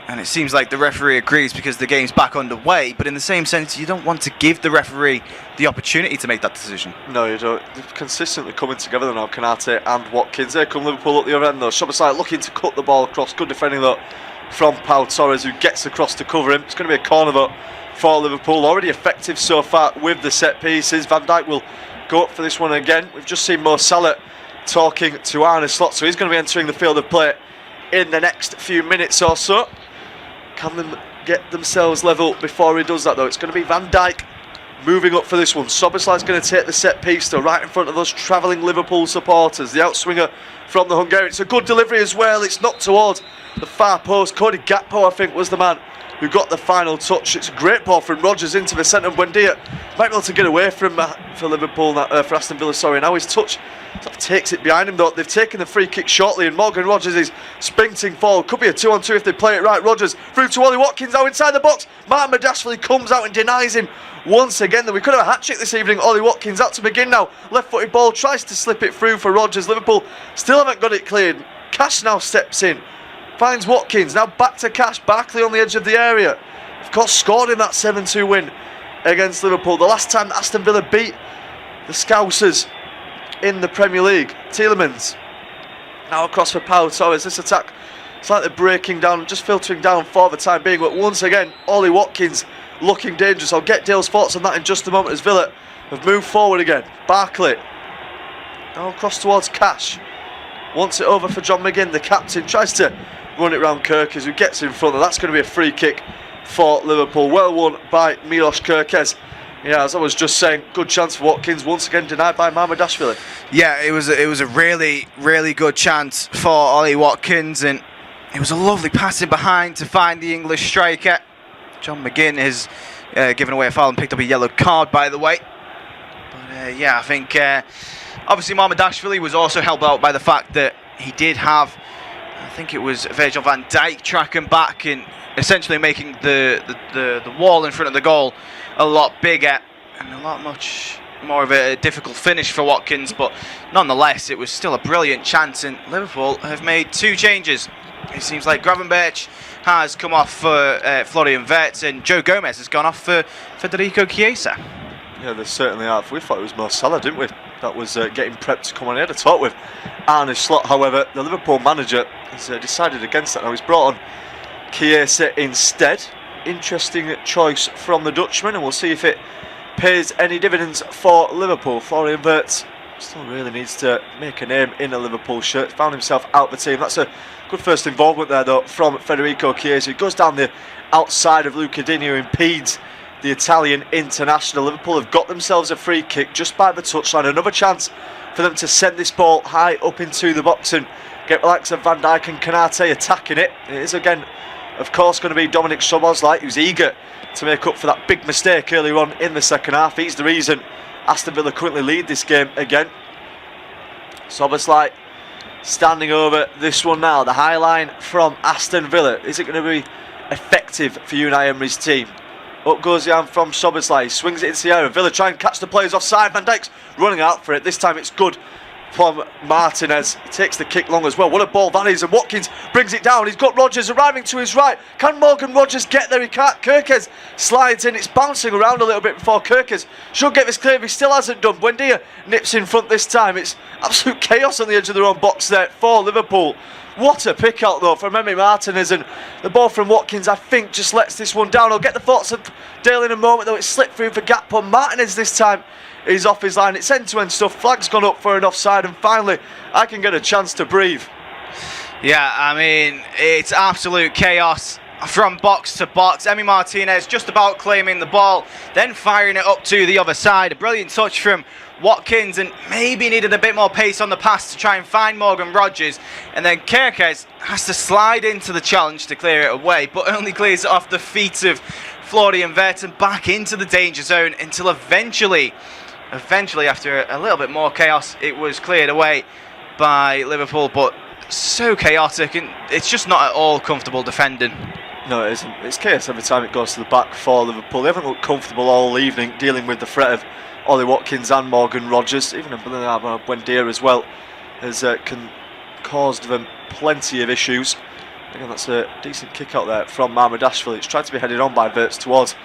And it seems like the referee agrees because the game's back underway. But in the same sense, you don't want to give the referee the opportunity to make that decision. No, you don't. They're consistently coming together now, Canate and Watkins. There come Liverpool at the other end though. Szoboszlai looking to cut the ball across. Good defending though from Pau Torres, who gets across to cover him. It's going to be a corner though for Liverpool. Already effective so far with the set pieces. Van Dijk will go up for this one again. We've just seen Mo Salah talking to Arne Slot, so he's going to be entering the field of play in the next few minutes or so. Can them get themselves level before he does that though? It's going to be Van Dijk moving up for this one. Szoboszlai's going to take the set piece though, right in front of those travelling Liverpool supporters. The outswinger from the Hungarian. It's a good delivery as well. It's knocked towards the far post. Cody Gakpo, I think, was the man who got the final touch. It's a great ball from Rodgers into the centre. Buendia might be able to get away from for Liverpool, for Aston Villa, sorry. Now his touch sort of takes it behind him though. They've taken the free kick shortly, and Morgan Rodgers is sprinting forward. Could be a 2-on-2 if they play it right. Rodgers through to Ollie Watkins, now inside the box. Martin Madashvili comes out and denies him once again. Then we could have a hat-trick this evening. Ollie Watkins out to begin now. Left-footed ball, tries to slip it through for Rodgers. Liverpool still haven't got it cleared. Cash now steps in, finds Watkins, now back to Cash. Barkley on the edge of the area. Of course, scored in that 7-2 win against Liverpool. The last time Aston Villa beat the Scousers in the Premier League. Tielemans now across for Pau Torres. This attack slightly breaking down, just filtering down for the time being. But once again, Ollie Watkins looking dangerous. I'll get Dale's thoughts on that in just a moment as Villa have moved forward again. Barkley now across towards Cash. Wants it over for John McGinn, the captain. Tries to run it round Kerkez, who gets in front, and that's going to be a free kick for Liverpool. Well won by Milos Kerkez. Yeah, as I was just saying, good chance for Watkins, once again denied by Mamardashvili. Yeah, it was a really, really good chance for Ollie Watkins, and it was a lovely passing behind to find the English striker. John McGinn has given away a foul and picked up a yellow card, by the way. But yeah, I think obviously Mamardashvili was also helped out by the fact that he did have, I think it was Virgil van Dijk tracking back and essentially making the wall in front of the goal a lot bigger and a lot much more of a difficult finish for Watkins, but nonetheless it was still a brilliant chance, and Liverpool have made 2 changes. It seems like Gravenberch has come off for Florian Wirtz, and Joe Gomez has gone off for Federico Chiesa. Yeah, they certainly have. We thought it was Mo Salah, didn't we? That was getting prepped to come on. He had a talk with Arne Slot. However, the Liverpool manager has decided against that. Now he's brought on Chiesa instead. Interesting choice from the Dutchman, and we'll see if it pays any dividends for Liverpool. Florian Wirtz still really needs to make a name in a Liverpool shirt. Found himself out the team. That's a good first involvement there, though, from Federico Chiesa. He goes down the outside of Luca Digne, who impedes the Italian international. Liverpool have got themselves a free kick just by the touchline. Another chance for them to send this ball high up into the box and get the likes of Van Dijk and Konate attacking it. It is again, of course, going to be Dominic Szoboszlai, who's eager to make up for that big mistake earlier on in the second half. He's the reason Aston Villa currently lead this game again. Szoboszlai standing over this one now. The high line from Aston Villa. Is it going to be effective for Unai Emery's team? Up goes the arm from Szoboszlai. He swings it into the air. Villa try and catch the players offside. Van Dijk's running out for it. This time it's good from Martinez. He takes the kick long as well. What a ball that is. And Watkins brings it down. He's got Rodgers arriving to his right. Can Morgan Rodgers get there? He can't. Kerkez slides in. It's bouncing around a little bit before Kerkez should get this clear. He still hasn't done. Buendia nips in front this time. It's absolute chaos on the edge of their own box there for Liverpool. What a pick out though from Emi Martinez, and the ball from Watkins I think just lets this one down. I'll get the thoughts of Dale in a moment though. It's slipped through for Gakpo. Martinez this time is off his line. It's end-to-end stuff. Flag's gone up for an offside, and finally I can get a chance to breathe. Yeah, I mean, it's absolute chaos from box to box. Emi Martinez just about claiming the ball, then firing it up to the other side. A brilliant touch from Watkins, and maybe needed a bit more pace on the pass to try and find Morgan Rodgers, and then Kerkez has to slide into the challenge to clear it away, but only clears it off the feet of Florian Wirtz and back into the danger zone until eventually after a little bit more chaos it was cleared away by Liverpool. But so chaotic, and it's just not at all comfortable defending. No, it isn't. It's chaos every time it goes to the back for Liverpool. They haven't looked comfortable all evening dealing with the threat of Ollie Watkins and Morgan Rodgers. Even Buendia as well has caused them plenty of issues. Again, that's a decent kick out there from Mamardashvili. It's tried to be headed on by Wirtz towards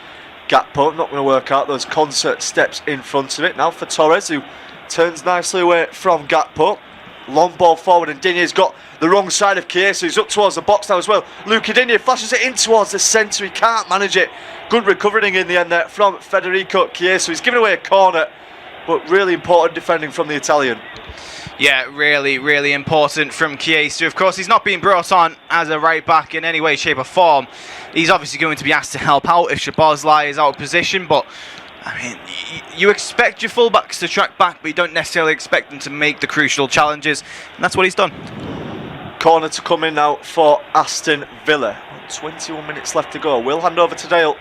Gakpo. Not going to work out. Those concert steps in front of it. Now for Torres, who turns nicely away from Gakpo. Long ball forward, and Digne's got the wrong side of Chiesa, who's up towards the box now as well. Luca Digne flashes it in towards the centre. He can't manage it. Good recovering in the end there from Federico Chiesa. He's given away a corner, but really important defending from the Italian. Yeah, really, really important from Chiesa. Of course, he's not being brought on as a right back in any way, shape or form. He's obviously going to be asked to help out if Szoboszlai is out of position, but I mean, you expect your fullbacks to track back, but you don't necessarily expect them to make the crucial challenges, and that's what he's done. Corner to come in now for Aston Villa. 21 minutes left to go. We'll hand over to Dale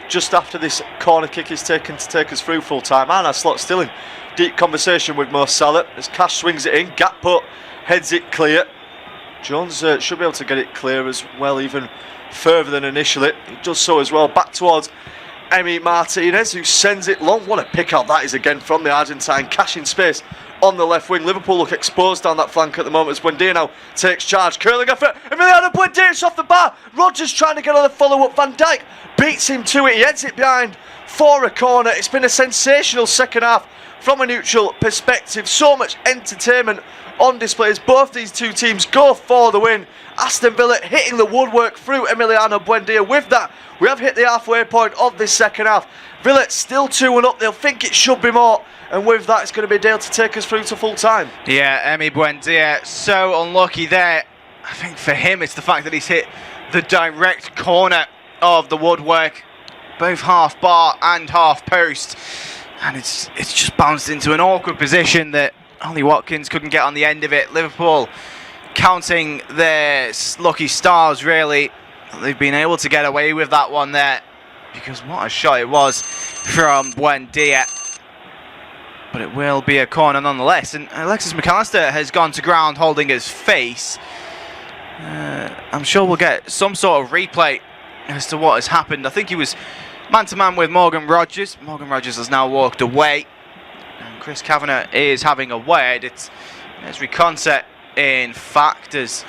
just after this corner kick is taken to take us through full time. Arne Slot still in deep conversation with Mo Salah as Cash swings it in. Gakpo heads it clear. Jones should be able to get it clear as well, even further than initially. He does so as well. Back towards Emi Martinez, who sends it long. What a pick out that is again from the Argentine. Cash in space on the left wing. Liverpool look exposed down that flank at the moment as Buendia now takes charge. Curling effort. Emiliano Buendia, it's off the bar. Rodgers trying to get on the follow-up. Van Dijk beats him to it. He heads it behind for a corner. It's been a sensational second half from a neutral perspective. So much entertainment on display as both these two teams go for the win. Aston Villa hitting the woodwork through Emiliano Buendia. With that, we have hit the halfway point of this second half. Villa still 2-1 up. They'll think it should be more. And with that, it's going to be Dale to take us through to full time. Yeah, Emi Buendia, so unlucky there. I think for him it's the fact that he's hit the direct corner of the woodwork, both half bar and half post, and it's just bounced into an awkward position that Ollie Watkins couldn't get on the end of it. Liverpool counting their lucky stars, really. They've been able to get away with that one there, because what a shot it was from Buendia. But it will be a corner nonetheless, and Alexis Mac Allister has gone to ground holding his face. I'm sure we'll get some sort of replay as to what has happened. I think he was man-to-man with Morgan Rogers. Morgan Rogers has now walked away, and Chris Kavanagh is having a word. It's Reconce, in fact, as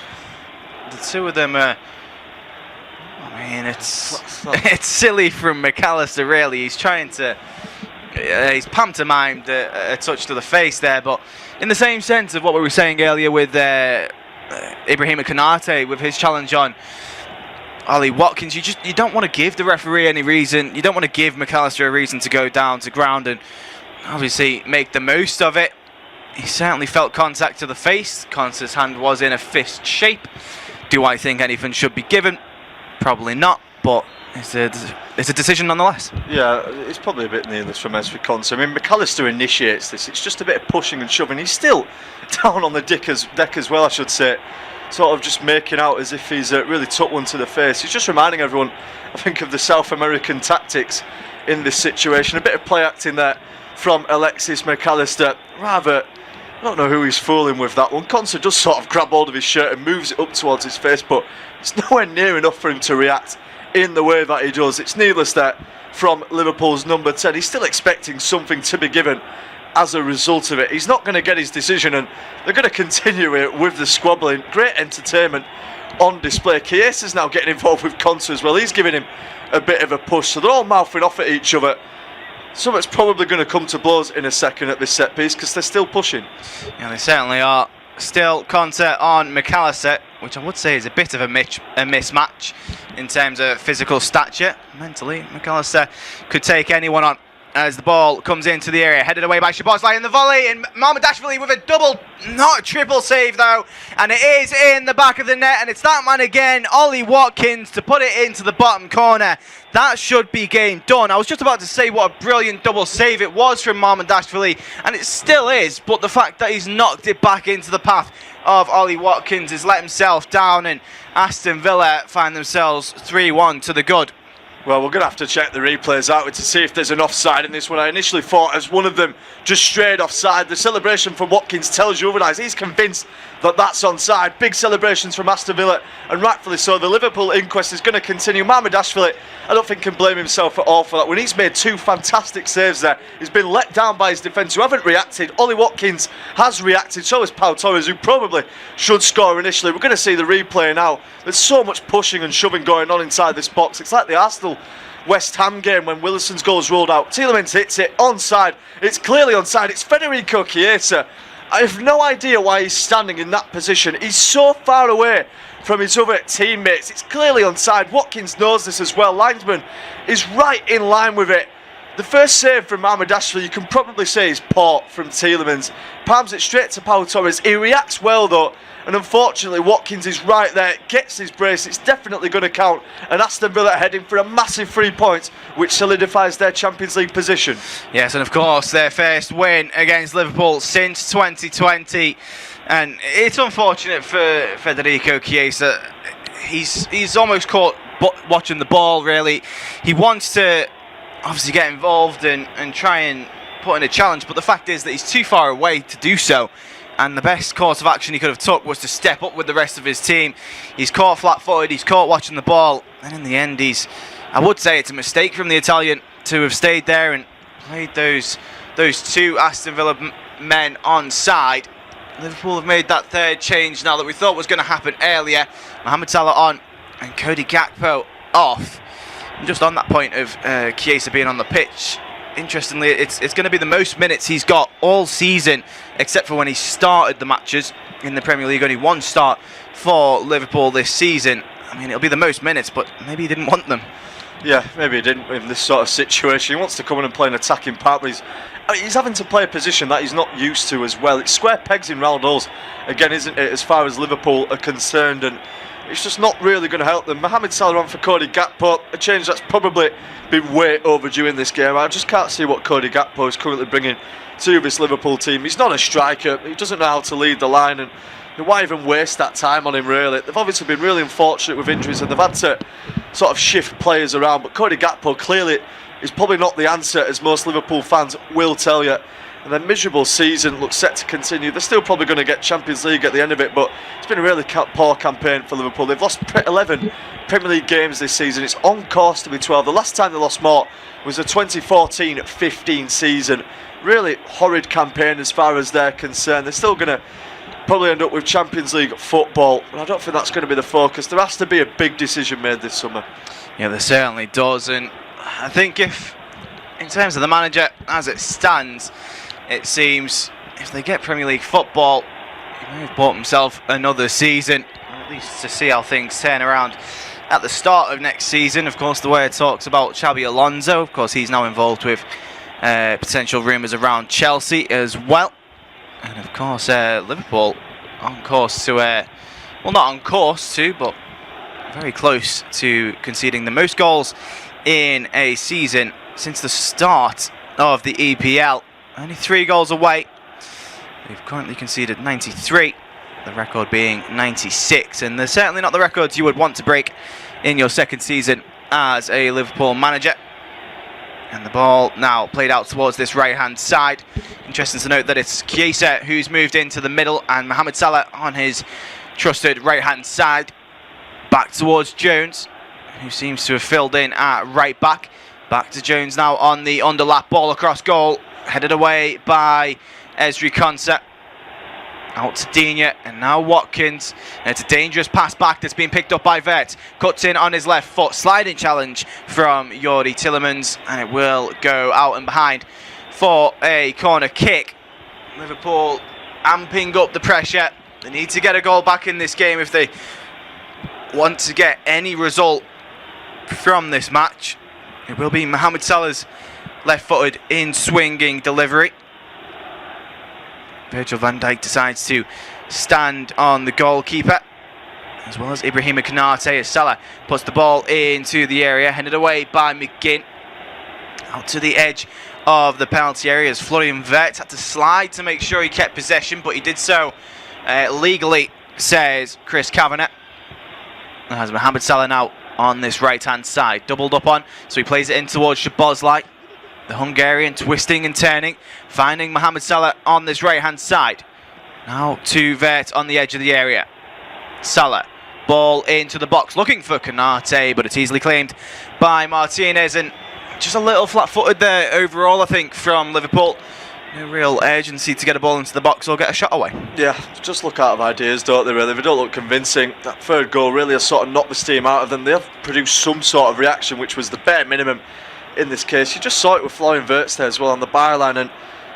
the two of them are... I mean, it's silly from Mac Allister, really. He's trying to... he's pantomimed a touch to the face there, but in the same sense of what we were saying earlier with Ibrahima Konate, with his challenge on Ollie Watkins, you don't want to give the referee any reason. You don't want to give Mac Allister a reason to go down to ground and obviously make the most of it. He certainly felt contact to the face. Konce's hand was in a fist shape. Do I think anything should be given? Probably not, but it's a decision nonetheless. Yeah, it's probably a bit needless from Reconce. I mean, Mac Allister initiates this. It's just a bit of pushing and shoving. He's still down on the deck as well, I should say. Sort of just making out as if he's really took one to the face. He's just reminding everyone, I think, of the South American tactics in this situation. A bit of play acting there from Alexis Mac Allister. Rather, I don't know who he's fooling with that one. Konce does sort of grab hold of his shirt and moves it up towards his face, but it's nowhere near enough for him to react in the way that he does. It's needless that from Liverpool's number 10. He's still expecting something to be given as a result of it. He's not going to get his decision, and they're going to continue it with the squabbling. Great entertainment on display. Chiesa's now getting involved with Konce as well. He's giving him a bit of a push, so they're all mouthing off at each other. Something's probably going to come to blows in a second at this set piece, because they're still pushing. Yeah, they certainly are. Still Konce on Mac Allister, which I would say is a bit of a mismatch in terms of physical stature. Mentally, Mac Allister could take anyone on as the ball comes into the area, headed away by Szoboszlai in the volley, and Mamardashvili with a double, not a triple save though, and it is in the back of the net, and it's that man again, Ollie Watkins, to put it into the bottom corner. That should be game done. I was just about to say what a brilliant double save it was from Mamardashvili, and it still is, but the fact that he's knocked it back into the path of Ollie Watkins has let himself down, and Aston Villa find themselves 3-1 to the good. Well, we're going to have to check the replays out to see if there's an offside in this one. I initially thought as one of them just strayed offside. The celebration from Watkins tells you otherwise. He's convinced that that's onside. Big celebrations from Aston Villa, and rightfully so. The Liverpool inquest is going to continue. Mamardashvili, I don't think, can blame himself at all for that. When he's made two fantastic saves there, he's been let down by his defence, who haven't reacted. Ollie Watkins has reacted, so has Pau Torres, who probably should score initially. We're going to see the replay now. There's so much pushing and shoving going on inside this box. It's like the Arsenal West Ham game when Willison's goal's rolled out. Tielemans hits it onside. It's clearly onside. It's Federico Chiesa. I have no idea why he's standing in that position. He's so far away from his other teammates. It's clearly onside. Watkins knows this as well. Linesman is right in line with it. The first save from Mamardashvili, you can probably say, is poor from Tielemans. Palms it straight to Pau Torres. He reacts well though, and unfortunately Watkins is right there, gets his brace. It's definitely going to count, and Aston Villa heading for a massive 3 points, which solidifies their Champions League position. Yes, and of course their first win against Liverpool since 2020, and it's unfortunate for Federico Chiesa. He's almost caught watching the ball, really. He wants to obviously get involved and try and put in a challenge, but the fact is that he's too far away to do so, and the best course of action he could have took was to step up with the rest of his team. He's caught flat-footed, he's caught watching the ball, and in the end I would say it's a mistake from the Italian to have stayed there and played those two Aston Villa men on side. Liverpool have made that third change now that we thought was going to happen earlier. Mohamed Salah on and Cody Gakpo off. And just on that point of Chiesa being on the pitch, interestingly, it's going to be the most minutes he's got all season, except for when he started the matches in the Premier League. Only one start for Liverpool this season. I mean, it'll be the most minutes, but maybe he didn't want them. Yeah, maybe he didn't in this sort of situation. He wants to come in and play an attacking part, but he's I mean, he's having to play a position that he's not used to as well. It's square pegs in round holes, again, isn't it, as far as Liverpool are concerned, and it's just not really going to help them. Mohamed Salah on for Cody Gakpo, a change that's probably been way overdue in this game. I just can't see what Cody Gakpo is currently bringing to this Liverpool team. He's not a striker, he doesn't know how to lead the line, and why even waste that time on him, really? They've obviously been really unfortunate with injuries and they've had to sort of shift players around, but Cody Gakpo clearly is probably not the answer, as most Liverpool fans will tell you. And their miserable season looks set to continue. They're still probably going to get Champions League at the end of it, but it's been a really poor campaign for Liverpool. They've lost 11 Premier League games this season. It's on course to be 12. The last time they lost more was the 2014-15 season. Really horrid campaign as far as they're concerned. They're still going to probably end up with Champions League football, but I don't think that's going to be the focus. There has to be a big decision made this summer. Yeah, there certainly does, and I think if, in terms of the manager, as it stands, it seems if they get Premier League football, he may have bought himself another season, or at least to see how things turn around at the start of next season. Of course, the way it talks about Xabi Alonso, of course, he's now involved with potential rumours around Chelsea as well. And of course, Liverpool on course to, well, not on course to, but very close to conceding the most goals in a season since the start of the EPL. Only 3 goals away. They've currently conceded 93, the record being 96, and they're certainly not the records you would want to break in your second season as a Liverpool manager. And the ball now played out towards this right-hand side. Interesting to note that it's Chiesa who's moved into the middle and Mohamed Salah on his trusted right-hand side. Back towards Jones, who seems to have filled in at right back. Back to Jones now on the underlap, ball across goal. Headed away by Ezri Konsa. Out to Digne, and now Watkins. And it's a dangerous pass back that's been picked up by Vert. Cuts in on his left foot. Sliding challenge from Yuri Tillemans, and it will go out and behind for a corner kick. Liverpool amping up the pressure. They need to get a goal back in this game if they want to get any result from this match. It will be Mohamed Salah's left-footed in-swinging delivery. Virgil van Dijk decides to stand on the goalkeeper, as well as Ibrahima Konate, as Salah puts the ball into the area, headed away by McGinn. Out to the edge of the penalty area as Florian Wirtz had to slide to make sure he kept possession, but he did so legally, says Chris Kavanagh. As Mohamed Salah now on this right-hand side, doubled up on, so he plays it in towards Szoboszlai. The Hungarian twisting and turning, finding Mohamed Salah on this right-hand side. Now to Vert on the edge of the area. Salah, ball into the box, looking for Konate, but it's easily claimed by Martinez, and just a little flat-footed there overall, I think, from Liverpool. No real urgency to get a ball into the box or get a shot away. Yeah, just look out of ideas, don't they, really? They don't look convincing. That third goal really has sort of knocked the steam out of them. They have produced some sort of reaction, which was the bare minimum in this case. You just saw it with Florian Wirtz there as well on the byline, and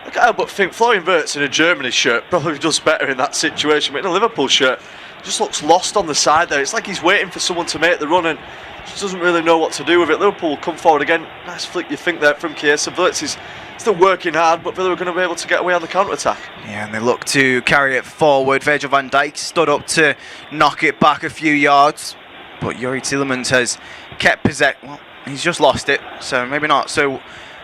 I can't help but think Florian Wirtz in a Germany shirt probably does better in that situation, but in a Liverpool shirt he just looks lost on the side there. It's like he's waiting for someone to make the run and just doesn't really know what to do with it. Liverpool will come forward again. Nice flick, you think, there from Chiesa. Wirtz is still working hard, but Villa are going to be able to get away on the counter-attack. Yeah, and they look to carry it forward. Virgil van Dijk stood up to knock it back a few yards, but Yuri Tillemans has kept possession. Well, he's just lost it, so maybe not so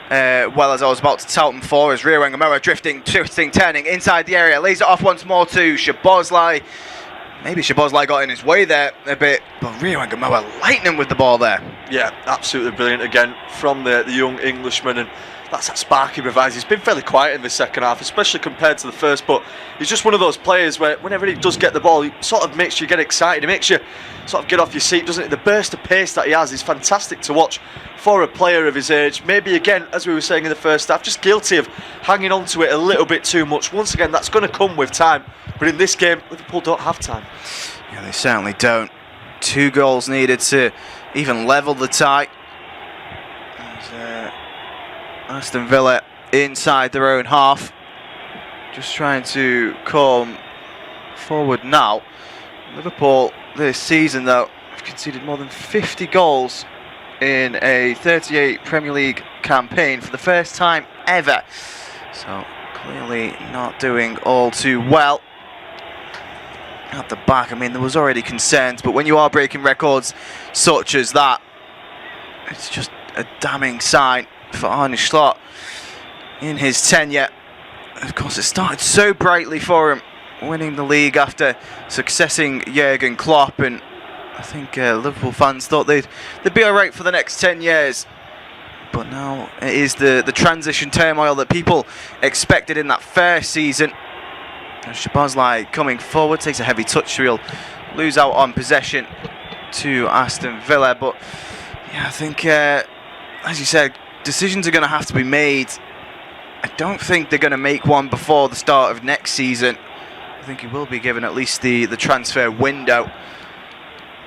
well as I was about to tout him for, as Rio Wengamoa drifting, twisting, turning inside the area, lays it off once more to Szoboszlai. Maybe Szoboszlai got in his way there a bit, but Rio Wengamoa lightning with the ball there. Yeah, absolutely brilliant again from the young Englishman, and that's that spark he provides. He's been fairly quiet in the second half, especially compared to the first, but he's just one of those players where whenever he does get the ball, he sort of makes you get excited. He makes you sort of get off your seat, doesn't it? The burst of pace that he has is fantastic to watch for a player of his age. Maybe, again, as we were saying in the first half, just guilty of hanging on to it a little bit too much. Once again, that's going to come with time, but in this game, Liverpool don't have time. Yeah, they certainly don't. 2 goals needed to even level the tie. Aston Villa inside their own half, just trying to come forward now. Liverpool this season, though, have conceded more than 50 goals in a 38 Premier League campaign for the first time ever. So clearly not doing all too well at the back. I mean, there was already concerns, but when you are breaking records such as that, it's just a damning sign for Arne Slot in his tenure. Of course, it started so brightly for him, winning the league after successing Jurgen Klopp, and I think Liverpool fans thought they'd be alright for the next 10 years. But now it is the transition turmoil that people expected in that first season. Szoboszlai coming forward, takes a heavy touch, so he'll lose out on possession to Aston Villa. But yeah, I think, as you said, decisions are going to have to be made. I don't think they're going to make one before the start of next season. I think he will be given at least the transfer window,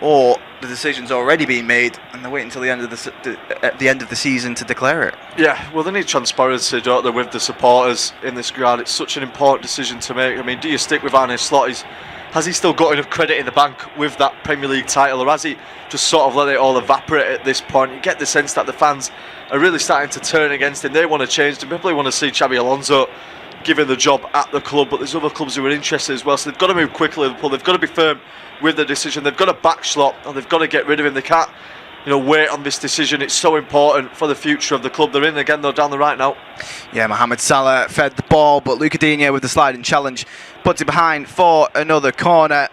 or the decision's already been made and they're waiting until the end of the season to declare it. Yeah, well, they need transparency, don't they, with the supporters in this ground. It's such an important decision to make. I mean, do you stick with Arne Slot? Has he still got enough credit in the bank with that Premier League title, or has he just sort of let it all evaporate at this point? You get the sense that the fans are really starting to turn against him. They want to change. They probably want to see Xabi Alonso given the job at the club, but there's other clubs who are interested as well, so they've got to move quickly. Liverpool, they've got to be firm with the decision. They've got to back Slot, and they've got to get rid of him. They can't, wait on this decision. It's so important for the future of the club. They're in again, though, down the right now. Yeah, Mohamed Salah fed the ball, but Luca Digne with the sliding challenge puts it behind for another corner.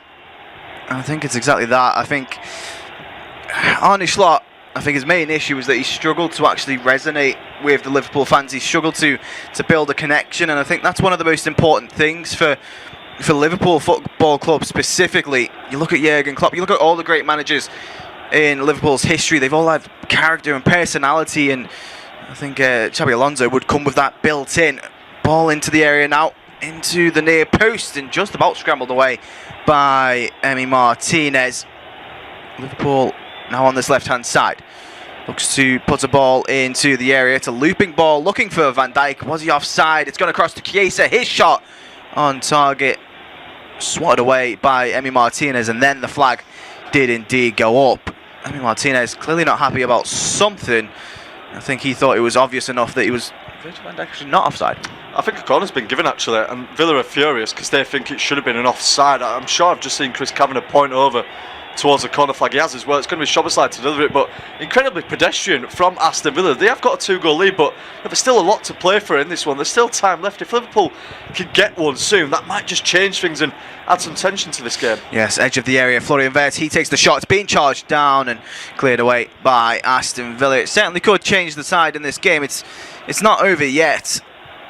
And I think it's exactly that. I think Arne Slot, his main issue is that he struggled to actually resonate with the Liverpool fans. He struggled to build a connection, and I think that's one of the most important things for Liverpool Football Club specifically. You look at Jurgen Klopp, you look at all the great managers in Liverpool's history, they've all had character and personality, and I think Xabi Alonso would come with that built in. Ball into the area now, into the near post, and just about scrambled away by Emi Martinez. Liverpool now on this left hand side, looks to put a ball into the area. It's a looping ball, looking for Van Dijk. Was he offside? It's gone across to Chiesa. His shot on target, swatted away by Emi Martinez, and then the flag did indeed go up. Emi Martinez clearly not happy about something. I think he thought it was obvious enough that he was actually not offside. I think a corner's been given, actually, and Villa are furious because they think it should have been an offside. I'm sure I've just seen Chris Kavanagh point over towards the corner flag. He has as well. It's going to be Szoboszlai to deliver it, but incredibly pedestrian from Aston Villa. They have got a 2-goal lead, but there's still a lot to play for in this one. There's still time left. If Liverpool could get one soon, that might just change things and add some tension to this game. Yes, edge of the area, Florian Wirtz, he takes the shot. It's being charged down and cleared away by Aston Villa. It certainly could change the side in this game. It's not over yet,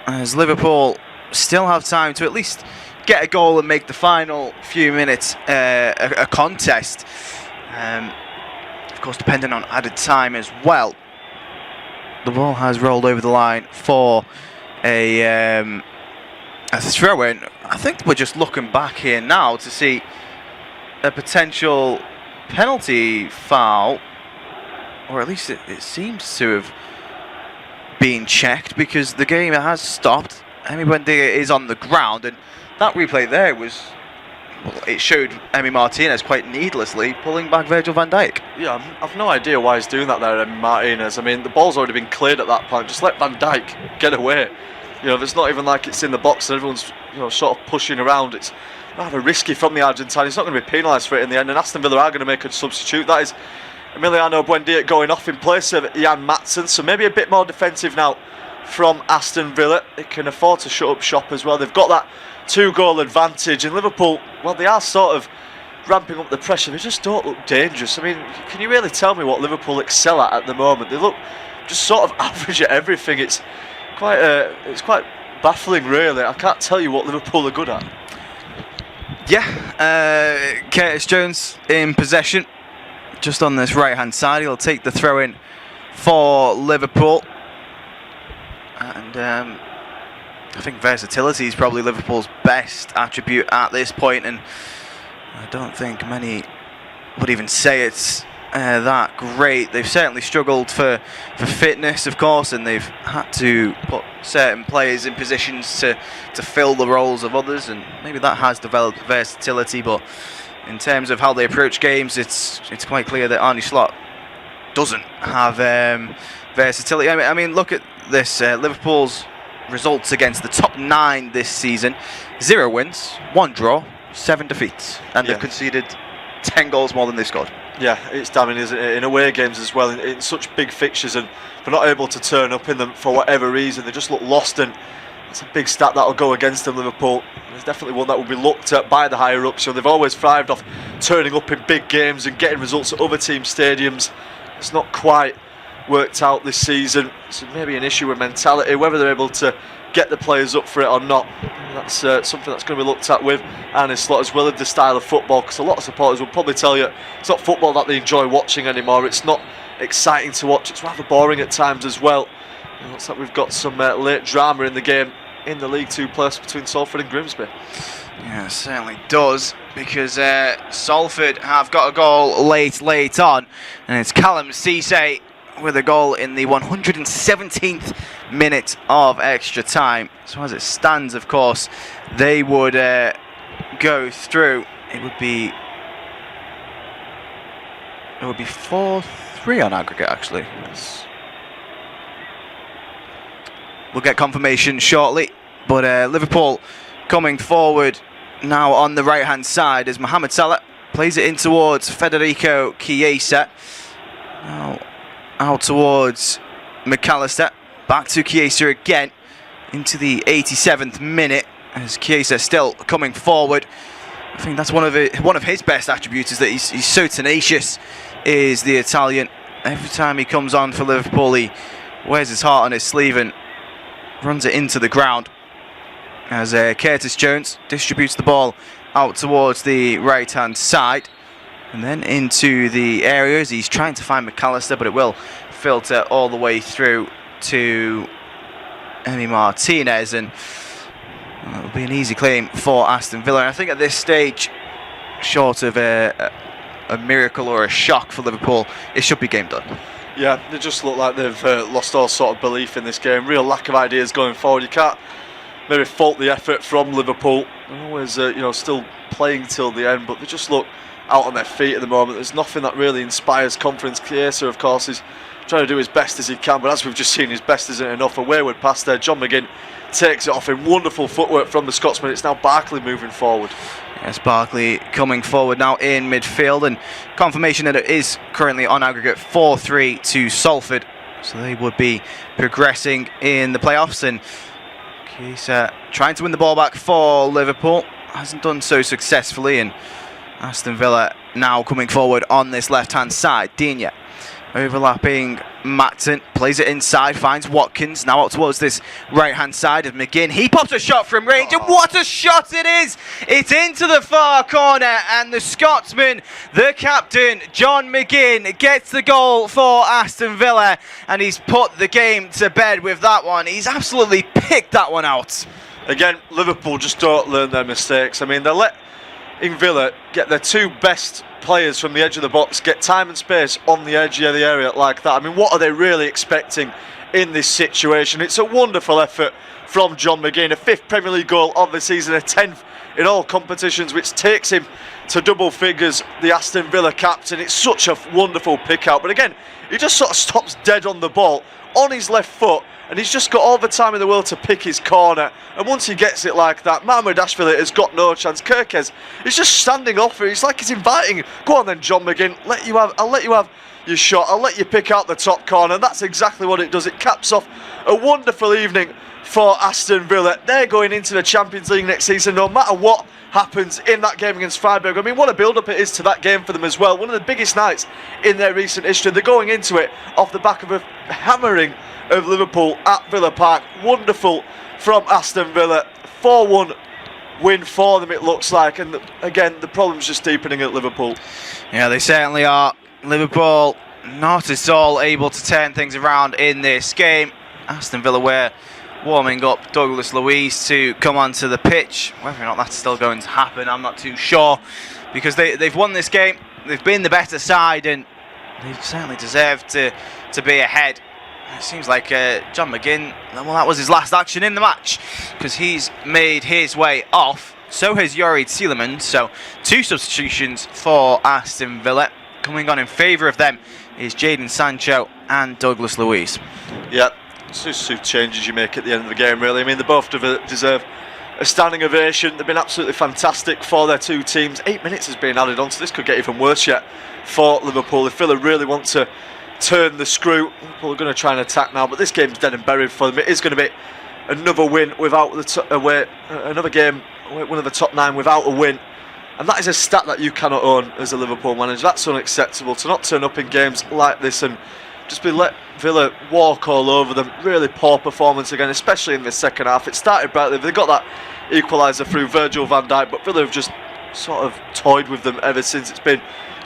as Liverpool still have time to at least get a goal and make the final few minutes a contest. Of course, depending on added time as well. The ball has rolled over the line for a throw-in. I think we're just looking back here now to see a potential penalty foul, or at least it seems to have been checked, because the game has stopped. Emi Buendia is on the ground, and that replay there was, well, it showed Emi Martinez quite needlessly pulling back Virgil van Dijk. Yeah, I've no idea why he's doing that there, Emi Martinez. I mean, the ball's already been cleared at that point. Just let Van Dijk get away. It's not even like it's in the box and everyone's sort of pushing around. It's rather risky from the Argentine. He's not going to be penalised for it in the end, and Aston Villa are going to make a substitute. That is Emiliano Buendia going off in place of Jan Maatsen, so maybe a bit more defensive now from Aston Villa. They can afford to shut up shop as well. They've got that 2-goal advantage, and Liverpool, well, they are sort of ramping up the pressure. They just don't look dangerous. I mean, can you really tell me what Liverpool excel at the moment? They look just sort of average at everything. It's quite baffling, really. I can't tell you what Liverpool are good at. Yeah, Curtis Jones in possession, just on this right hand side. He'll take the throw in for Liverpool, and I think versatility is probably Liverpool's best attribute at this point, and I don't think many would even say it's that great. They've certainly struggled for fitness, of course, and they've had to put certain players in positions to fill the roles of others, and maybe that has developed versatility. But in terms of how they approach games, it's quite clear that Arne Slot doesn't have versatility. I mean, look at this. Liverpool's results against the top 9 this season. 0 wins, 1 draw, 7 defeats. And they've conceded 10 goals more than they've scored. Yeah, it's damning, isn't it? In away games as well, in such big fixtures, and they're not able to turn up in them for whatever reason. They just look lost, and it's a big stat that'll go against them, Liverpool. It's definitely one that will be looked at by the higher ups. So they've always thrived off turning up in big games and getting results at other team stadiums. It's not quite worked out this season. It's maybe an issue with mentality, whether they're able to get the players up for it or not. That's something that's going to be looked at with Arne Slot, as well as the style of football, because a lot of supporters will probably tell you it's not football that they enjoy watching anymore. It's not exciting to watch. It's rather boring at times as well. It looks like we've got some late drama in the game in the League 2 playoffs between Salford and Grimsby. Yeah, it certainly does, because Salford have got a goal late on, and it's Callum Cisse with a goal in the 117th minute of extra time. So as it stands, of course, they would go through. It would be 4-3 on aggregate, actually. We'll get confirmation shortly, but Liverpool coming forward now on the right hand side as Mohamed Salah plays it in towards Federico Chiesa. Now out towards McAllister, back to Chiesa again into the 87th minute as Chiesa still coming forward. I think that's one of his best attributes, is that he's so tenacious, is the Italian. Every time he comes on for Liverpool, he wears his heart on his sleeve and runs it into the ground as Curtis Jones distributes the ball out towards the right hand side and then into the areas. He's trying to find McAllister, but it will filter all the way through to Emi Martinez, and it'll be an easy claim for Aston Villa. And I think at this stage, short of a miracle or a shock for Liverpool, it should be game done. Yeah, they just look like they've lost all sort of belief in this game. Real lack of ideas going forward. You can't maybe fault the effort from Liverpool. They're always, still playing till the end, but they just look out on their feet at the moment. There's nothing that really inspires confidence. Chiesa, of course, is trying to do his best as he can, but as we've just seen, his best isn't enough. A wayward pass there. John McGinn takes it off in wonderful footwork from the Scotsman. It's now Barkley moving forward. Yes, Barkley coming forward now in midfield, and confirmation that it is currently on aggregate 4-3 to Salford, so they would be progressing in the playoffs. And Chiesa trying to win the ball back for Liverpool, hasn't done so successfully, and Aston Villa now coming forward on this left hand side. Digne overlapping Matson, plays it inside, finds Watkins, now out towards this right hand side of McGinn. He pops a shot from range, and what a shot it is! It's into the far corner, and the Scotsman, the captain, John McGinn, gets the goal for Aston Villa, and he's put the game to bed with that one. He's absolutely picked that one out. Again, Liverpool just don't learn their mistakes. I mean, they're letting Villa get their two best players from the edge of the box, get time and space on the edge of the area like that. I mean, what are they really expecting in this situation? It's a wonderful effort from John McGinn, a 5th Premier League goal of the season, a 10th in all competitions, which takes him to double figures, the Aston Villa captain. It's such a wonderful pick out, but again, he just sort of stops dead on the ball on his left foot, and he's just got all the time in the world to pick his corner. And once he gets it like that, Mahmoudashvili has got no chance. Kirkes is just standing off it. It's like he's inviting, go on then, John McGinn, I'll let you have your shot, I'll let you pick out the top corner. And that's exactly what it does. It caps off a wonderful evening for Aston Villa. They're going into the Champions League next season, no matter what happens in that game against Freiburg. I mean, what a build-up it is to that game for them as well. One of the biggest nights in their recent history. They're going into it off the back of a hammering of Liverpool at Villa Park. Wonderful from Aston Villa. 4-1 win for them, it looks like. And again, the problem's just deepening at Liverpool. Yeah, they certainly are. Liverpool not at all able to turn things around in this game. Aston Villa were warming up Douglas Luiz to come onto the pitch. Whether or not that's still going to happen, I'm not too sure, because they've won this game. They've been the better side, and they certainly deserve to be ahead. It seems like John McGinn, well, that was his last action in the match, because he's made his way off. So has Yorid Tielemans. So 2 substitutions for Aston Villa. Coming on in favour of them is Jadon Sancho and Douglas Luiz. Yeah, It's just two changes you make at the end of the game, really. I mean, they both deserve a standing ovation. They've been absolutely fantastic for their two teams. 8 minutes has been added on, so this could get even worse yet for Liverpool. If Villa really want to turn the screw, Liverpool are going to try and attack now, but this game's dead and buried for them. It is going to be another win without another game, one of the top 9 without a win. And that is a stat that you cannot own as a Liverpool manager. That's unacceptable, to not turn up in games like this and just let Villa walk all over them. Really poor performance again, especially in the second half. It started brightly. They got that equaliser through Virgil van Dijk, but Villa have just sort of toyed with them ever since. It's been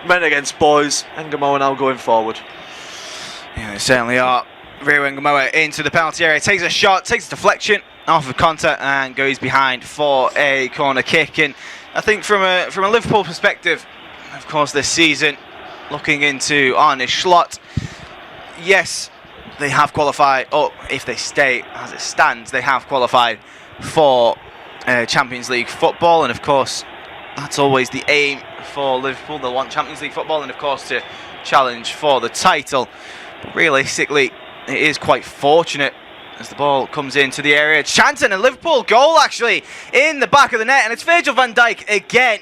men against boys. Ngamoa now going forward. Yeah, they certainly are. Rio Ngamoa into the penalty area, takes a shot, takes a deflection off of contact and goes behind for a corner kick. And I think from a Liverpool perspective, of course, this season, looking into Arne Slot, yes, they have qualified, or if they stay as it stands, they have qualified for Champions League football, and of course, that's always the aim for Liverpool. They'll want Champions League football and of course to challenge for the title. But realistically, it is quite fortunate as the ball comes into the area. Chance and a Liverpool goal actually in the back of the net, and it's Virgil van Dijk again.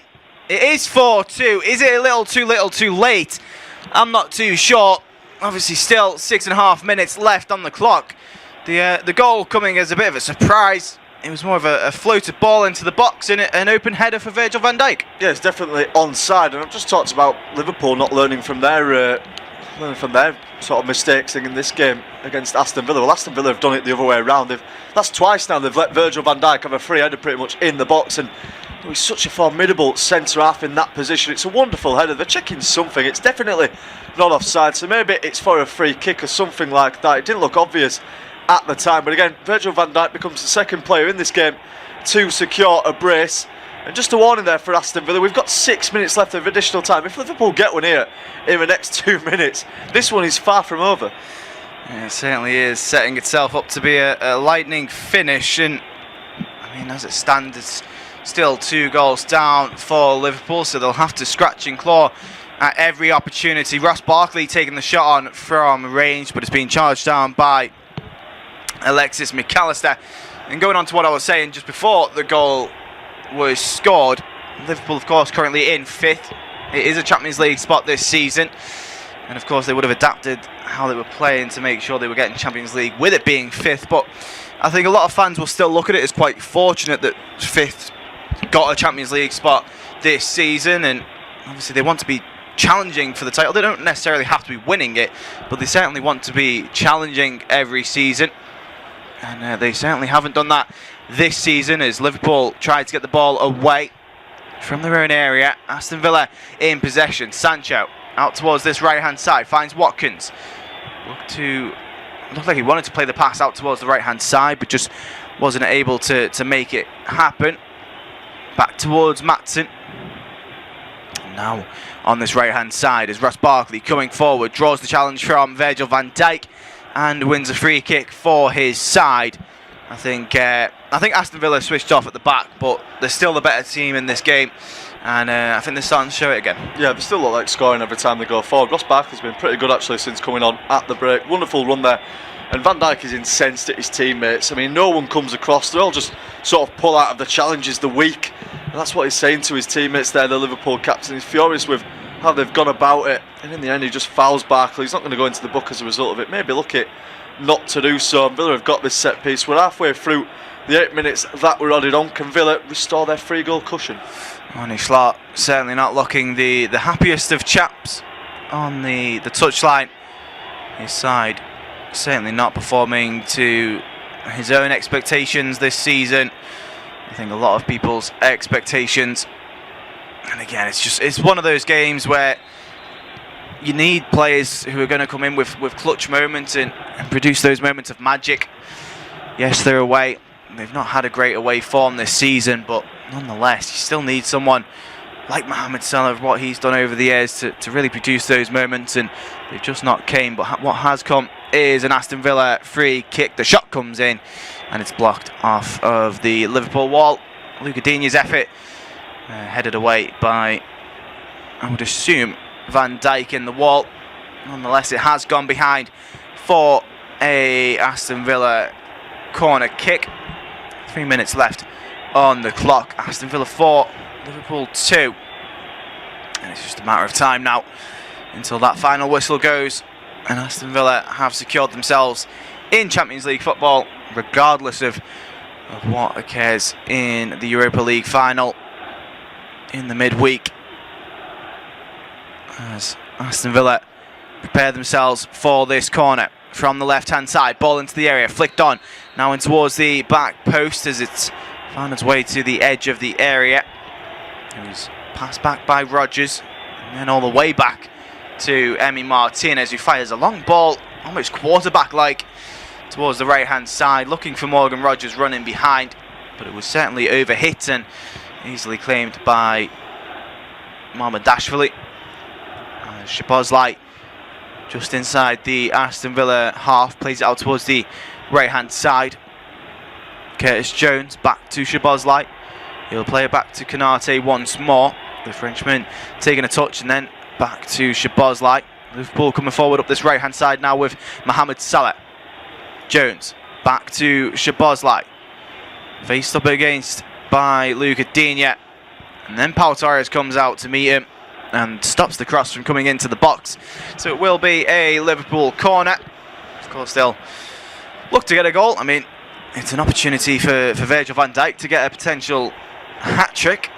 It is 4-2. Is it a little too late? I'm not too sure. Obviously still 6.5 minutes left on the clock. The goal coming as a bit of a surprise. It was more of a floated ball into the box and an open header for Virgil van Dijk. Yeah, it's definitely onside, and I've just talked about Liverpool not learning from their sort of mistakes in this game against Aston Villa. Well, Aston Villa have done it the other way around. That's twice now they've let Virgil van Dijk have a free header pretty much in the box, and he's such a formidable centre half in that position. It's a wonderful header. They're checking something. It's definitely not offside, so maybe it's for a free kick or something like that. It didn't look obvious at the time, but again, Virgil van Dijk becomes the second player in this game to secure a brace. And just a warning there for Aston Villa, we've got 6 minutes left of additional time. If Liverpool get one here in the next 2 minutes, this one is far from over. Yeah, it certainly is, setting itself up to be a lightning finish. And I mean, as it stands, it's still 2 goals down for Liverpool, so they'll have to scratch and claw at every opportunity. Ross Barkley taking the shot on from range, but it's being charged down by Alexis McAllister. And going on to what I was saying just before the goal was scored, Liverpool of course currently in 5th. It is a Champions League spot this season, and of course they would have adapted how they were playing to make sure they were getting Champions League with it being 5th. But I think a lot of fans will still look at it as quite fortunate that 5th got a Champions League spot this season, and obviously they want to be challenging for the title. They don't necessarily have to be winning it, but they certainly want to be challenging every season, and they certainly haven't done that this season as Liverpool tried to get the ball away from their own area. Aston Villa in possession. Sancho out towards this right hand side, finds Watkins. Looked like he wanted to play the pass out towards the right hand side, but just wasn't able to make it happen. Back towards Matson. Now on this right hand side is Ross Barkley coming forward, draws the challenge from Virgil van Dijk and wins a free kick for his side. I think Aston Villa switched off at the back, but they're still the better team in this game, and I think they're starting to show it again. Yeah, they still look like scoring every time they go forward. Ross Barkley's been pretty good actually since coming on at the break. Wonderful run there, and Van Dijk is incensed at his teammates. I mean, no one comes across. They all just sort of pull out of the challenges the weak, and that's what he's saying to his teammates there, the Liverpool captain. He's furious with how they've gone about it, and in the end he just fouls Barkley. He's not going to go into the book as a result of it. Maybe lucky not to do so. Villa have got this set piece. We're halfway through the 8 minutes that were added on. Can Villa restore their 3-goal cushion? Arne Slot certainly not looking the happiest of chaps on the touchline. His side certainly not performing to his own expectations this season. I think a lot of people's expectations. And again, it's one of those games where you need players who are going to come in with clutch moments and produce those moments of magic. Yes, they're away. They've not had a great away form this season, but nonetheless, you still need someone like Mohamed Salah, what he's done over the years, to really produce those moments, and they've just not came. But what has come is an Aston Villa free kick. The shot comes in, and it's blocked off of the Liverpool wall. Luca Digne's effort headed away by, I would assume, Van Dijk in the wall. Nonetheless, it has gone behind for a Aston Villa corner kick. 3 minutes left on the clock. Aston Villa 4, Liverpool 2. And it's just a matter of time now until that final whistle goes and Aston Villa have secured themselves in Champions League football, regardless of what occurs in the Europa League final in the midweek, as Aston Villa prepare themselves for this corner from the left-hand side. Ball into the area, flicked on, now in towards the back post as it's found its way to the edge of the area. It was passed back by Rodgers, and then all the way back to Emi Martinez, who fires a long ball, almost quarterback-like, towards the right-hand side, looking for Morgan Rodgers running behind, but it was certainly overhit and easily claimed by Mamardashvili. Shabozlai, just inside the Aston Villa half, plays it out towards the right-hand side. Curtis Jones back to Shabozlai. He'll play it back to Kanate once more. The Frenchman taking a touch and then back to Shabozlai. Liverpool coming forward up this right-hand side now with Mohamed Salah. Jones back to Shabozlai. Faced up against by Luca Digne. And then Pau Torres comes out to meet him and stops the cross from coming into the box. So it will be a Liverpool corner. Of course, they'll look to get a goal. I mean, it's an opportunity for Virgil van Dijk to get a potential hat-trick.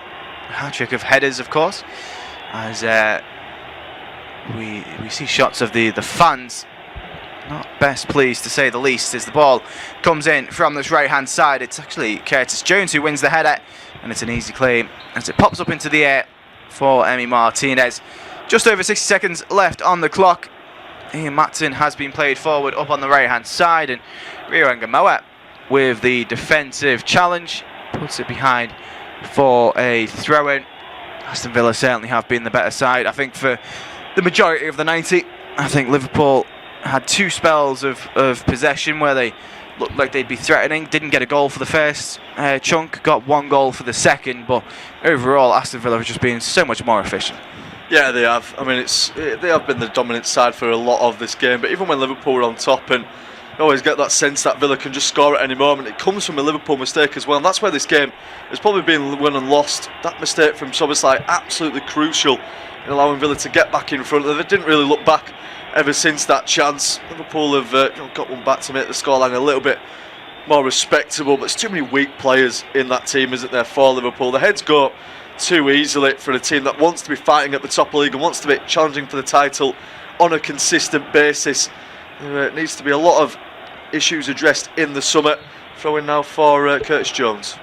A hat-trick of headers, of course. As we see shots of the fans not best pleased, to say the least, as the ball comes in from this right-hand side. It's actually Curtis Jones who wins the header, and it's an easy claim as it pops up into the air for Emi Martinez. Just over 60 seconds left on the clock. Ian Matson has been played forward up on the right-hand side, and Rio Ngamoa with the defensive challenge puts it behind for a throw-in. Aston Villa certainly have been the better side, I think, for the majority of the 90. I think Liverpool had two spells of possession where they looked like they'd be threatening. Didn't get a goal for the first chunk, got one goal for the second, but overall Aston Villa have just been so much more efficient. Yeah, they have. I mean, they have been the dominant side for a lot of this game, but even when Liverpool were on top, and you always get that sense that Villa can just score at any moment, it comes from a Liverpool mistake as well, and that's where this game has probably been won and lost. That mistake from Szoboszlai, absolutely crucial in allowing Villa to get back in front. They didn't really look back ever since that chance. Liverpool have got one back to make the scoreline a little bit more respectable, but there's too many weak players in that team, isn't there, for Liverpool? The heads go too easily for a team that wants to be fighting at the top of the league and wants to be challenging for the title on a consistent basis. There needs to be a lot of issues addressed in the summer. Throwing now for Curtis Jones.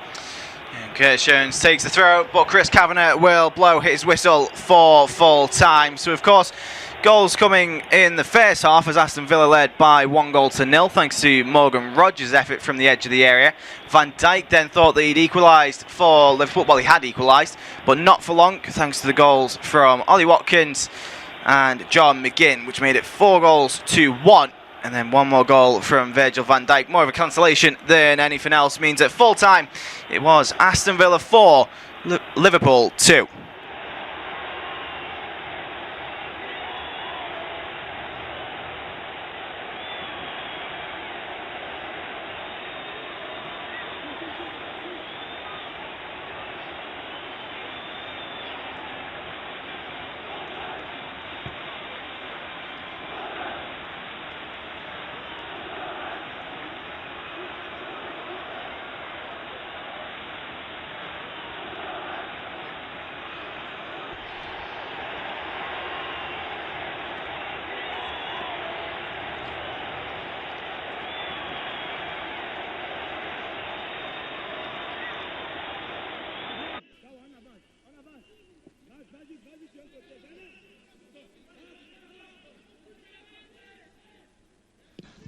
And Curtis Jones takes the throw, but Chris Kavanagh will blow his whistle for full time. So of course, goals coming in the first half as Aston Villa led by 1-0 thanks to Morgan Rodgers' effort from the edge of the area. Van Dijk then thought that he'd equalised for Liverpool. Well, he had equalised, but not for long thanks to the goals from Ollie Watkins and John McGinn, which made it 4-1. And then one more goal from Virgil van Dijk. More of a consolation than anything else. Means at full time it was Aston Villa 4, Liverpool 2.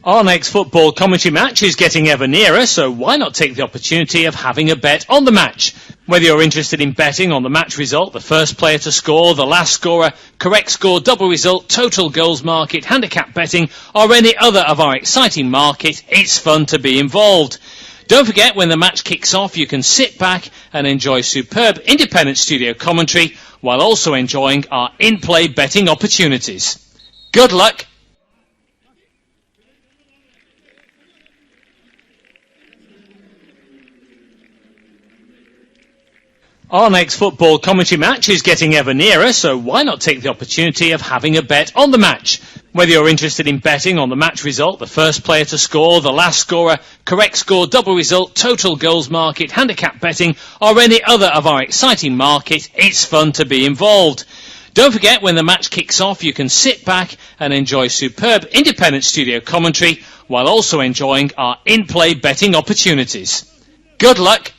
Our next football commentary match is getting ever nearer, so why not take the opportunity of having a bet on the match? Whether you're interested in betting on the match result, the first player to score, the last scorer, correct score, double result, total goals market, handicap betting, or any other of our exciting market, it's fun to be involved. Don't forget, when the match kicks off, you can sit back and enjoy superb independent studio commentary while also enjoying our in-play betting opportunities. Good luck! Our next football commentary match is getting ever nearer, so why not take the opportunity of having a bet on the match? Whether you're interested in betting on the match result, the first player to score, the last scorer, correct score, double result, total goals market, handicap betting, or any other of our exciting market, it's fun to be involved. Don't forget, when the match kicks off, you can sit back and enjoy superb independent studio commentary while also enjoying our in-play betting opportunities. Good luck.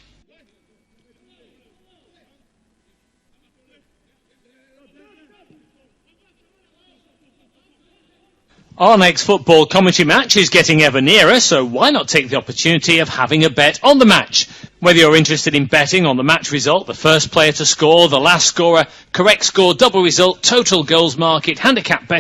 Our next football commentary match is getting ever nearer, so why not take the opportunity of having a bet on the match? Whether you're interested in betting on the match result, the first player to score, the last scorer, correct score, double result, total goals market, handicap betting,